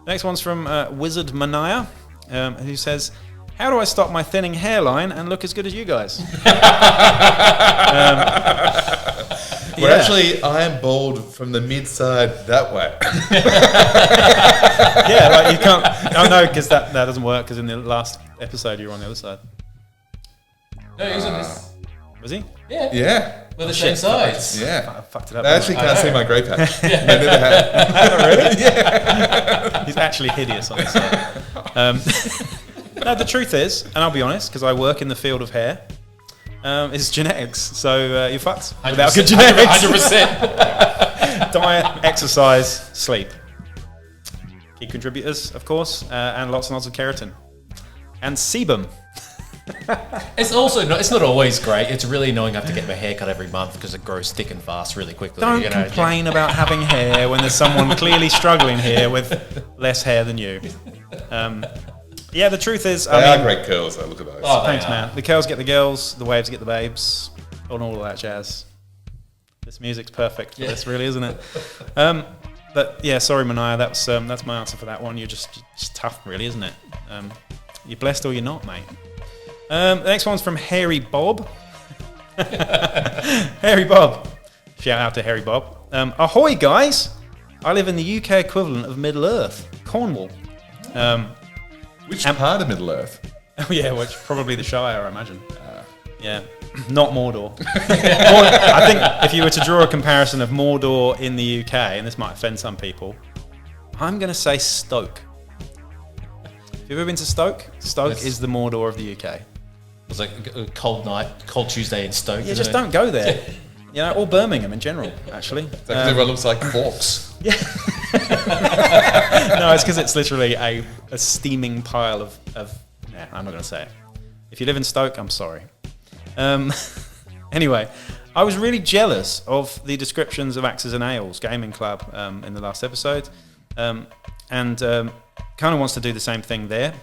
Next one's from Wizard Mania, who says, "How do I stop my thinning hairline and look as good as you guys?" Well, actually, I am bald from the mid-side that way. Yeah, like you can't. Oh no, because that doesn't work. Because in the last episode, you were on the other side. No, he was on this. Was he? Yeah. Yeah. We're the same size. Yeah. I fucked it up. They actually can't see my grey patch. They never have. Really? Yeah. He's actually hideous on the side. No, the truth is, and I'll be honest, because I work in the field of hair, it's genetics. So you're fucked without good genetics. 100%. Diet, exercise, sleep. Key contributors, of course, and lots and lots of keratin. And sebum. It's also not, it's not always great. It's really annoying. I have to get my hair cut every month because it grows thick and fast really quickly. Don't complain about having hair when there's someone clearly struggling here with less hair than you. Yeah, the truth is, They are great curls, though. Look at those. Oh, thanks, man. The curls get the girls, the waves get the babes, and all of that jazz. This music's perfect for this, really, isn't it? But yeah, sorry, Mania. That's my answer for that one. You're just tough, really, isn't it? You're blessed or you're not, mate. The next one's from Hairy Bob. Hairy Bob. Shout out to Hairy Bob. Ahoy, guys! I live in the UK equivalent of Middle Earth, Cornwall. Which part of Middle Earth? Oh yeah, which probably the Shire, I imagine. Yeah, not Mordor. I think if you were to draw a comparison of Mordor in the UK, and this might offend some people, I'm going to say Stoke. Have you ever been to Stoke? Stoke is the Mordor of the UK. It was like a cold night, cold Tuesday in Stoke. Yeah, just don't go there. You know, or Birmingham in general, actually. Everyone looks like forks. Yeah. No, it's because it's literally a steaming pile of. Nah, I'm not going to say it. If you live in Stoke, I'm sorry. Anyway, I was really jealous of the descriptions of Axes and Ales Gaming Club in the last episode, and kind of wants to do the same thing there.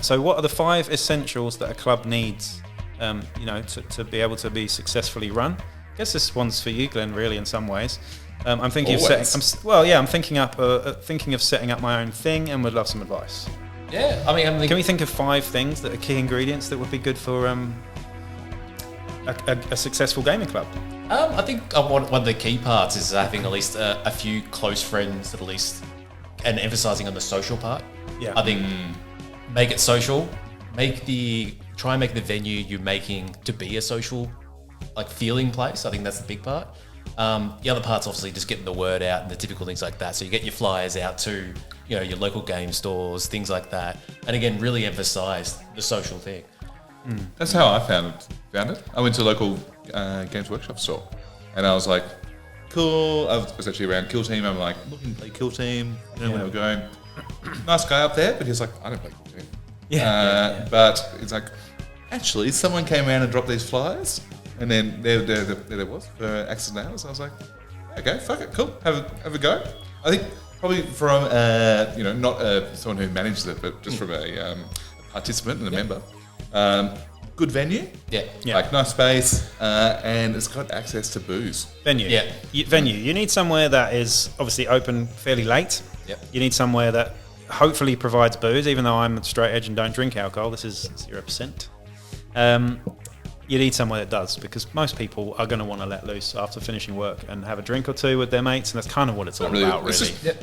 So, what are the 5 essentials that a club needs, to be able to be successfully run? I guess this one's for you, Glenn, really, in some ways. I'm thinking of setting. I'm thinking of setting up my own thing, and would love some advice. Yeah, I mean, can we think of 5 things that are key ingredients that would be good for a successful gaming club? I think one of the key parts is having at least a few close friends, at least, and emphasizing on the social part. Yeah, I think make it social. Try and make the venue you're making to be a social, like, feeling place. I think that's the big part. The other part's obviously just getting the word out and the typical things like that. So you get your flyers out to, your local game stores, things like that. And again, really emphasize the social thing. That's how I found it. I went to a local Games Workshop store, and I was like, cool. I was actually around Kill Team. I'm like, looking to play Kill Team. Where we're going. Nice guy up there, but he's like, I don't play Kill Team. But it's like, actually, someone came around and dropped these flyers, and then there it was for Axes and Ales. I was like, okay, fuck it, cool, have a go. I think probably from not someone who manages it, but just from a participant and a member. Good venue, like nice space, and it's got access to booze. Venue. You need somewhere that is obviously open fairly late. Yep. You need somewhere that hopefully provides booze, even though I'm straight edge and don't drink alcohol. This is 0%. You need somewhere that does, because most people are going to want to let loose after finishing work and have a drink or two with their mates, and that's kind of what it's all about, really. If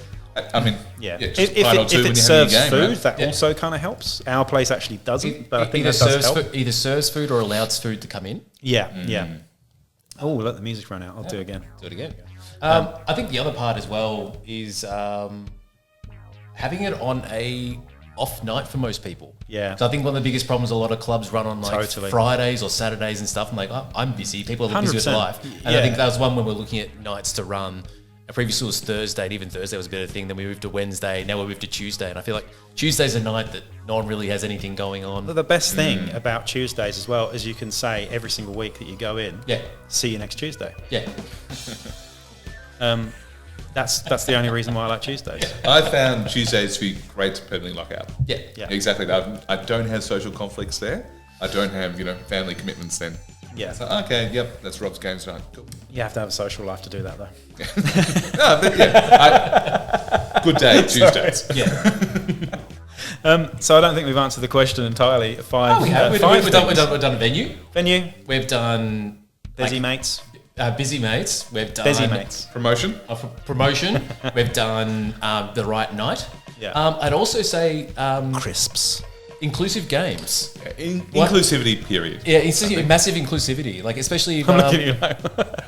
it serves food, right? That also kind of helps. Our place actually doesn't, but I think that does help. Either serves food or allows food to come in. Yeah. Oh, let the music run out. I'll do it again. I think the other part as well is having it on a off night for most people. Yeah. So I think one of the biggest problems a lot of clubs run on Fridays or Saturdays and stuff. I'm like, I'm busy. People are busy with life. And I think that was one when we're looking at nights to run. previously it was Thursday, and even Thursday was a bit of a thing. Then we moved to Wednesday. Now we moved to Tuesday, and I feel like Tuesday's a night that no one really has anything going on. Well, the best thing about Tuesdays as well is you can say every single week that you go in, see you next Tuesday. Yeah. That's the only reason why I like Tuesdays. I found Tuesdays to be great to permanently lock out. Yeah. Exactly that. I don't have social conflicts there. I don't have, family commitments then. Yeah. So, okay, yep, that's Rob's games night. Cool. You have to have a social life to do that, though. No, but good day, Tuesdays. So I don't think we've answered the question entirely. We have. We've done a venue. We've done busy mates. Busy mates. We've done busy mates. Promotion. Promotion. We've done the right night. Yeah. I'd also say Crisps. Inclusive games. Inclusivity, period. Yeah, it's massive inclusivity. Like, especially... I'm looking at you like...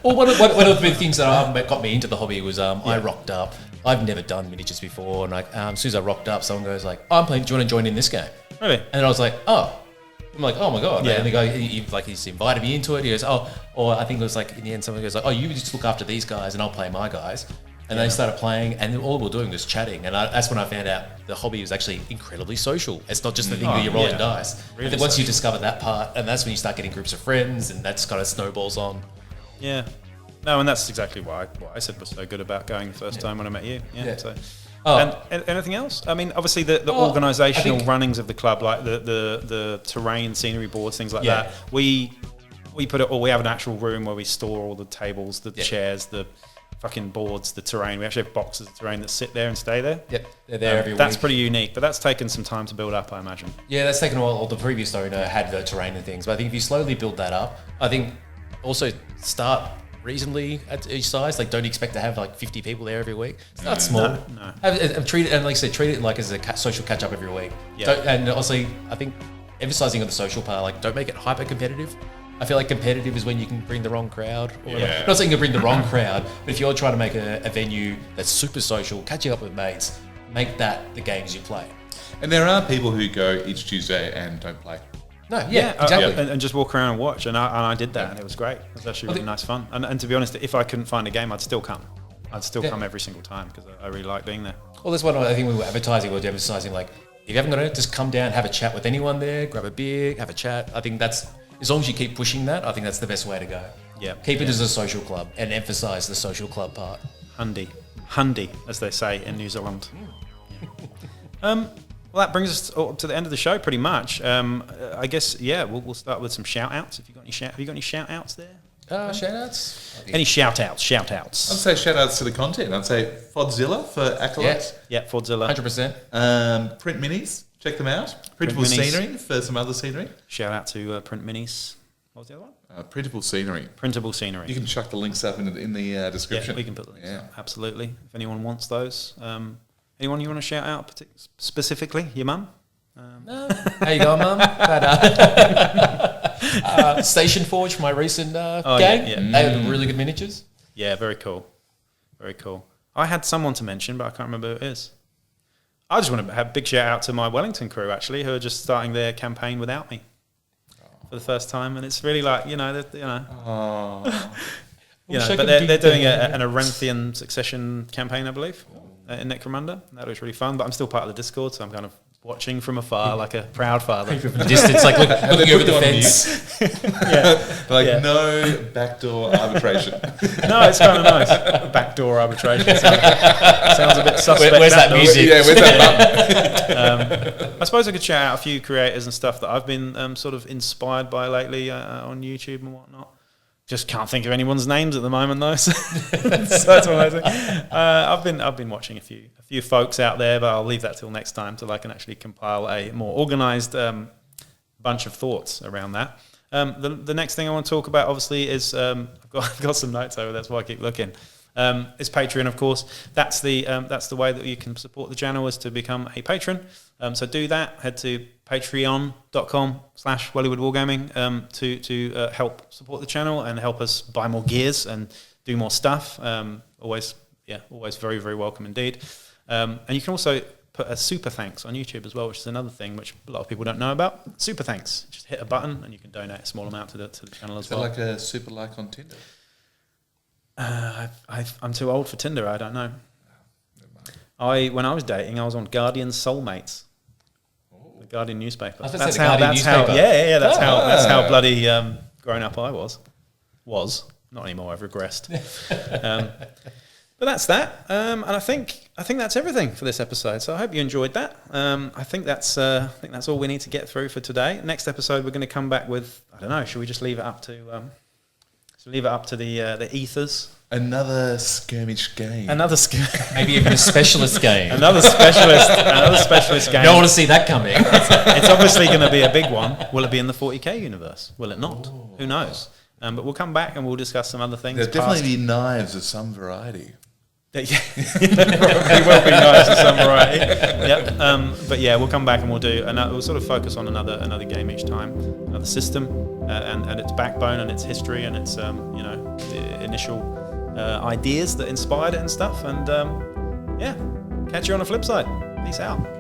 Well, one of the things that got me into the hobby was I rocked up. I've never done miniatures before, and as soon as I rocked up, someone goes like, "I'm playing. Do you want to join in this game?" Really? And I was like, "Oh." I'm like, "Oh my god!" Yeah. And the guy, he's invited me into it. He goes, "Oh," or I think it was like in the end, someone goes like, "Oh, you just look after these guys, and I'll play my guys." And they started playing, and all we were doing was chatting. And that's when I found out the hobby was actually incredibly social. It's not just the thing that you're rolling dice. Really once you discover that part, and that's when you start getting groups of friends, and that's kind of snowballs on. Yeah. No, and that's exactly what I said was so good about going the first time when I met you. Yeah. So. And anything else? I mean, obviously the organisational runnings of the club, like the terrain, scenery boards, things like that. We put it all. We have an actual room where we store all the tables, the chairs, the fucking boards, the terrain. We actually have boxes of terrain that sit there and stay there. Yep, they're there every week. That's pretty unique, but that's taken some time to build up, I imagine. Yeah, that's taken a while. The previous owner had the terrain and things, but I think if you slowly build that up, I think also start reasonably at each size. Like, don't expect to have like 50 people there every week. Start small. No. Treat it, and like I said, treat it like as a social catch up every week. Yeah. And honestly, I think emphasizing on the social part, like, don't make it hyper competitive. I feel like competitive is when you can bring the wrong crowd. I'm not saying you bring the wrong crowd, but if you're trying to make a venue that's super social, catching up with mates, make that the games you play. And there are people who go each Tuesday and don't play. No, exactly. And just walk around and watch. And I did that, and it was great. It was actually really nice fun. And to be honest, if I couldn't find a game, I'd still come. I'd still come every single time because I really like being there. Well, that's what I think we were emphasizing, like, if you haven't got it, just come down, have a chat with anyone there, grab a beer, have a chat. I think that's... As long as you keep pushing that, I think that's the best way to go. Yeah. Keep it as a social club and emphasise the social club part. Hundy, as they say in New Zealand. Well, that brings us to the end of the show, pretty much. I guess, we'll start with some shout-outs. Have you got any shout-outs there? Shout-outs? Any shout-outs? I'd say shout-outs to the content. I'd say Fodzilla for Acolyte. Yeah, Fodzilla. 100%. Print Minis. Check them out. Printable Scenery for some other scenery. Shout out to Print Minis. What was the other one? Printable Scenery. Printable Scenery. You can chuck the links up in the description. Yeah, we can put the links up. Absolutely. If anyone wants those. Anyone you want to shout out specifically? Your mum? No. How you going, Mum? Station Forge, my recent gang. Yeah. They have really good miniatures. Yeah, very cool. Very cool. I had someone to mention, but I can't remember who it is. I just want to have a big shout out to my Wellington crew, actually, who are just starting their campaign without me for the first time, and it's really like, but they're doing an Arenthian succession campaign, I believe, in Necromunda. That was really fun, but I'm still part of the Discord, so I'm kind of watching from afar like a proud father. From a distance, like looking over the fence. No backdoor arbitration. No, it's kind of nice. Backdoor arbitration. Sounds a bit suspect. Where's that music? Yeah, where's that button? I suppose I could shout out a few creators and stuff that I've been sort of inspired by lately on YouTube and whatnot. Just can't think of anyone's names at the moment, though. So that's what I say. I've been watching a few folks out there, but I'll leave that till next time till I can actually compile a more organised bunch of thoughts around that. The next thing I want to talk about, obviously, is I've got some notes over. That's why I keep looking. It's Patreon, of course. That's the way that you can support the channel, is to become a patron. So do that. Head to patreon.com/Wellywood Wargaming to help support the channel and help us buy more gears and do more stuff. Always very, very welcome indeed. And you can also put a super thanks on YouTube as well, which is another thing which a lot of people don't know about. Super thanks. Just hit a button and you can donate a small amount to the channel as well. Is that like a super like on Tinder? I'm too old for Tinder. I don't know. When I was dating, I was on Guardian's Soulmates, the Guardian newspaper. That's how. That's how bloody grown up I was. Not anymore. I've regressed. But that's that, and I think that's everything for this episode. So I hope you enjoyed that. I think that's all we need to get through for today. Next episode, we're going to come back with, I don't know. Should we just leave it up to the ethers? Another skirmish game. Maybe even a specialist game. Another specialist game. Don't want to see that coming. It's obviously going to be a big one. Will it be in the 40k universe? Will it not? Ooh. Who knows? But we'll come back and we'll discuss some other things. There'll definitely be knives of some variety. There probably will be knives of some variety. Yep. But yeah, we'll come back and we'll sort of focus on another game each time, another system, and its backbone and its history and its the initial ideas that inspired it and stuff. And catch you on the flip side. Peace out.